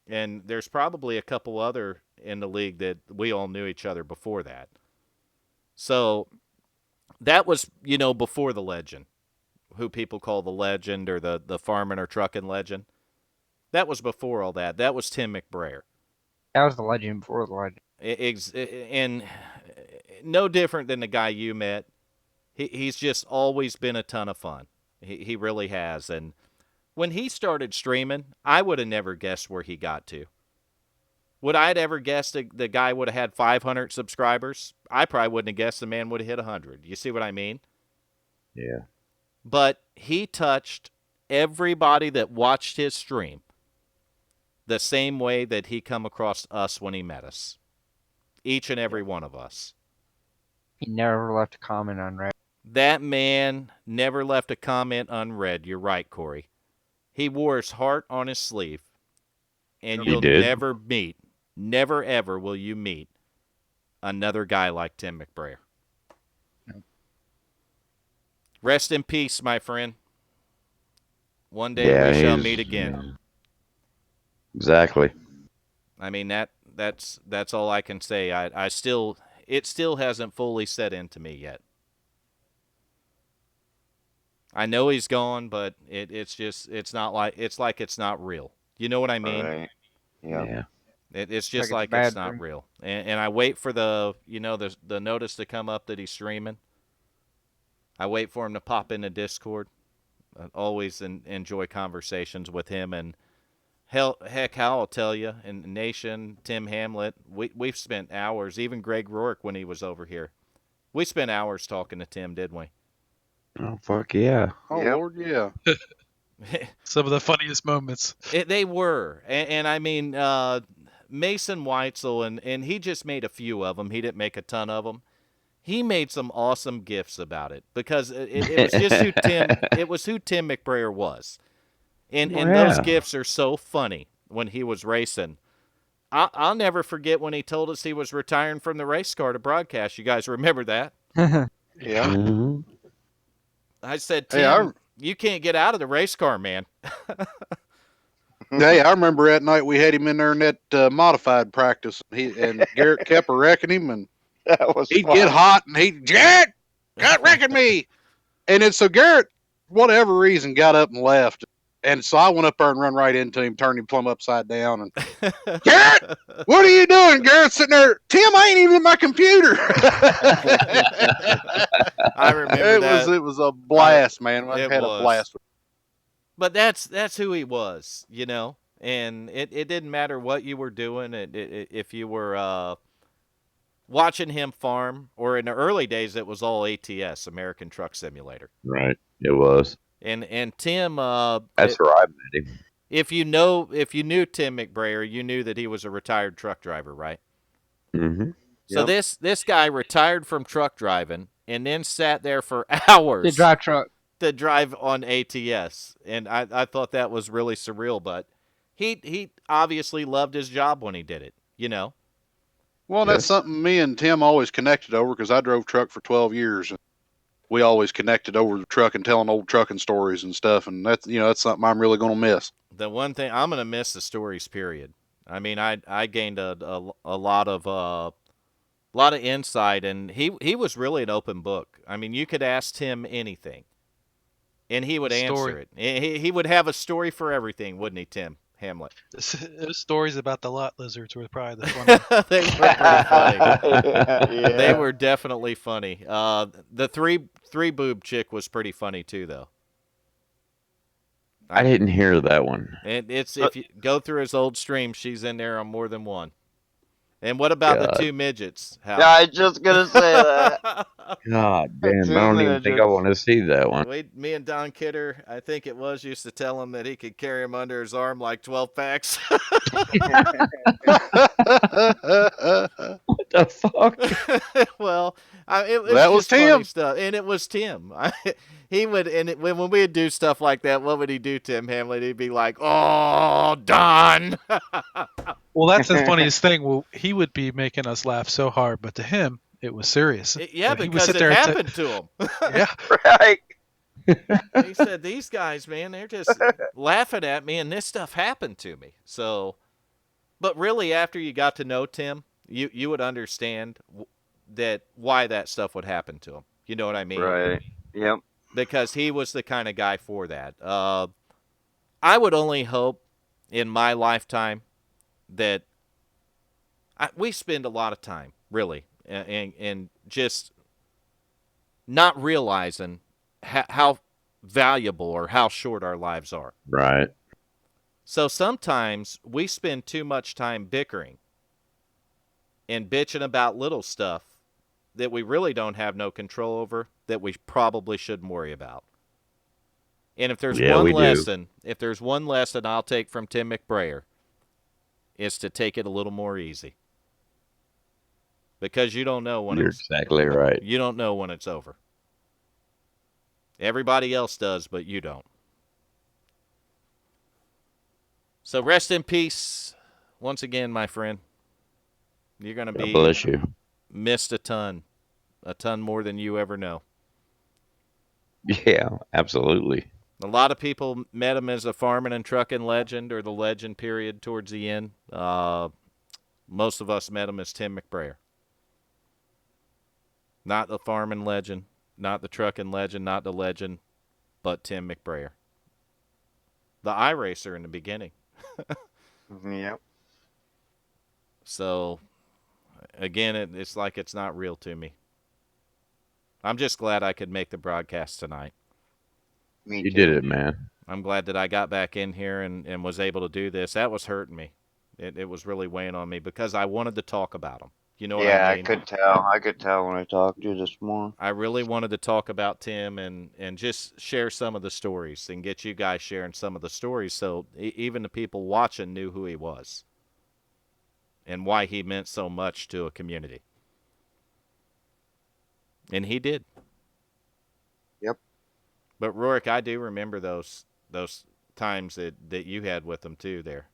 Speaker 1: and there's probably a couple other in the league that we all knew each other before that. So that was, before the legend, who people call the legend or the farming or trucking legend. That was before all that. That was Tim McBrayer.
Speaker 9: That was the legend before the legend.
Speaker 1: And no different than the guy you met. He's just always been a ton of fun. He really has. And when he started streaming, I would have never guessed where he got to. Would I have ever guessed the guy would have had 500 subscribers? I probably wouldn't have guessed the man would have hit 100. You see what I mean?
Speaker 2: Yeah.
Speaker 1: But he touched everybody that watched his stream the same way that he come across us when he met us. Each and every one of us.
Speaker 9: He never left a comment unread.
Speaker 1: That man never left a comment unread. You're right, Corey. He wore his heart on his sleeve. And
Speaker 2: He
Speaker 1: you'll
Speaker 2: did.
Speaker 1: never ever will you meet another guy like Tim McBrayer. Rest in peace, my friend. One day we shall meet again.
Speaker 2: Yeah. Exactly.
Speaker 1: I mean that's all I can say. It still hasn't fully set into me yet. I know he's gone, but it's not real. You know what I mean?
Speaker 8: Right. Yep.
Speaker 2: Yeah.
Speaker 1: It's just
Speaker 9: Like
Speaker 1: like
Speaker 9: it's
Speaker 1: it's
Speaker 9: bad
Speaker 1: not
Speaker 9: dream.
Speaker 1: real. And I wait for the notice to come up that he's streaming. I wait for him to pop into Discord. I always enjoy conversations with him. And heck, I'll tell you, in Nation, Tim Hamlet, we've spent hours, even Greg Rourke when he was over here. We spent hours talking to Tim, didn't we?
Speaker 2: Oh, fuck yeah.
Speaker 5: Oh,
Speaker 8: Yep.
Speaker 5: Lord, yeah.
Speaker 3: Some of the funniest moments.
Speaker 1: They were. And I mean, Mason Weitzel, and he just made a few of them. He didn't make a ton of them. He made some awesome gifts about it because it was just who Tim. It was who Tim McBrayer was, and those
Speaker 2: Yeah.
Speaker 1: gifts are so funny when he was racing. I'll never forget when he told us he was retiring from the race car to broadcast. You guys remember that?
Speaker 8: Yeah.
Speaker 2: Mhm.
Speaker 1: I said, Tim,
Speaker 5: Hey,
Speaker 1: you can't get out of the race car, man.
Speaker 5: Hey, I remember that night we had him in there in that modified practice. And Garrett kept wrecking him, and
Speaker 8: That was
Speaker 5: he'd
Speaker 8: fun.
Speaker 5: get hot, and Garrett, got wrecking me. And then so Garrett, whatever reason, got up and left. And so I went up there and run right into him, turned him plumb upside down. And Garrett, what are you doing? Garrett's sitting there. Tim, I ain't even in my computer.
Speaker 1: I remember that.
Speaker 5: It was a blast, man. I
Speaker 1: It
Speaker 5: had
Speaker 1: was.
Speaker 5: a blast.
Speaker 1: But that's who he was, and it didn't matter what you were doing. If you were watching him farm, or in the early days, it was all ATS, American Truck Simulator.
Speaker 2: Right. It was.
Speaker 1: And Tim,
Speaker 2: That's where I met him.
Speaker 1: if you knew Tim McBrayer, you knew that he was a retired truck driver, right?
Speaker 2: Mm-hmm.
Speaker 1: So
Speaker 8: Yep.
Speaker 1: this guy retired from truck driving and then sat there for hours
Speaker 9: The drive truck.
Speaker 1: to drive on ATS, and I thought that was really surreal. But he obviously loved his job when he did it.
Speaker 5: Well, that's
Speaker 2: Yes.
Speaker 5: something me and Tim always connected over because I drove truck for 12 years. And we always connected over the truck and telling old trucking stories and stuff. And that's something I'm really going to miss.
Speaker 1: The one thing I'm gonna miss the stories. Period. I mean, I gained a lot of insight, and he was really an open book. I mean, you could ask him anything, and he would answer
Speaker 3: Story.
Speaker 1: it. He would have a story for everything, wouldn't he, Tim Hamlet?
Speaker 3: Those stories about the lot lizards were probably the funniest.
Speaker 1: They were pretty funny.
Speaker 8: Yeah.
Speaker 1: They were definitely funny. The three boob chick was pretty funny too, though.
Speaker 2: I didn't hear that one.
Speaker 1: And it's if you go through his old stream, she's in there on more than one. And what about
Speaker 2: God.
Speaker 1: the two midgets? Hal?
Speaker 8: Yeah, I was just gonna say that.
Speaker 2: God damn. I
Speaker 8: Two
Speaker 2: don't even think I
Speaker 8: midgets.
Speaker 2: want to see that one.
Speaker 1: Me and Don Kidder, I think it was, used to tell him that he could carry him under his arm like 12 packs.
Speaker 2: What the fuck?
Speaker 1: Well, it
Speaker 5: That was
Speaker 1: just funny
Speaker 5: Tim.
Speaker 1: stuff, and it was Tim. He would, when we would do stuff like that, what would he do, Tim Hamlet? He'd be like, "Oh, Don."
Speaker 3: Well, that's the funniest thing. Well, he would be making us laugh so hard, but to him, it was serious.
Speaker 1: Yeah,
Speaker 3: He would
Speaker 1: because
Speaker 3: sit
Speaker 1: it
Speaker 3: there and say-
Speaker 1: happened to him.
Speaker 3: Yeah,
Speaker 8: Right.
Speaker 1: He said, "These guys, man, they're just laughing at me, and this stuff happened to me." So, but really, after you got to know Tim, you would understand that why that stuff would happen to him. You know what I mean?
Speaker 8: Right. Yep.
Speaker 1: Because he was the kind of guy for that. I would only hope in my lifetime that we spend a lot of time, really, and just not realizing how valuable or how short our lives are.
Speaker 2: Right.
Speaker 1: So sometimes we spend too much time bickering and bitching about little stuff that we really don't have no control over that we probably shouldn't worry about. And
Speaker 2: Yeah, we do.
Speaker 1: if there's one lesson I'll take from Tim McBrayer, is to take it a little more easy. Because you don't know
Speaker 2: You're exactly right.
Speaker 1: when it's over. Everybody else does, but you don't. So rest in peace once again, my friend. You're going to
Speaker 2: God
Speaker 1: be
Speaker 2: bless you.
Speaker 1: missed a ton more than you ever know.
Speaker 2: Yeah, absolutely.
Speaker 1: A lot of people met him as a farming and trucking legend or the legend period towards the end. Most of us met him as Tim McBrayer. Not the farming legend, not the trucking legend, not the legend, but Tim McBrayer. The iRacer in the beginning.
Speaker 8: Yep.
Speaker 1: So, again, it's like it's not real to me. I'm just glad I could make the broadcast tonight.
Speaker 8: Me
Speaker 2: You
Speaker 8: too.
Speaker 2: did it, man.
Speaker 1: I'm glad that I got back in here and was able to do this. That was hurting me. It was really weighing on me because I wanted to talk about him. You know what
Speaker 8: Yeah,
Speaker 1: I
Speaker 8: I
Speaker 1: mean?
Speaker 8: could tell. I could tell when I talked to you this morning.
Speaker 1: I really wanted to talk about Tim and just share some of the stories and get you guys sharing some of the stories so even the people watching knew who he was and why he meant so much to a community. And he did.
Speaker 8: Yep.
Speaker 1: But Rourke, I do remember those times that you had with him too there.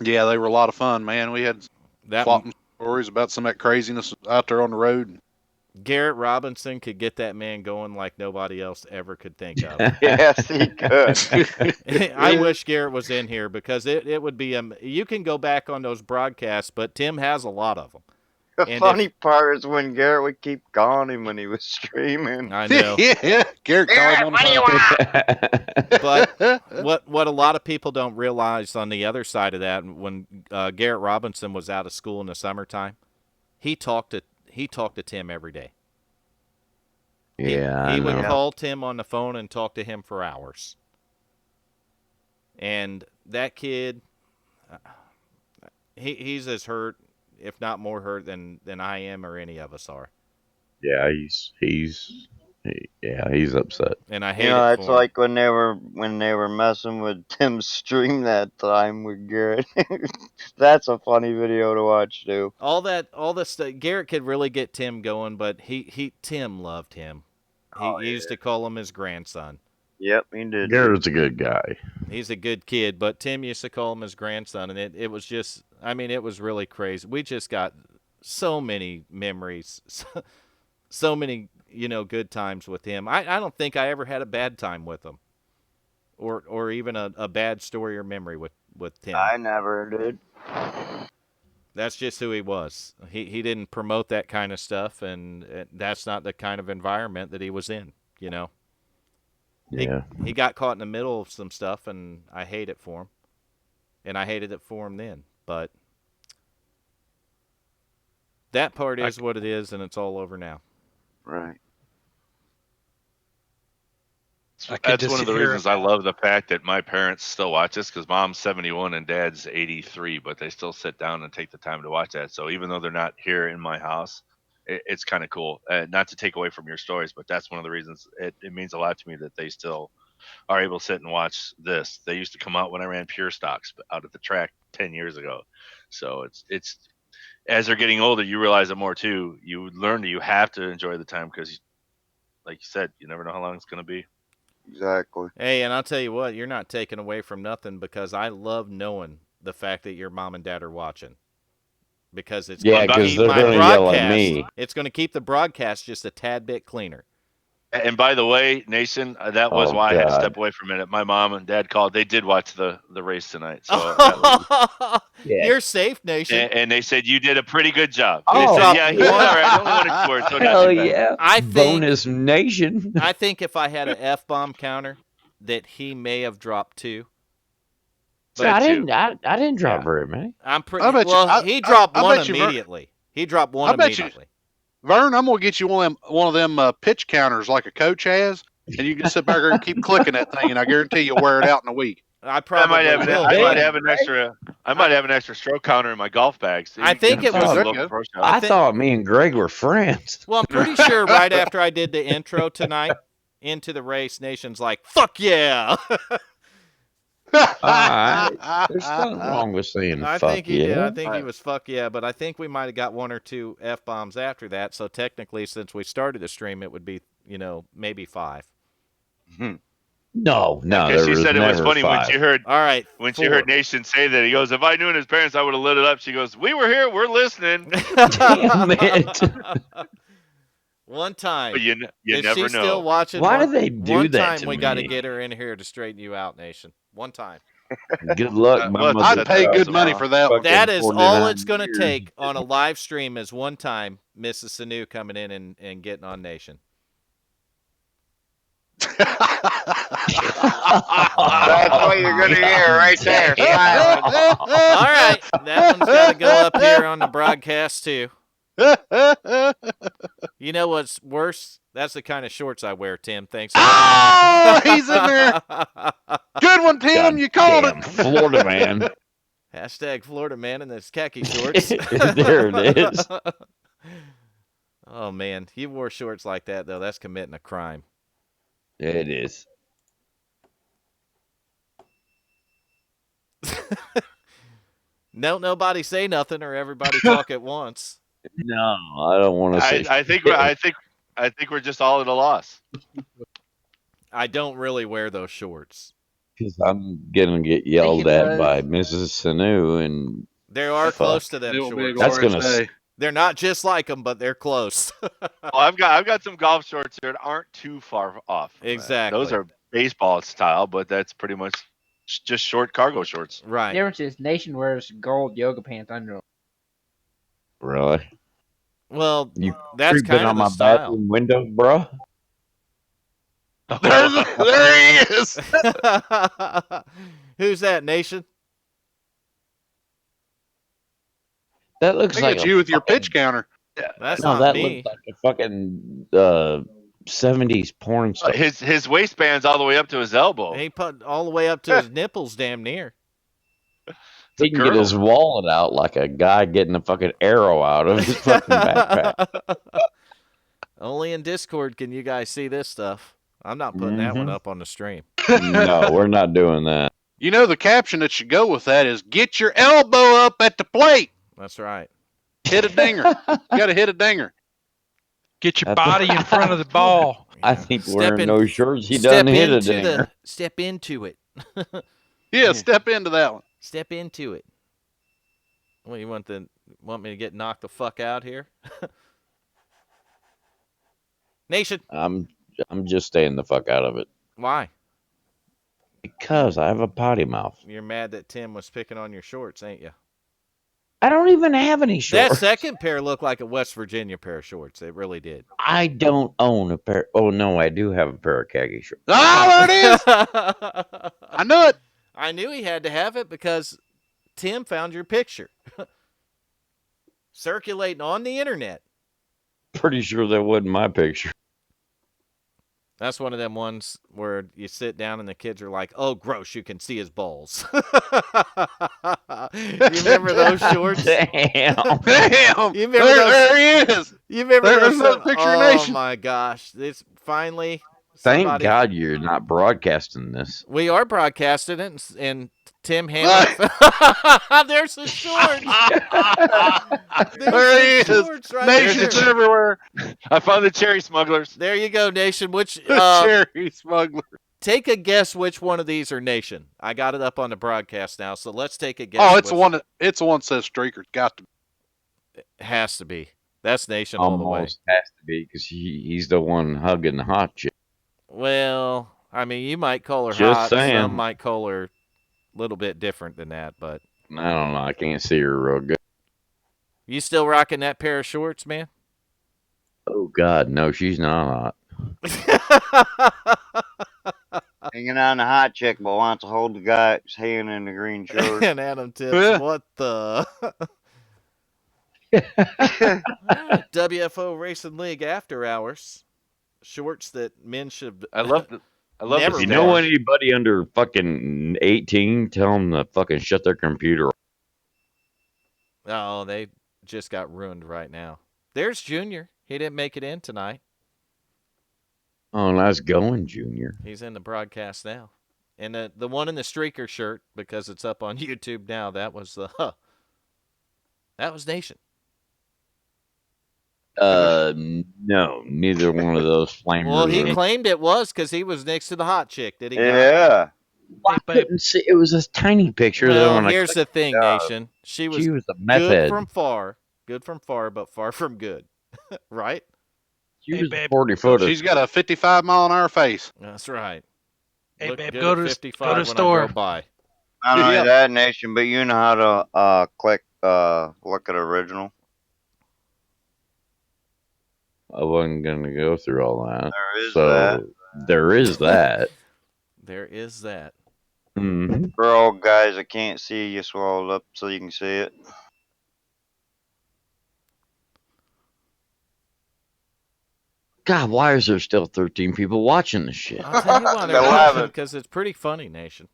Speaker 5: Yeah, they were a lot of fun, man. We had
Speaker 1: That
Speaker 5: flopping stories about some of that craziness out there on the road.
Speaker 1: Garrett Robinson could get that man going like nobody else ever could think of.
Speaker 8: Yes, he could.
Speaker 1: I wish Garrett was in here because it would be you can go back on those broadcasts, but Tim has a lot of them.
Speaker 8: The
Speaker 1: And
Speaker 8: funny part is when Garrett would keep calling him when he was streaming.
Speaker 1: I know.
Speaker 5: Yeah, Garrett called him on the
Speaker 1: But what a lot of people don't realize on the other side of that, when Garrett Robinson was out of school in the summertime, he talked to Tim every day.
Speaker 2: Yeah,
Speaker 1: He
Speaker 2: I
Speaker 1: would
Speaker 2: know.
Speaker 1: call Tim on the phone and talk to him for hours. And that kid, he's as hurt, if not more hurt than I am or any of us are.
Speaker 2: Yeah, he's upset.
Speaker 1: And I
Speaker 8: You
Speaker 1: hate
Speaker 8: know,
Speaker 1: it
Speaker 8: that's
Speaker 1: for him.
Speaker 8: like when they were messing with Tim's stream that time with Garrett. That's a funny video to watch too.
Speaker 1: All this stuff, Garrett could really get Tim going, but Tim loved him. He used to call him his grandson.
Speaker 8: Yep, he did.
Speaker 2: Garrett's a good guy.
Speaker 1: He's a good kid, but Tim used to call him his grandson, and it was just, I mean, it was really crazy. We just got so many memories, so many, good times with him. I don't think I ever had a bad time with him, or even a bad story or memory with Tim.
Speaker 8: I never did.
Speaker 1: That's just who he was. He didn't promote that kind of stuff, and that's not the kind of environment that he was in,
Speaker 2: Yeah.
Speaker 1: He got caught in the middle of some stuff, and I hate it for him. And I hated it for him then. But that part is what it is, and it's all over now.
Speaker 8: Right.
Speaker 7: That's one of the reasons I love the fact that my parents still watch this, because mom's 71 and dad's 83, but they still sit down and take the time to watch that. So even though they're not here in my house, it's kind of cool. Not to take away from your stories, but that's one of the reasons it means a lot to me that they still are able to sit and watch this. They used to come out when I ran pure stocks out at the track 10 years ago. So it's as they're getting older, you realize it more too. You learn that you have to enjoy the time because, like you said, you never know how long it's going to be.
Speaker 8: Exactly.
Speaker 1: Hey, and I'll tell you what, you're not taking away from nothing because I love knowing the fact that your mom and dad are watching. Because it's
Speaker 2: Yeah,
Speaker 1: going to
Speaker 2: 'cause
Speaker 1: keep
Speaker 2: they're
Speaker 1: my
Speaker 2: gonna yell at
Speaker 1: broadcast.
Speaker 2: me.
Speaker 1: It's going to keep the broadcast just a tad bit cleaner.
Speaker 7: And by the way, Nation, that was
Speaker 2: Oh,
Speaker 7: why I had to
Speaker 2: God.
Speaker 7: step away for a minute. My mom and dad called. They did watch the race tonight. So
Speaker 2: Yeah.
Speaker 1: You're safe, Nation.
Speaker 7: and they said you did a pretty good job.
Speaker 2: Oh,
Speaker 7: They said,
Speaker 1: dropped
Speaker 7: yeah, he did all right. Only one or two, so not
Speaker 2: Hell
Speaker 7: too bad.
Speaker 2: yeah.
Speaker 1: I think-
Speaker 2: Bonus nation.
Speaker 1: I think if I had an F-bomb counter, that he may have dropped 2.
Speaker 7: Said
Speaker 2: I
Speaker 7: two.
Speaker 2: didn't. I didn't drop
Speaker 7: Yeah.
Speaker 2: very many.
Speaker 1: I'm pretty
Speaker 5: I bet you-
Speaker 1: well.
Speaker 5: I-
Speaker 1: He dropped
Speaker 5: I
Speaker 1: one
Speaker 5: bet you Vern-
Speaker 1: immediately. He dropped one
Speaker 5: I bet you-
Speaker 1: immediately.
Speaker 5: Vern, I'm gonna get you one of them pitch counters like a coach has, and you can sit back there and keep clicking that thing, and I guarantee you'll wear it out in a week.
Speaker 1: I
Speaker 7: I
Speaker 1: probably
Speaker 7: might have
Speaker 1: will.
Speaker 7: I
Speaker 1: but
Speaker 7: might have an extra. I might have an extra stroke counter in my golf bag. So
Speaker 1: I
Speaker 7: you
Speaker 1: think
Speaker 7: can
Speaker 1: it was-
Speaker 7: use
Speaker 5: There
Speaker 7: the
Speaker 5: you go.
Speaker 7: pro shop.
Speaker 2: I
Speaker 1: think-
Speaker 2: thought me and Greg were friends.
Speaker 1: Well, I'm pretty sure right after I did the intro tonight into the race, Nation's like, "Fuck yeah!"
Speaker 2: Alright. There's nothing wrong with saying
Speaker 1: I
Speaker 2: fuck
Speaker 1: think he did.
Speaker 2: yeah.
Speaker 1: I think he was fuck yeah, but I think we might have got one or two f bombs after that. So technically, since we started the stream, it would be maybe 5.
Speaker 2: No,
Speaker 7: Because
Speaker 2: there
Speaker 7: she
Speaker 2: was
Speaker 7: said it was
Speaker 2: never
Speaker 7: funny when
Speaker 2: 5.
Speaker 7: she heard
Speaker 1: All right,
Speaker 7: when
Speaker 1: 4.
Speaker 7: she heard Nation say that. He goes, "If I knew his parents, I would have lit it up." She goes, "We were here. We're listening."
Speaker 2: Damn it.
Speaker 1: One time.
Speaker 7: But you
Speaker 1: If
Speaker 7: never
Speaker 1: she's
Speaker 7: know.
Speaker 1: still watching,
Speaker 2: Why do
Speaker 1: one,
Speaker 2: they do
Speaker 1: one
Speaker 2: that
Speaker 1: time
Speaker 2: to
Speaker 1: we got to
Speaker 2: me?
Speaker 1: get her in here to straighten you out, Nation. One time.
Speaker 2: Good luck. My
Speaker 7: well,
Speaker 2: mother
Speaker 5: I'd pay
Speaker 7: that's
Speaker 5: good
Speaker 7: awesome.
Speaker 5: money for that one.
Speaker 2: fucking
Speaker 1: That is all
Speaker 2: 49
Speaker 1: it's going to
Speaker 2: years.
Speaker 1: take on a live stream is one time Mrs. Sanu coming in and getting on Nation.
Speaker 8: That's what you're gonna hear right there. Silence.
Speaker 1: All right, that one's got to go up here on the broadcast too. You know what's worse? That's the kind of shorts I wear, Tim. Thanks.
Speaker 5: Oh, he's in there. Good one, Tim.
Speaker 2: God
Speaker 5: You called
Speaker 2: damn,
Speaker 5: it.
Speaker 2: Florida man.
Speaker 1: Hashtag Florida man in his khaki shorts.
Speaker 2: There it is.
Speaker 1: Oh man, he wore shorts like that though. That's committing a crime.
Speaker 2: It is.
Speaker 1: Nobody say nothing or everybody talk at once.
Speaker 2: No, I don't want to say.
Speaker 7: I think we're just all at a loss.
Speaker 1: I don't really wear those shorts.
Speaker 2: Because I'm gonna get yelled
Speaker 9: it
Speaker 2: at
Speaker 9: was.
Speaker 2: by Mrs. Sanu, and
Speaker 1: They are
Speaker 2: Fuck.
Speaker 1: close to them
Speaker 5: It'll be a
Speaker 1: shorts.
Speaker 2: That's
Speaker 5: glorious
Speaker 2: gonna
Speaker 5: day.
Speaker 1: They're not just like them, but they're close.
Speaker 7: Well, I've got some golf shorts here that aren't too far off. from that.
Speaker 1: Exactly.
Speaker 7: Those are baseball style, but that's pretty much just short cargo shorts.
Speaker 1: Right.
Speaker 9: The difference is Nation wears gold yoga pants under.
Speaker 2: really,
Speaker 1: Well,
Speaker 2: you
Speaker 1: that's
Speaker 2: creeping
Speaker 1: kind of
Speaker 2: on
Speaker 1: the
Speaker 2: my
Speaker 1: style.
Speaker 2: bathroom window, bro.
Speaker 5: There he is.
Speaker 1: Who's that, Nation?
Speaker 2: That looks
Speaker 5: Look
Speaker 2: like
Speaker 5: at
Speaker 2: a
Speaker 5: you with your
Speaker 2: fucking-
Speaker 5: pitch counter.
Speaker 1: That's
Speaker 2: No,
Speaker 1: not
Speaker 2: that
Speaker 1: me.
Speaker 2: looks like a fucking 70s porn star.
Speaker 7: His waistband's all the way up to his elbow.
Speaker 1: He put all the way up to his nipples, damn near.
Speaker 2: He can get his wallet out like a guy getting a fucking arrow out of his fucking backpack.
Speaker 1: Only in Discord can you guys see this stuff. I'm not putting that one
Speaker 2: Mhm.
Speaker 1: up on the stream.
Speaker 2: No, we're not doing that.
Speaker 5: You know the caption that should go with that is "Get your elbow up at the plate,
Speaker 1: That's right.
Speaker 5: hit a dinger." You got to hit a dinger.
Speaker 3: Get your
Speaker 2: That's
Speaker 3: body in front of the ball.
Speaker 2: I think
Speaker 1: Step
Speaker 2: wearing
Speaker 1: in-
Speaker 2: no shorts, he
Speaker 1: step
Speaker 2: done hit a
Speaker 1: into
Speaker 2: dinger.
Speaker 1: step into it.
Speaker 5: Yeah, step into that one.
Speaker 1: Step into it. What you want me to get knocked the fuck out here? Nation,
Speaker 2: I'm just staying the fuck out of it.
Speaker 1: why?
Speaker 2: Because I have a potty mouth.
Speaker 1: You're mad that Tim was picking on your shorts, ain't you?
Speaker 2: I don't even have any
Speaker 1: That
Speaker 2: shorts.
Speaker 1: second pair looked like a West Virginia pair of shorts. It really did.
Speaker 2: I don't own a pair. Oh no, I do have a pair of khaki shorts.
Speaker 5: Oh, there it is. I knew it.
Speaker 1: I knew he had to have it because Tim found your picture circulating on the internet.
Speaker 2: Pretty sure that wasn't my picture.
Speaker 1: That's one of them ones where you sit down and the kids are like, "Oh, gross! You can see his balls." You remember those shorts?
Speaker 2: Damn.
Speaker 5: Damn.
Speaker 1: You remember those-
Speaker 5: there he is.
Speaker 1: You remember
Speaker 5: There's
Speaker 1: those?
Speaker 5: that picture,
Speaker 1: Oh
Speaker 5: Nation.
Speaker 1: my gosh! It's finally.
Speaker 2: Thank
Speaker 1: somebody-
Speaker 2: God you're not broadcasting this.
Speaker 1: We are broadcasting it, and Tim Hammond. There's his shorts.
Speaker 5: There he
Speaker 1: There's his
Speaker 5: is.
Speaker 1: shorts right
Speaker 5: Nations
Speaker 1: there.
Speaker 5: everywhere.
Speaker 7: I found the cherry smugglers.
Speaker 1: There you go, Nation. Which
Speaker 5: Cherry smuggler.
Speaker 1: take a guess which one of these are Nation. I got it up on the broadcast now, so let's take a guess.
Speaker 5: Oh, it's the
Speaker 1: which-
Speaker 5: one. It's the one that says Streaker. Got to.
Speaker 1: Has to be. That's Nation all the way.
Speaker 2: Almost has to be because he's the one hugging the hot chick.
Speaker 1: Well, I mean, you might call her
Speaker 2: Just
Speaker 1: hot.
Speaker 2: saying.
Speaker 1: Some might call her a little bit different than that. But
Speaker 2: I don't know. I can't see her real good.
Speaker 1: you still rocking that pair of shorts, man?
Speaker 2: Oh God, no, she's not hot.
Speaker 8: Hanging on the hot chick, but wants to hold the guy's hand in the green shorts.
Speaker 1: And Adam tips,
Speaker 5: Yeah.
Speaker 1: what the? All right, WFO Racing League After Hours. Shorts that men should
Speaker 7: I love the
Speaker 1: Never
Speaker 2: If you
Speaker 7: stash.
Speaker 2: know
Speaker 1: won.
Speaker 2: anybody under fucking 18, tell them to fucking shut their computer.
Speaker 1: Oh, they just got ruined right now. There's Junior. He didn't make it in tonight.
Speaker 2: Oh, nice going, Junior.
Speaker 1: He's in the broadcast now. And the one in the streaker shirt, because it's up on YouTube now, that was that was Nation.
Speaker 2: No, neither one of those flamers.
Speaker 1: Well, he
Speaker 2: are-
Speaker 1: claimed it was because he was next to the hot chick. Did he not?
Speaker 8: Yeah.
Speaker 2: I couldn't see. It was a tiny picture. Then
Speaker 1: Well,
Speaker 2: when I
Speaker 1: here's the
Speaker 2: clicked,
Speaker 1: thing, Nation. She was
Speaker 2: she was a meth
Speaker 1: good
Speaker 2: head.
Speaker 1: from far, but far from good. Right?
Speaker 2: She
Speaker 3: Hey,
Speaker 2: was a
Speaker 3: babe.
Speaker 2: 40-footer.
Speaker 5: She's got a 55-mile-an-hour face.
Speaker 1: That's right.
Speaker 3: Hey,
Speaker 1: Looked
Speaker 3: babe,
Speaker 1: good
Speaker 3: go
Speaker 1: at
Speaker 3: to
Speaker 1: 55
Speaker 3: go to
Speaker 1: when
Speaker 3: store.
Speaker 1: I drove by.
Speaker 8: Not only
Speaker 5: Yeah.
Speaker 8: that, Nation, but you know how to click look at original.
Speaker 2: I wasn't gonna go through all that.
Speaker 8: There is
Speaker 2: so
Speaker 8: that.
Speaker 2: there is that.
Speaker 1: There is that.
Speaker 2: hmm
Speaker 8: For all guys that can't see, you swallow it up so you can see it.
Speaker 2: God, why is there still 13 people watching this shit?
Speaker 1: I'll tell you why they're
Speaker 8: 11.
Speaker 1: watching, because it's pretty funny, Nation.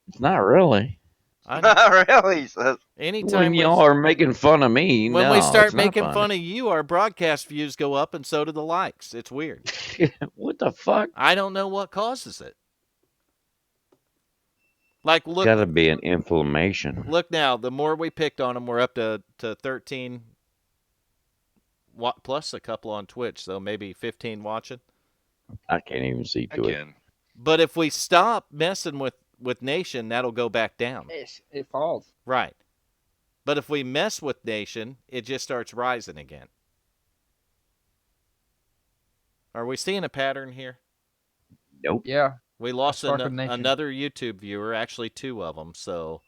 Speaker 2: It's not really.
Speaker 1: I know.
Speaker 8: Not really. Says
Speaker 1: Anytime
Speaker 2: When
Speaker 1: we,
Speaker 2: y'all are making fun of me,
Speaker 1: when
Speaker 2: no,
Speaker 1: we start
Speaker 2: it's not
Speaker 1: making
Speaker 2: funny.
Speaker 1: fun of you, our broadcast views go up, and so do the likes. It's weird.
Speaker 2: What the fuck?
Speaker 1: I don't know what causes it. Like, look,
Speaker 2: Gotta be an inflammation.
Speaker 1: look now. The more we picked on them, we're up to 13 plus a couple on Twitch, so maybe 15 watching.
Speaker 2: I can't even see
Speaker 7: I
Speaker 2: to it.
Speaker 7: can.
Speaker 1: But if we stop messing with Nation, that'll go back down.
Speaker 9: It falls.
Speaker 1: Right. But if we mess with Nation, it just starts rising again. Are we seeing a pattern here?
Speaker 2: Nope.
Speaker 9: Yeah.
Speaker 1: We lost
Speaker 9: That's fucking Nation.
Speaker 1: another YouTube viewer, actually 2 of them. So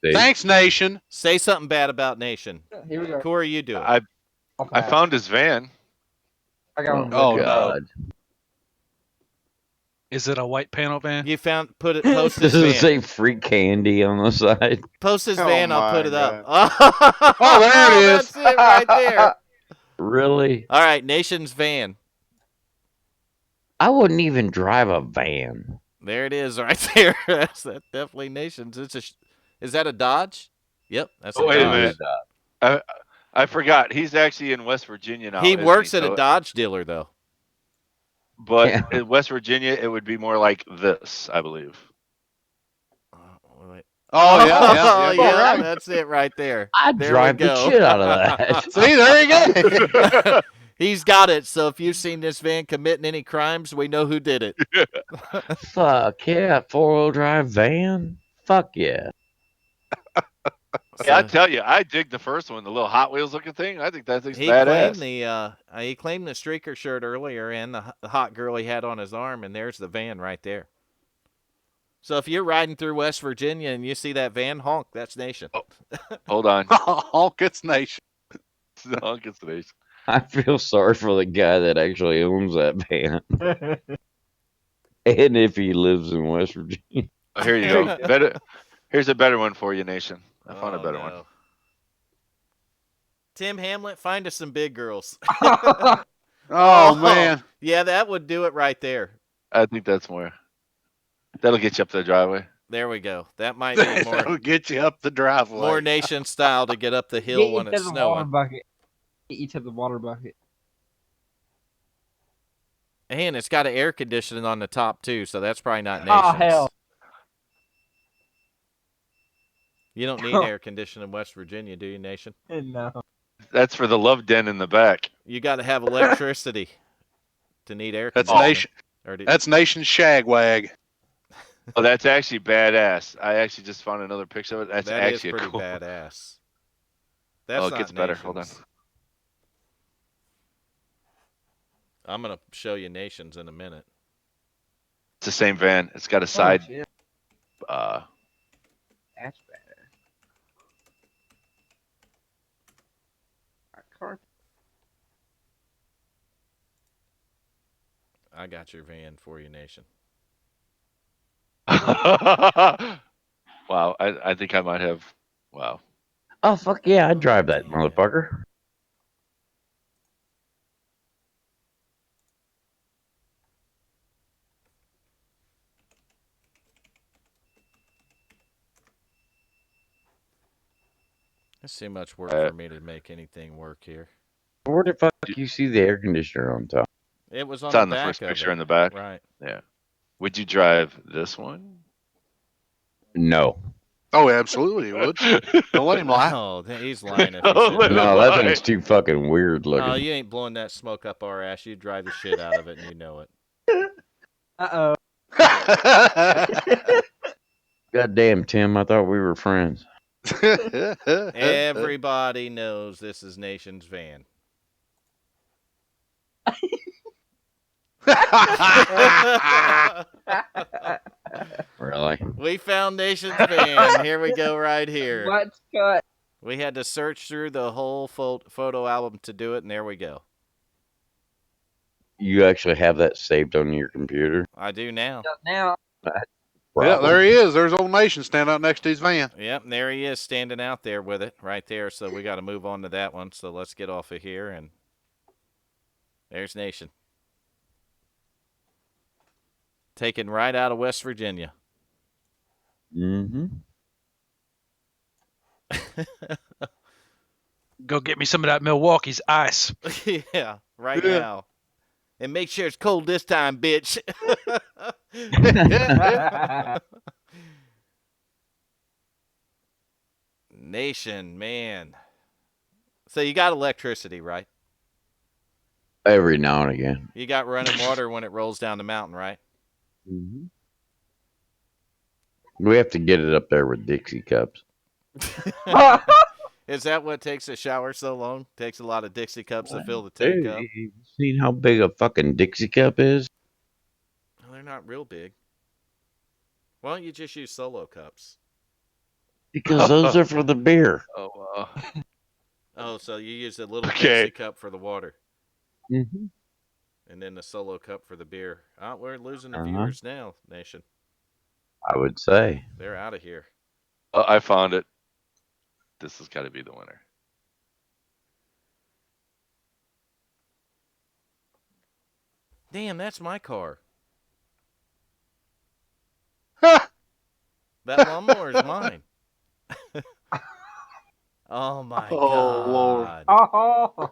Speaker 2: See?
Speaker 5: Thanks, Nation.
Speaker 1: say something bad about Nation.
Speaker 9: Here we go.
Speaker 1: Corey, you do it.
Speaker 7: I
Speaker 9: I'll
Speaker 7: I
Speaker 9: pass.
Speaker 7: found his van.
Speaker 9: I got one.
Speaker 5: Oh,
Speaker 9: with
Speaker 5: no.
Speaker 2: God.
Speaker 3: Is it a white panel van?
Speaker 1: You post his
Speaker 2: Does it
Speaker 1: van.
Speaker 2: say free candy on the side?
Speaker 1: Post his
Speaker 8: Oh
Speaker 1: van, I'll
Speaker 8: my
Speaker 1: put it up.
Speaker 5: Oh, there it is.
Speaker 1: That's it right there.
Speaker 2: Really?
Speaker 1: All right, Nation's van.
Speaker 2: I wouldn't even drive a van.
Speaker 1: There it is right there. That's definitely Nation's. Is that a Dodge? Yep, that's
Speaker 7: Oh,
Speaker 1: a
Speaker 7: wait a
Speaker 1: Dodge.
Speaker 7: minute. I forgot. He's actually in West Virginia now.
Speaker 1: He
Speaker 7: isn't
Speaker 1: works at
Speaker 7: So-
Speaker 1: a Dodge dealer, though.
Speaker 7: But
Speaker 2: Yeah.
Speaker 7: in West Virginia, it would be more like this, I believe.
Speaker 1: Wait.
Speaker 5: Oh, yeah.
Speaker 1: Oh,
Speaker 5: Yeah, you're right.
Speaker 1: that's it right there.
Speaker 2: I'd
Speaker 1: There
Speaker 2: drive
Speaker 1: we
Speaker 2: the
Speaker 1: go.
Speaker 2: shit out of that.
Speaker 5: See, there you go.
Speaker 1: He's got it. So if you've seen this van committing any crimes, we know who did it.
Speaker 2: Fuck yeah, 4-wheel drive van. Fuck yeah.
Speaker 7: Yeah, I
Speaker 1: So
Speaker 7: tell you, I dig the first one, the little Hot Wheels looking thing. I think that thing's
Speaker 1: he
Speaker 7: badass.
Speaker 1: claimed the streaker shirt earlier and the hot girl he had on his arm, and there's the van right there. So if you're riding through West Virginia and you see that van, honk, that's Nation.
Speaker 7: Hold on.
Speaker 5: Hulk, it's Nation.
Speaker 7: Honk, it's the nation.
Speaker 2: I feel sorry for the guy that actually owns that van. And if he lives in West Virginia.
Speaker 7: Oh, here you go. Here's a better one for you, Nation. I found a better one.
Speaker 1: no. Tim Hamlet, find us some big girls.
Speaker 5: Oh, man.
Speaker 1: Yeah, that would do it right there.
Speaker 7: I think that's more. That'll get you up the driveway.
Speaker 1: There we go. That might be
Speaker 5: That'll
Speaker 1: more
Speaker 5: get you up the driveway.
Speaker 1: more Nation style to get up the hill
Speaker 9: Get you
Speaker 1: when
Speaker 9: to
Speaker 1: it's
Speaker 9: the water
Speaker 1: snowing.
Speaker 9: bucket. Get you to the water bucket.
Speaker 1: And it's got an air conditioning on the top too, so that's probably not Nation's.
Speaker 9: Oh, hell.
Speaker 1: You don't need air conditioning in West Virginia, do you, Nation?
Speaker 9: No.
Speaker 7: That's for the love den in the back.
Speaker 1: You got to have electricity to need air
Speaker 5: That's
Speaker 1: conditioning.
Speaker 5: Nation.
Speaker 1: Or do-
Speaker 5: That's Nation Shagwag.
Speaker 7: Oh, that's actually badass. I actually just found another picture of it. That's
Speaker 1: that is
Speaker 7: actually
Speaker 1: pretty
Speaker 7: a cool.
Speaker 1: badass. That's
Speaker 7: Oh, it
Speaker 1: not
Speaker 7: gets better. Hold on.
Speaker 1: Nation's. I'm gonna show you Nations in a minute.
Speaker 7: It's the same van. It's got a
Speaker 9: Oh,
Speaker 7: side.
Speaker 9: shit. That's better. Car.
Speaker 1: I got your van for you, Nation.
Speaker 7: Wow, I think I might have. Wow.
Speaker 2: Oh fuck yeah, I'd drive that
Speaker 1: Damn it.
Speaker 2: motherfucker.
Speaker 1: It's too much work for me to make anything work here.
Speaker 2: Where the fuck you see the air conditioner on top?
Speaker 1: It was
Speaker 7: It's
Speaker 1: on the
Speaker 7: on the
Speaker 1: back
Speaker 7: first
Speaker 1: of
Speaker 7: picture
Speaker 1: it.
Speaker 7: in the back.
Speaker 1: Right.
Speaker 7: Yeah. Would you drive this one?
Speaker 2: No.
Speaker 5: Oh, absolutely, he would. Don't let him lie.
Speaker 1: Oh, he's lying if he
Speaker 7: Don't
Speaker 1: said
Speaker 7: let him
Speaker 2: No,
Speaker 1: no.
Speaker 2: that
Speaker 7: lie.
Speaker 2: thing's too fucking weird
Speaker 1: Oh,
Speaker 2: looking.
Speaker 1: you ain't blowing that smoke up our ass. You drive the shit out of it, and you know it.
Speaker 9: Uh-oh.
Speaker 2: Goddamn, Tim, I thought we were friends.
Speaker 1: Everybody knows this is Nation's van.
Speaker 2: Really?
Speaker 1: We found Nation's van. Here we go, right here.
Speaker 9: Let's cut.
Speaker 1: We had to search through the whole photo album to do it, and there we go.
Speaker 2: You actually have that saved on your computer?
Speaker 1: I do now.
Speaker 9: Now.
Speaker 5: Yeah, there he is. There's Old Nation standing out next to his van.
Speaker 1: Yep, and there he is standing out there with it right there. So we got to move on to that one. So let's get off of here, and there's Nation. Taken right out of West Virginia.
Speaker 2: Mm-hmm.
Speaker 3: Go get me some of that Milwaukee's ice.
Speaker 1: Yeah, right
Speaker 5: Yeah.
Speaker 1: now. And make sure it's cold this time, bitch. Nation, man. So you got electricity, right?
Speaker 2: Every now and again.
Speaker 1: You got running water when it rolls down the mountain, right?
Speaker 2: Mm-hmm. We have to get it up there with Dixie cups.
Speaker 1: Is that what takes a shower so long? Takes a lot of Dixie cups to fill the tank
Speaker 2: Dude,
Speaker 1: up?
Speaker 2: you seen how big a fucking Dixie cup is?
Speaker 1: Well, they're not real big. Why don't you just use solo cups?
Speaker 2: Because those are for the beer.
Speaker 7: Oh, wow.
Speaker 1: Oh, so you use a little
Speaker 7: Okay.
Speaker 1: Dixie cup for the water,
Speaker 2: Mm-hmm.
Speaker 1: and then the solo cup for the beer. Oh, we're losing the
Speaker 2: Uh-huh.
Speaker 1: viewers now, Nation.
Speaker 2: I would say.
Speaker 1: They're out of here.
Speaker 7: Oh, I found it. This has got to be the winner.
Speaker 1: Damn, that's my car.
Speaker 5: Ha!
Speaker 1: That lawnmower is mine. Oh my
Speaker 5: Oh, Lord.
Speaker 1: God.
Speaker 9: Oh.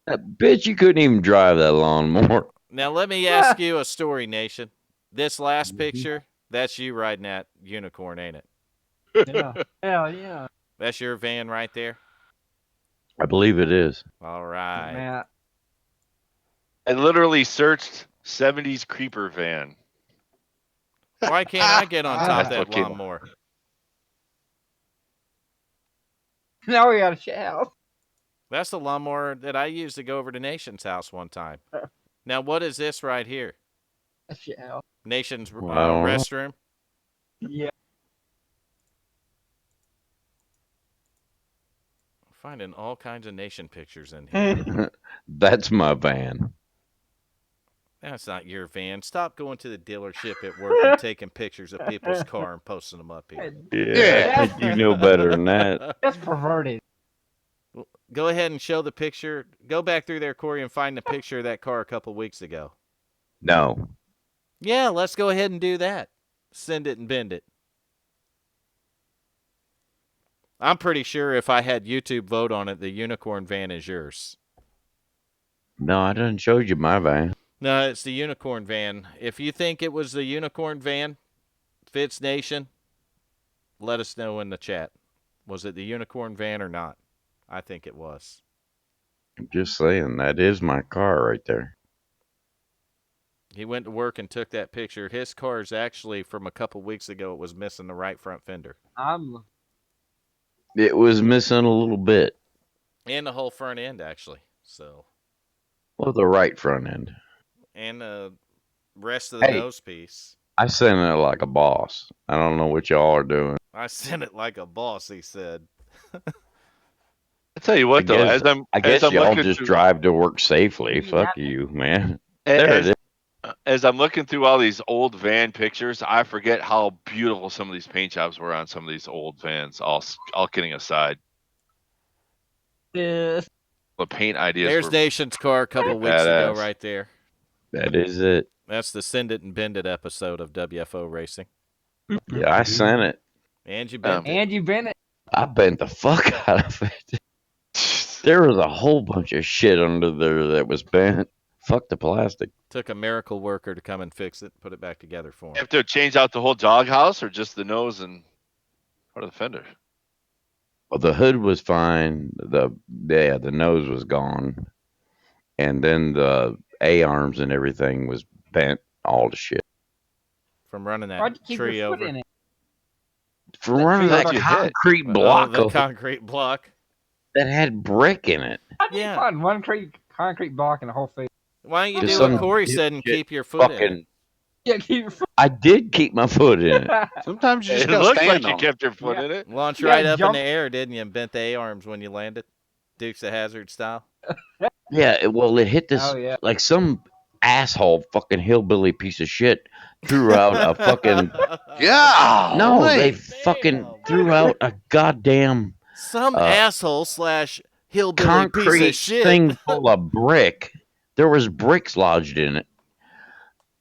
Speaker 2: I bet you couldn't even drive that lawnmower.
Speaker 1: Now let me ask you a story, Nation. This last picture, that's you riding that unicorn, ain't it?
Speaker 9: Yeah. Hell yeah.
Speaker 1: That's your van right there?
Speaker 2: I believe it is.
Speaker 1: All right.
Speaker 9: Matt.
Speaker 7: I literally searched 70s creeper van.
Speaker 1: Why can't I get on top of
Speaker 7: That's
Speaker 1: that
Speaker 7: what came up.
Speaker 1: lawnmower?
Speaker 9: Now we got a shout.
Speaker 1: That's the lawnmower that I used to go over to Nation's house one time. Now, what is this right here?
Speaker 9: A shout.
Speaker 1: Nation's
Speaker 2: Well, I don't know.
Speaker 1: restroom?
Speaker 9: Yeah.
Speaker 1: Finding all kinds of Nation pictures in here.
Speaker 2: That's my van.
Speaker 1: That's not your van. Stop going to the dealership at work and taking pictures of people's car and posting them up here.
Speaker 2: Yeah, you know better than that.
Speaker 9: That's perverted.
Speaker 1: Go ahead and show the picture. Go back through there, Corey, and find the picture of that car a couple weeks ago.
Speaker 2: No.
Speaker 1: Yeah, let's go ahead and do that. Send it and bend it. I'm pretty sure if I had YouTube vote on it, the unicorn van is yours.
Speaker 2: No, I done showed you my van.
Speaker 1: No, it's the unicorn van. If you think it was the unicorn van, Fitz Nation, let us know in the chat. Was it the unicorn van or not? I think it was.
Speaker 2: I'm just saying, that is my car right there.
Speaker 1: He went to work and took that picture. His car is actually from a couple weeks ago. It was missing the right front fender.
Speaker 2: It was missing a little bit.
Speaker 1: And the whole front end, actually. So.
Speaker 2: Well, the right front end.
Speaker 1: And the rest of the nose piece.
Speaker 2: I sent it like a boss. I don't know what y'all are doing.
Speaker 1: I sent it like a boss, he said.
Speaker 7: I tell you what, though, as I'm
Speaker 2: I guess
Speaker 7: as I'm
Speaker 2: y'all
Speaker 7: looking
Speaker 2: just
Speaker 7: through-
Speaker 2: drive to work safely. Fuck you, man. There it is.
Speaker 7: as I'm looking through all these old van pictures, I forget how beautiful some of these paint jobs were on some of these old vans. All kidding aside,
Speaker 9: Yes.
Speaker 7: the paint ideas
Speaker 1: There's
Speaker 7: were
Speaker 1: Nation's car a couple weeks ago,
Speaker 7: badass.
Speaker 1: right there.
Speaker 2: That is it.
Speaker 1: That's the Send It and Bend It episode of WFO Racing.
Speaker 2: Yeah, I sent it.
Speaker 1: And you bent it.
Speaker 9: And you Bennett.
Speaker 2: I bent the fuck out of it. There was a whole bunch of shit under there that was bent. Fuck the plastic.
Speaker 1: Took a miracle worker to come and fix it, put it back together for
Speaker 7: You
Speaker 1: him.
Speaker 7: have to change out the whole doghouse or just the nose and part of the fender?
Speaker 2: Well, the hood was fine. The nose was gone, and then the A arms and everything was bent all to shit.
Speaker 1: From running that
Speaker 9: Why'd you keep
Speaker 1: tree
Speaker 9: your foot
Speaker 1: over.
Speaker 9: in it?
Speaker 2: For
Speaker 9: That
Speaker 2: running
Speaker 9: tree
Speaker 2: that
Speaker 7: like you hit.
Speaker 2: concrete
Speaker 1: Oh,
Speaker 2: block
Speaker 1: the concrete block.
Speaker 2: that had brick in it.
Speaker 9: How do you
Speaker 1: Yeah.
Speaker 9: find one concrete block in the whole field?
Speaker 1: Why don't you
Speaker 2: Just
Speaker 1: do what
Speaker 2: some
Speaker 1: Corey said and
Speaker 2: dipshit
Speaker 1: keep your foot in it?
Speaker 2: Fucking,
Speaker 9: Yeah, keep your foot.
Speaker 2: I did keep my foot in it.
Speaker 5: Sometimes you just
Speaker 7: It
Speaker 5: gotta
Speaker 7: looks like
Speaker 5: stand
Speaker 7: you
Speaker 5: on it.
Speaker 7: kept your foot
Speaker 9: Yeah.
Speaker 7: in it.
Speaker 1: Launched
Speaker 9: Yeah,
Speaker 1: right up in
Speaker 9: jump-
Speaker 1: the air, didn't you? And bent the A-arms when you landed. Dukes of Hazzard style.
Speaker 2: Yeah, it hit this
Speaker 9: Oh yeah.
Speaker 2: like some asshole fucking hillbilly piece of shit threw out a fucking
Speaker 5: Yeah.
Speaker 2: no, they
Speaker 5: wait.
Speaker 2: fucking threw out a goddamn
Speaker 1: Some asshole / hillbilly piece
Speaker 2: concrete
Speaker 1: of shit.
Speaker 2: thing full of brick. There was bricks lodged in it,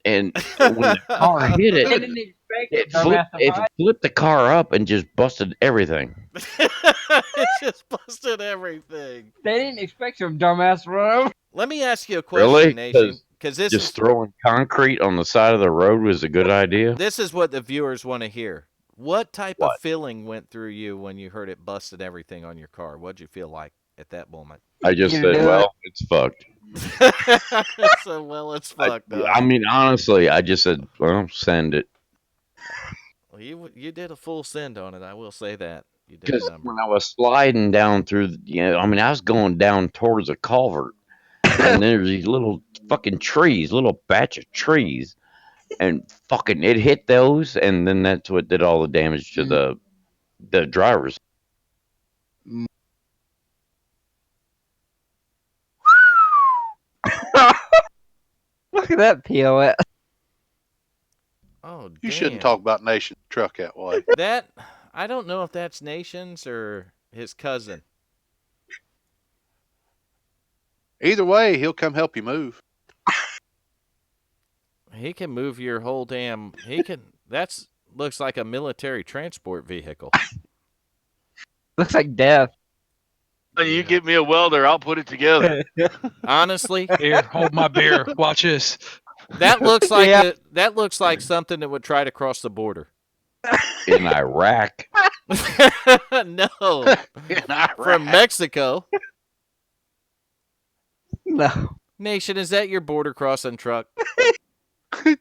Speaker 2: and when the car hit
Speaker 9: They
Speaker 2: it,
Speaker 9: didn't expect
Speaker 2: it
Speaker 9: dumbass to fight.
Speaker 2: flipped the car up and just busted everything.
Speaker 1: It just busted everything.
Speaker 9: They didn't expect some dumbass to run over.
Speaker 1: Let me ask you a question,
Speaker 2: Really?
Speaker 1: Nation, because this
Speaker 2: Just
Speaker 1: is
Speaker 2: throwing concrete on the side of the road was a good idea.
Speaker 1: this is what the viewers want to hear. What type
Speaker 2: What?
Speaker 1: of feeling went through you when you heard it busted everything on your car? What'd you feel like at that moment?
Speaker 2: I just
Speaker 9: You
Speaker 2: said,
Speaker 9: do it.
Speaker 2: "Well, it's fucked."
Speaker 1: So well, it's fucked up.
Speaker 2: I mean, honestly, I just said, "Well, send it."
Speaker 1: Well, you did a full send on it. I will say that you did a
Speaker 2: Because
Speaker 1: number.
Speaker 2: when I was sliding down through, I mean, I was going down towards a culvert, and there's these little fucking trees, little batch of trees, and fucking it hit those, and then that's what did all the damage to the drivers.
Speaker 9: Look at that POS.
Speaker 1: Oh,
Speaker 5: You
Speaker 1: damn.
Speaker 5: shouldn't talk about Nation truck that way.
Speaker 1: That I don't know if that's Nation's or his cousin.
Speaker 5: Either way, he'll come help you move.
Speaker 1: He can move your whole damn. He can. That's looks like a military transport vehicle.
Speaker 9: Looks like death.
Speaker 7: You give me a welder, I'll put it together.
Speaker 1: Honestly,
Speaker 3: Here, hold my beer. Watch this.
Speaker 1: that looks like
Speaker 9: Yeah.
Speaker 1: that looks like something that would try to cross the border.
Speaker 2: In Iraq,
Speaker 1: No, from Mexico.
Speaker 9: No.
Speaker 1: Nation, is that your border crossing truck?
Speaker 9: Did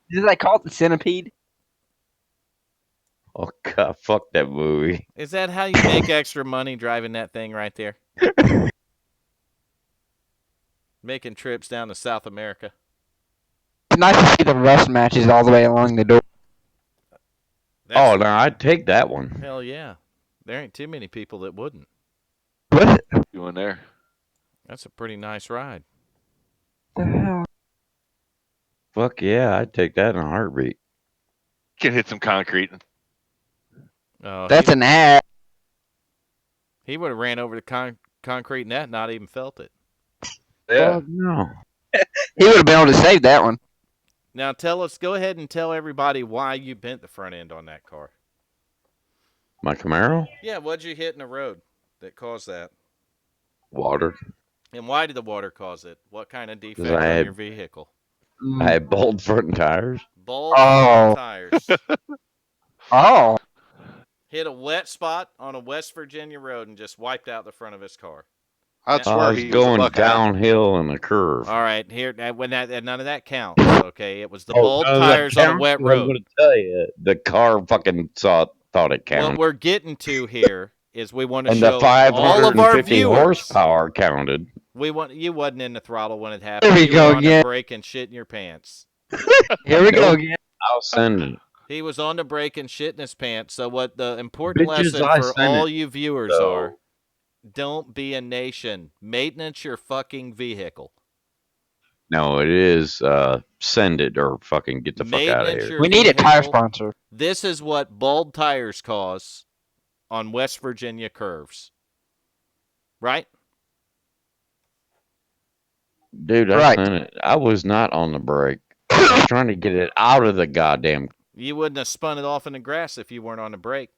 Speaker 9: they call it the centipede?
Speaker 2: oh god, fuck that movie.
Speaker 1: Is that how you make extra money driving that thing right there? Making trips down to South America.
Speaker 9: It's nice to see the rust matches all the way along the door.
Speaker 2: Oh no, I'd take that one.
Speaker 1: Hell yeah. There ain't too many people that wouldn't.
Speaker 9: What
Speaker 7: You in there?
Speaker 1: That's a pretty nice ride.
Speaker 9: the hell?
Speaker 2: Fuck yeah, I'd take that in a heartbeat.
Speaker 7: Can hit some concrete.
Speaker 9: That's an ad.
Speaker 1: He would have ran over the concrete net and not even felt it.
Speaker 7: Yeah.
Speaker 2: Fuck no.
Speaker 9: He would have been able to save that one.
Speaker 1: Now go ahead and tell everybody why you bent the front end on that car.
Speaker 2: My Camaro,
Speaker 1: Yeah, what'd you hit in the road that caused that?
Speaker 2: water.
Speaker 1: And why did the water cause it? What kind of defect
Speaker 2: I
Speaker 1: on
Speaker 2: had-
Speaker 1: your vehicle?
Speaker 2: I had bald front tires.
Speaker 1: Bald
Speaker 9: Oh.
Speaker 1: tires.
Speaker 9: Oh.
Speaker 1: Hit a wet spot on a West Virginia road and just wiped out the front of his car.
Speaker 5: I'd
Speaker 2: I
Speaker 5: swear
Speaker 2: was
Speaker 5: he was a
Speaker 2: going
Speaker 5: Buckeye.
Speaker 2: downhill in a curve.
Speaker 1: All right, here when that none of that counts. Okay, it was the bald
Speaker 2: none of that
Speaker 1: tires on a
Speaker 2: counts?
Speaker 1: wet
Speaker 2: I'm
Speaker 1: road.
Speaker 2: gonna tell you, the car fucking thought it
Speaker 1: What
Speaker 2: counted,
Speaker 1: we're getting to here is we want to
Speaker 2: and
Speaker 1: show
Speaker 2: the
Speaker 1: all of our
Speaker 2: 550
Speaker 1: viewers.
Speaker 2: horsepower counted.
Speaker 1: You wasn't in the throttle when it happened.
Speaker 9: Here we
Speaker 1: You
Speaker 9: go
Speaker 1: were on the
Speaker 9: again.
Speaker 1: brake and shit in your pants.
Speaker 9: Here we go
Speaker 2: Nope.
Speaker 9: again.
Speaker 2: I'll send it.
Speaker 1: He was on the brake and shit in his pants. So what the important
Speaker 2: Bitches,
Speaker 1: lesson
Speaker 2: I
Speaker 1: for
Speaker 2: sent
Speaker 1: all
Speaker 2: it,
Speaker 1: you viewers
Speaker 2: so-
Speaker 1: are: don't be a nation. Maintenance your fucking vehicle.
Speaker 2: No, it is send it or fucking get the fuck out of
Speaker 1: Maintenance
Speaker 2: here.
Speaker 1: your
Speaker 9: We need a tire
Speaker 1: vehicle.
Speaker 9: sponsor.
Speaker 1: This is what bald tires cause on West Virginia curves. Right?
Speaker 2: Dude, I
Speaker 9: Right.
Speaker 2: sent it. I was not on the brake. I was trying to get it out of the goddamn.
Speaker 1: You wouldn't have spun it off in the grass if you weren't on the brake.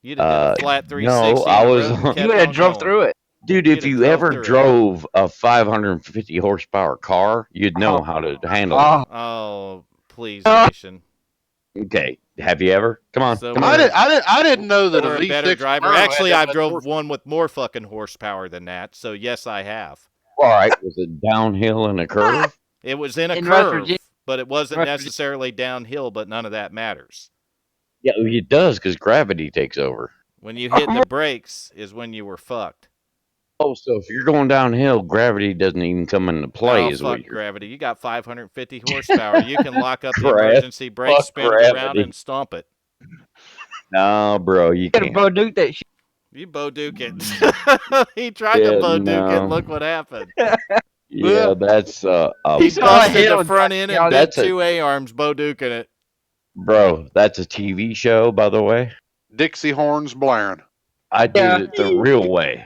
Speaker 1: You'd have did a flat
Speaker 2: No,
Speaker 1: 360
Speaker 2: I
Speaker 1: in the
Speaker 2: was
Speaker 1: road and
Speaker 2: on.
Speaker 9: You
Speaker 1: kept
Speaker 9: would have
Speaker 1: on
Speaker 9: drove
Speaker 1: going.
Speaker 9: through it.
Speaker 2: Dude,
Speaker 1: You'd
Speaker 2: if
Speaker 1: have
Speaker 2: you
Speaker 1: drove
Speaker 2: ever
Speaker 1: through it.
Speaker 2: drove a 550 horsepower car, you'd know how to handle it.
Speaker 1: Oh, please,
Speaker 9: Oh.
Speaker 1: Nation.
Speaker 2: Okay, have you ever? Come on,
Speaker 1: So
Speaker 2: come
Speaker 5: I,
Speaker 2: on.
Speaker 5: did, I, did, I didn't know that a
Speaker 1: We're a better
Speaker 5: V6
Speaker 1: driver.
Speaker 5: Camaro had
Speaker 1: Actually,
Speaker 5: that
Speaker 1: I've
Speaker 5: much
Speaker 1: drove
Speaker 5: horsepower.
Speaker 1: one with more fucking horsepower than that. So yes, I have.
Speaker 2: All right, was it downhill in a curve?
Speaker 1: It was in a
Speaker 9: In West
Speaker 1: curve,
Speaker 9: Virginia.
Speaker 1: but it wasn't
Speaker 9: West Virginia.
Speaker 1: necessarily downhill. But none of that matters.
Speaker 2: Yeah, it does because gravity takes over.
Speaker 1: When you hit the brakes is when you were fucked.
Speaker 2: Oh, so if you're going downhill, gravity doesn't even come into play.
Speaker 1: Oh,
Speaker 2: Is what
Speaker 1: fuck
Speaker 2: you're
Speaker 1: gravity. You got 550 horsepower. You can lock up the
Speaker 2: Crap.
Speaker 1: emergency brake,
Speaker 2: Fuck
Speaker 1: spin it around,
Speaker 2: gravity.
Speaker 1: and stomp it.
Speaker 2: No, bro, you
Speaker 9: Could have
Speaker 2: can't.
Speaker 9: Bo Duke that shit.
Speaker 1: You Bo Duke it. He tried to
Speaker 2: Yeah,
Speaker 1: Bo Duke it.
Speaker 2: no.
Speaker 1: Look what happened.
Speaker 2: Yeah, that's
Speaker 1: He
Speaker 9: saw a
Speaker 1: busted
Speaker 9: hill
Speaker 1: the
Speaker 9: and
Speaker 1: front
Speaker 9: tried
Speaker 1: end
Speaker 9: to
Speaker 1: and
Speaker 9: get
Speaker 1: bent
Speaker 2: That's a-
Speaker 1: two A-arms, Bo Duking it.
Speaker 2: bro. That's a TV show, by the way.
Speaker 5: Dixie horns blaring.
Speaker 2: I did
Speaker 9: Yeah.
Speaker 2: it the real way.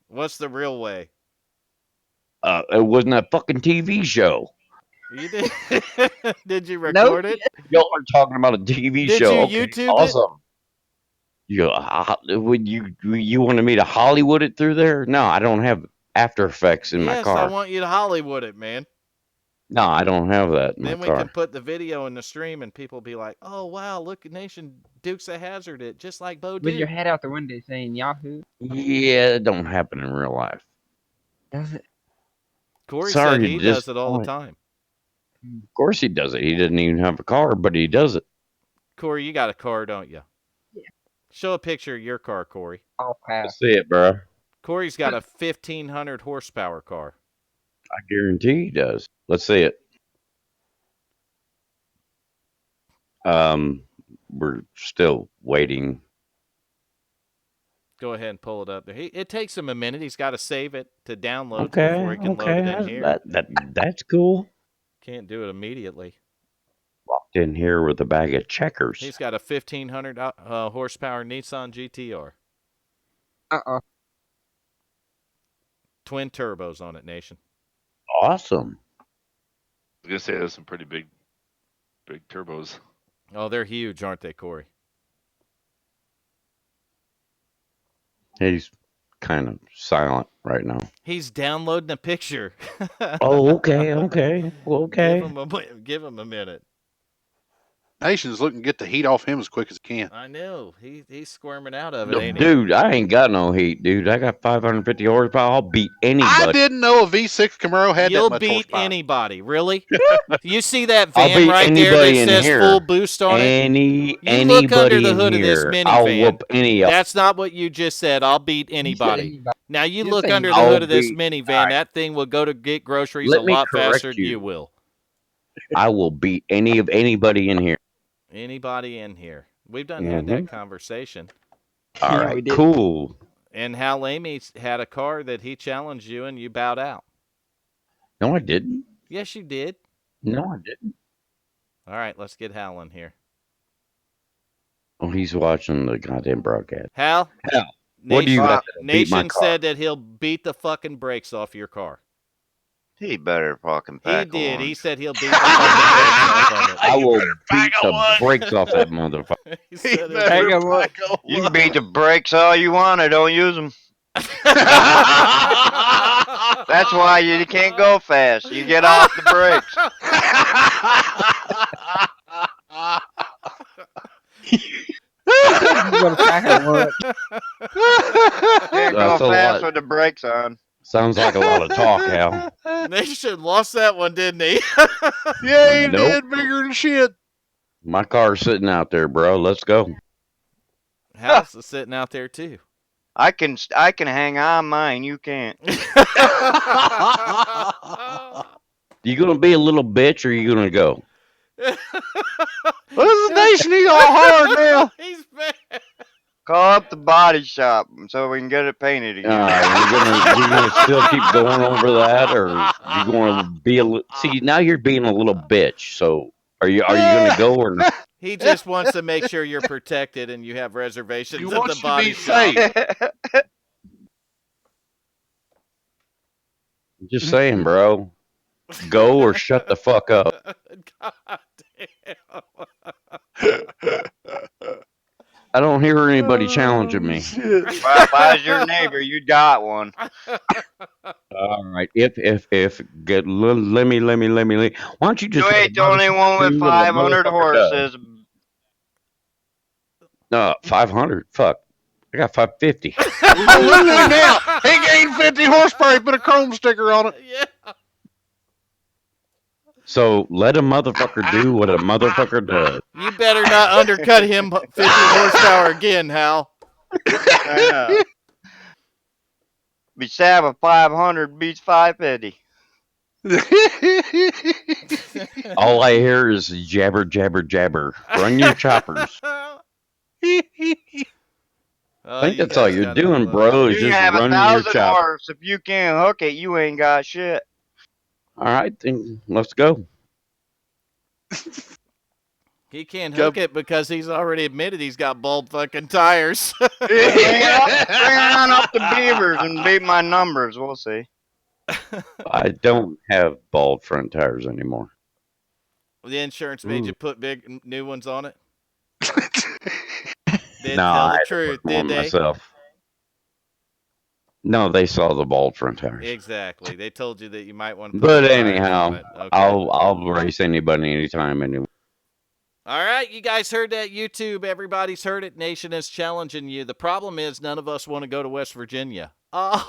Speaker 1: What's the real way?
Speaker 2: It wasn't a fucking TV show.
Speaker 1: You did? Did you record it?
Speaker 2: Y'all are talking about a TV
Speaker 1: Did
Speaker 2: show.
Speaker 1: you
Speaker 2: Okay,
Speaker 1: YouTube it?
Speaker 2: awesome. Would you wanted me to Hollywood it through there? No, I don't have After Effects in my
Speaker 1: Yes,
Speaker 2: car.
Speaker 1: I want you to Hollywood it, man.
Speaker 2: No, I don't have that in
Speaker 1: Then
Speaker 2: my
Speaker 1: we
Speaker 2: car.
Speaker 1: can put the video in the stream and people be like, oh, wow, look at Nation Dukes of Hazard it, just like Bo
Speaker 9: with your
Speaker 1: Duke.
Speaker 9: head out the window saying Yahoo.
Speaker 2: Yeah, it don't happen in real life.
Speaker 9: Does it?
Speaker 1: Corey
Speaker 2: Sorry
Speaker 1: said
Speaker 2: to
Speaker 1: he does it all the
Speaker 2: disappoint.
Speaker 1: time.
Speaker 2: Of course he does it. He doesn't even have a car, but he does it.
Speaker 1: Corey, you got a car, don't you?
Speaker 9: Yeah.
Speaker 1: Show a picture of your car, Corey.
Speaker 9: I'll pass.
Speaker 2: Let's see it, bro.
Speaker 1: Corey's got a 1,500 horsepower car.
Speaker 2: I guarantee he does. Let's see it. We're still waiting.
Speaker 1: Go ahead and pull it up there. It takes him a minute. He's got to save it to download
Speaker 2: Okay,
Speaker 1: before he can load it in here.
Speaker 2: That's cool.
Speaker 1: Can't do it immediately.
Speaker 2: Walked in here with a bag of checkers.
Speaker 1: He's got a 1,500 horsepower Nissan GTR.
Speaker 9: Uh-uh.
Speaker 1: Twin turbos on it, Nation.
Speaker 2: Awesome.
Speaker 7: I was gonna say there's some pretty big turbos.
Speaker 1: Oh, they're huge, aren't they, Corey?
Speaker 2: He's kind of silent right now.
Speaker 1: He's downloading a picture.
Speaker 2: Oh, okay. Well, okay.
Speaker 1: Give him a minute.
Speaker 5: Nation's looking to get the heat off him as quick as he can.
Speaker 1: I know. He's squirming out of it, ain't he?
Speaker 2: Dude, I ain't got no heat, dude. I got 550 horsepower. I'll beat anybody.
Speaker 5: I didn't know a V6 Camaro had
Speaker 1: You'll
Speaker 5: that much
Speaker 1: beat
Speaker 5: horsepower.
Speaker 1: anybody, really? You see that
Speaker 2: I'll
Speaker 1: van
Speaker 2: beat
Speaker 1: right there
Speaker 2: anybody
Speaker 1: that
Speaker 2: in
Speaker 1: says
Speaker 2: here.
Speaker 1: full boost on it? You look under
Speaker 2: Anybody
Speaker 1: the
Speaker 2: in
Speaker 1: hood of this
Speaker 2: here,
Speaker 1: minivan.
Speaker 2: I'll whoop any of.
Speaker 1: That's not what you just said. I'll beat anybody. Now you
Speaker 9: Just
Speaker 1: look
Speaker 9: say
Speaker 1: under the
Speaker 2: I'll
Speaker 1: hood of this
Speaker 2: beat-
Speaker 1: minivan.
Speaker 2: Alright.
Speaker 1: That thing will go to get groceries
Speaker 2: Let
Speaker 1: a
Speaker 2: me
Speaker 1: lot
Speaker 2: correct
Speaker 1: faster than
Speaker 2: you.
Speaker 1: you will.
Speaker 2: I will beat anybody in here.
Speaker 1: Anybody in here? We've done had that conversation.
Speaker 2: All
Speaker 9: Yeah,
Speaker 2: right,
Speaker 9: we did.
Speaker 2: cool.
Speaker 1: And Hal Amy had a car that he challenged you and you bowed out.
Speaker 2: No, I didn't.
Speaker 1: Yes, you did.
Speaker 2: No, I didn't.
Speaker 1: All right, let's get Hal in here.
Speaker 2: Oh, he's watching the goddamn broadcast.
Speaker 1: Hal?
Speaker 2: Hal, what do you got to beat my
Speaker 1: Nation
Speaker 2: car?
Speaker 1: said that he'll beat the fucking brakes off your car.
Speaker 8: He better fucking
Speaker 1: He
Speaker 8: pack
Speaker 1: did.
Speaker 8: on.
Speaker 1: He said he'll beat the fucking brakes off
Speaker 2: I will
Speaker 5: back
Speaker 2: beat
Speaker 5: on
Speaker 2: the
Speaker 5: one.
Speaker 2: brakes off that motherfucker.
Speaker 1: of it. He said
Speaker 5: better
Speaker 9: Hang on, what?
Speaker 5: back on
Speaker 8: You
Speaker 5: one.
Speaker 8: can beat the brakes all you want, I don't use them. That's why you can't go fast. You get off the brakes.
Speaker 9: You gonna pack a lunch.
Speaker 8: Can't
Speaker 2: That's
Speaker 8: go
Speaker 2: a
Speaker 8: fast
Speaker 2: lot.
Speaker 8: with the brakes on.
Speaker 2: Sounds like a lot of talk, Hal.
Speaker 1: Nation lost that one, didn't he?
Speaker 5: Yeah, he
Speaker 2: Nope.
Speaker 5: did bigger than shit.
Speaker 2: My car's sitting out there, bro. Let's go.
Speaker 1: Hal's is sitting out there too.
Speaker 8: I can hang on mine. You can't.
Speaker 2: You gonna be a little bitch or you gonna go?
Speaker 5: This is Nation. He's all hard now.
Speaker 1: He's mad.
Speaker 8: Call up the body shop so we can get it painted again.
Speaker 2: You're gonna still keep going over that, or you're gonna be see? Now you're being a little bitch. So are you gonna go or not?
Speaker 1: He just wants to make sure you're protected and you have reservations
Speaker 5: He
Speaker 1: at the
Speaker 5: wants to
Speaker 1: body
Speaker 5: be
Speaker 1: shop.
Speaker 5: safe.
Speaker 2: I'm just saying, bro. Go or shut the fuck up.
Speaker 1: God damn.
Speaker 2: I don't hear anybody challenging me.
Speaker 8: Well, if I was your neighbor, you'd got one.
Speaker 2: All right. If get let me. Why don't you just
Speaker 8: You
Speaker 2: let a
Speaker 8: ain't the only
Speaker 2: motherfucker
Speaker 8: one with
Speaker 2: do what a
Speaker 8: 500
Speaker 2: motherfucker does?
Speaker 8: horses.
Speaker 2: No, 500. Fuck. I got 550.
Speaker 5: I'm losing now. He gained 50 horsepower. He put a chrome sticker on it.
Speaker 1: Yeah.
Speaker 2: So let a motherfucker do what a motherfucker does.
Speaker 1: You better not undercut him 50 horsepower again, Hal.
Speaker 8: Be sad with 500 beats 550.
Speaker 2: All I hear is jabber, jabber, jabber. Run your choppers. I think that's all you're doing, bro, is
Speaker 8: You can
Speaker 2: just
Speaker 8: have
Speaker 2: running your
Speaker 8: 1,000
Speaker 2: chopper.
Speaker 8: horse. If you can't hook it, you ain't got shit.
Speaker 2: All right, then let's go.
Speaker 1: He can't hook it because he's already admitted he's got bald fucking tires.
Speaker 8: Bring on up the beavers and beat my numbers. We'll see.
Speaker 2: I don't have bald front tires anymore.
Speaker 1: The insurance made you put big new ones on it? Didn't
Speaker 2: No,
Speaker 1: tell
Speaker 2: I
Speaker 1: the
Speaker 2: had to
Speaker 1: truth,
Speaker 2: put them on
Speaker 1: did they?
Speaker 2: myself. No, they saw the bald front tires.
Speaker 1: Exactly. They told you that you might want to put
Speaker 2: But
Speaker 1: some tires on
Speaker 2: anyhow,
Speaker 1: it. Okay.
Speaker 2: I'll race anybody anytime anyway.
Speaker 1: All right, you guys heard that, YouTube. Everybody's heard it. Nation is challenging you. The problem is none of us want to go to West Virginia.
Speaker 2: Yeah.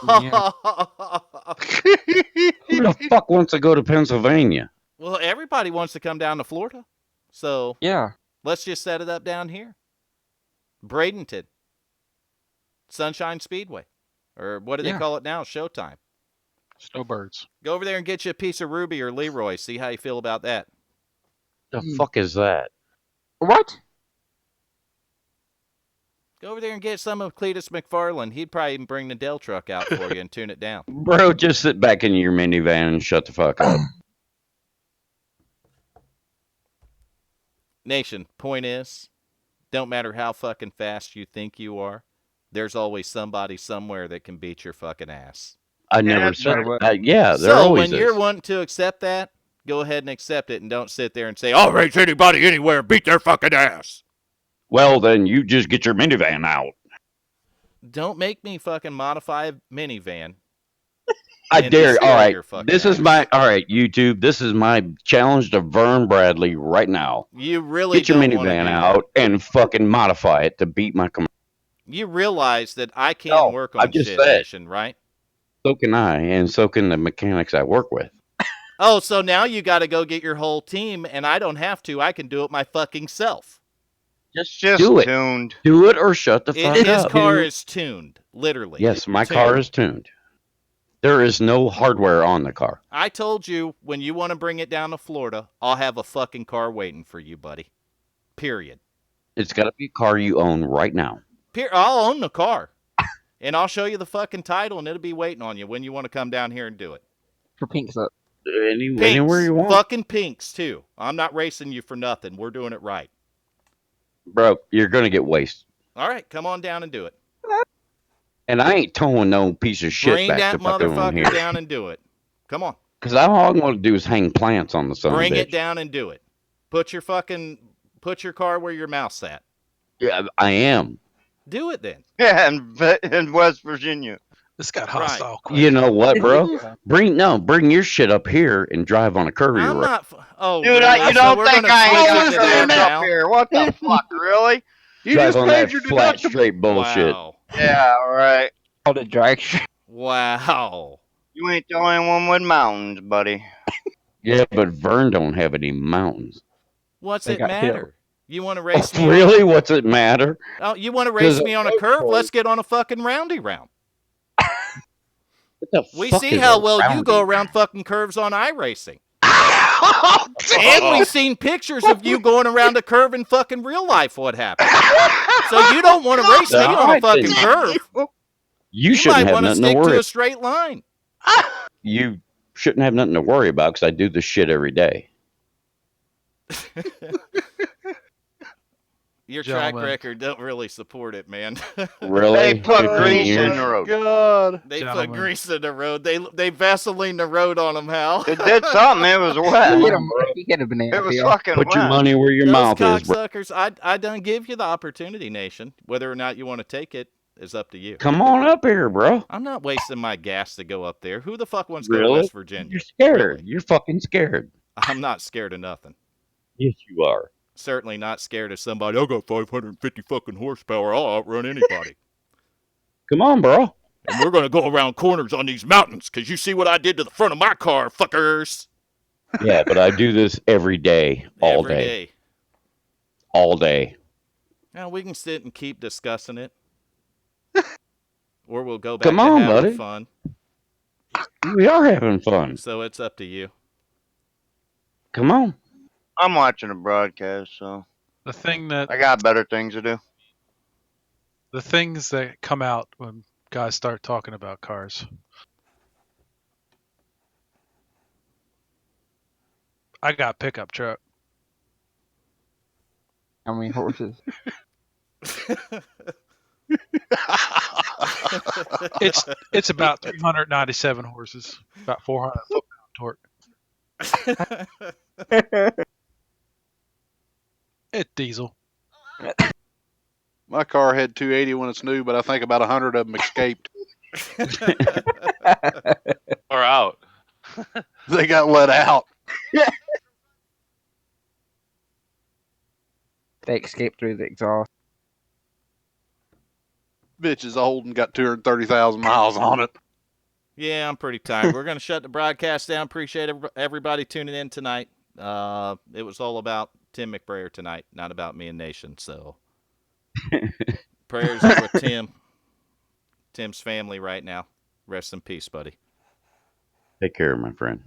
Speaker 2: Who the fuck wants to go to Pennsylvania?
Speaker 1: Well, everybody wants to come down to Florida. So
Speaker 9: Yeah.
Speaker 1: let's just set it up down here. Bradenton. Sunshine Speedway. Or what do they call it now? Showtime.
Speaker 3: Snowbirds.
Speaker 1: Go over there and get you a piece of Ruby or Leroy. See how you feel about that.
Speaker 2: The fuck is that?
Speaker 9: What?
Speaker 1: Go over there and get some of Cletus McFarland. He'd probably even bring the Dell truck out for you and tune it down.
Speaker 2: Bro, just sit back in your minivan and shut the fuck up.
Speaker 1: Nation, point is, don't matter how fucking fast you think you are, there's always somebody somewhere that can beat your fucking ass.
Speaker 2: I never said that. Yeah, there
Speaker 1: So
Speaker 2: always
Speaker 1: when
Speaker 2: is.
Speaker 1: you're wanting to accept that, go ahead and accept it and don't sit there and say, I'll race anybody anywhere, beat their fucking ass.
Speaker 2: Well, then you just get your minivan out.
Speaker 1: Don't make me fucking modify a minivan.
Speaker 2: I dare. All right. This
Speaker 1: ass.
Speaker 2: is my. All right, YouTube. This is my challenge to Vern Bradley right now.
Speaker 1: You really
Speaker 2: get your
Speaker 1: don't wanna
Speaker 2: minivan
Speaker 1: do
Speaker 2: out and fucking modify it to beat my command.
Speaker 1: You realize that I can work on
Speaker 2: just
Speaker 1: shit,
Speaker 2: said.
Speaker 1: Nation, right?
Speaker 2: So can I, and so can the mechanics I work with.
Speaker 1: Oh, so now you got to go get your whole team, and I don't have to. I can do it my fucking self.
Speaker 8: Just
Speaker 2: Do it.
Speaker 8: tuned.
Speaker 2: Do it or shut the fuck
Speaker 1: His
Speaker 2: up.
Speaker 1: car is tuned, literally.
Speaker 2: Yes, my car is tuned. There is no hardware on the car.
Speaker 1: I told you, when you want to bring it down to Florida, I'll have a fucking car waiting for you, buddy. Period.
Speaker 2: It's got to be a car you own right now.
Speaker 1: I'll own the car. And I'll show you the fucking title, and it'll be waiting on you when you want to come down here and do it.
Speaker 9: For Pink's up.
Speaker 2: Anywhere you want.
Speaker 1: Fucking Pinks, too. I'm not racing you for nothing. We're doing it right.
Speaker 2: Bro, you're going to get wasted.
Speaker 1: All right, come on down and do it.
Speaker 2: And I ain't towing no piece of shit
Speaker 1: Bring
Speaker 2: back
Speaker 1: that
Speaker 2: to fucking
Speaker 1: motherfucker
Speaker 2: here.
Speaker 1: down and do it. Come on.
Speaker 2: Because all I'm going to do is hang plants on the sun.
Speaker 1: Bring it down and do it. Put your car where your mouth's at.
Speaker 2: Yeah, I am.
Speaker 1: Do it then.
Speaker 8: Yeah, in West Virginia.
Speaker 3: This got hostile.
Speaker 2: Quick. You know what, bro? Bring your shit up here and drive on a curvy road.
Speaker 1: I'm not. Oh,
Speaker 8: dude,
Speaker 1: really?
Speaker 8: you don't think I ain't stand up here? What the fuck, really?
Speaker 2: You drive just on that flat, straight bullshit.
Speaker 1: Wow.
Speaker 8: Yeah, all right.
Speaker 9: Called it drag strip.
Speaker 1: Wow.
Speaker 8: You ain't the only one with mountains, buddy.
Speaker 2: Yeah, but Vern don't have any mountains.
Speaker 1: What's it matter? You want to race me?
Speaker 2: Really? What's it matter?
Speaker 1: Oh, you want to race me on a curve? Let's get on a fucking roundy round. We see how well you go around fucking curves on iRacing. And we've seen pictures of you going around a curve in fucking real life. What happened? So you don't want to race me on a fucking curve.
Speaker 2: You
Speaker 1: You
Speaker 2: shouldn't
Speaker 1: might
Speaker 2: have
Speaker 1: want to
Speaker 2: nothing to
Speaker 1: stick
Speaker 2: worry.
Speaker 1: to a straight line.
Speaker 2: You shouldn't have nothing to worry about because I do this shit every day.
Speaker 1: Your track
Speaker 3: Gentlemen.
Speaker 1: record don't really support it, man.
Speaker 2: Really?
Speaker 8: They put
Speaker 2: 15
Speaker 8: grease
Speaker 2: years?
Speaker 8: in the road.
Speaker 5: God.
Speaker 1: They put
Speaker 3: Gentlemen.
Speaker 1: grease in the road. They Vaseline the road on them, Hal.
Speaker 8: It did something. It was wet.
Speaker 9: He hit a banana
Speaker 8: It was
Speaker 9: peel.
Speaker 8: fucking
Speaker 2: Put your
Speaker 8: wet.
Speaker 2: money where your
Speaker 1: Those
Speaker 2: mouth is, bro.
Speaker 1: cocksuckers, I done give you the opportunity, Nation. Whether or not you want to take it is up to you.
Speaker 2: Come on up here, bro.
Speaker 1: I'm not wasting my gas to go up there. Who the fuck wants to go to
Speaker 2: Really?
Speaker 1: West Virginia?
Speaker 2: You're scared.
Speaker 1: Really?
Speaker 2: You're fucking scared.
Speaker 1: I'm not scared of nothing.
Speaker 2: Yes, you are.
Speaker 1: Certainly not scared of somebody. I got 550 fucking horsepower. I'll outrun anybody.
Speaker 2: Come on, bro.
Speaker 1: And we're going to go around corners on these mountains because you see what I did to the front of my car, fuckers.
Speaker 2: Yeah, but I do this every day, all
Speaker 1: Every
Speaker 2: day,
Speaker 1: day.
Speaker 2: all day.
Speaker 1: Now we can sit and keep discussing it. Or we'll go back
Speaker 2: Come
Speaker 1: to
Speaker 2: on,
Speaker 1: having
Speaker 2: buddy.
Speaker 1: fun.
Speaker 2: We are having fun.
Speaker 1: So it's up to you.
Speaker 2: Come on.
Speaker 8: I'm watching a broadcast, so
Speaker 3: The thing that
Speaker 8: I got better things to do.
Speaker 3: the things that come out when guys start talking about cars. I got a pickup truck.
Speaker 9: How many horses?
Speaker 3: It's about 397 horses, about 400 foot-pound torque. It's diesel.
Speaker 5: My car had 280 when it's new, but I think about 100 of them escaped.
Speaker 7: Or out.
Speaker 5: They got let out.
Speaker 9: They escaped through the exhaust.
Speaker 5: Bitch is old and got 230,000 miles on it.
Speaker 1: Yeah, I'm pretty tired. We're going to shut the broadcast down. Appreciate everybody tuning in tonight. It was all about Tim McBrayer tonight, not about me and Nation. So prayers are with Tim's family right now. Rest in peace, buddy.
Speaker 2: Take care, my friend.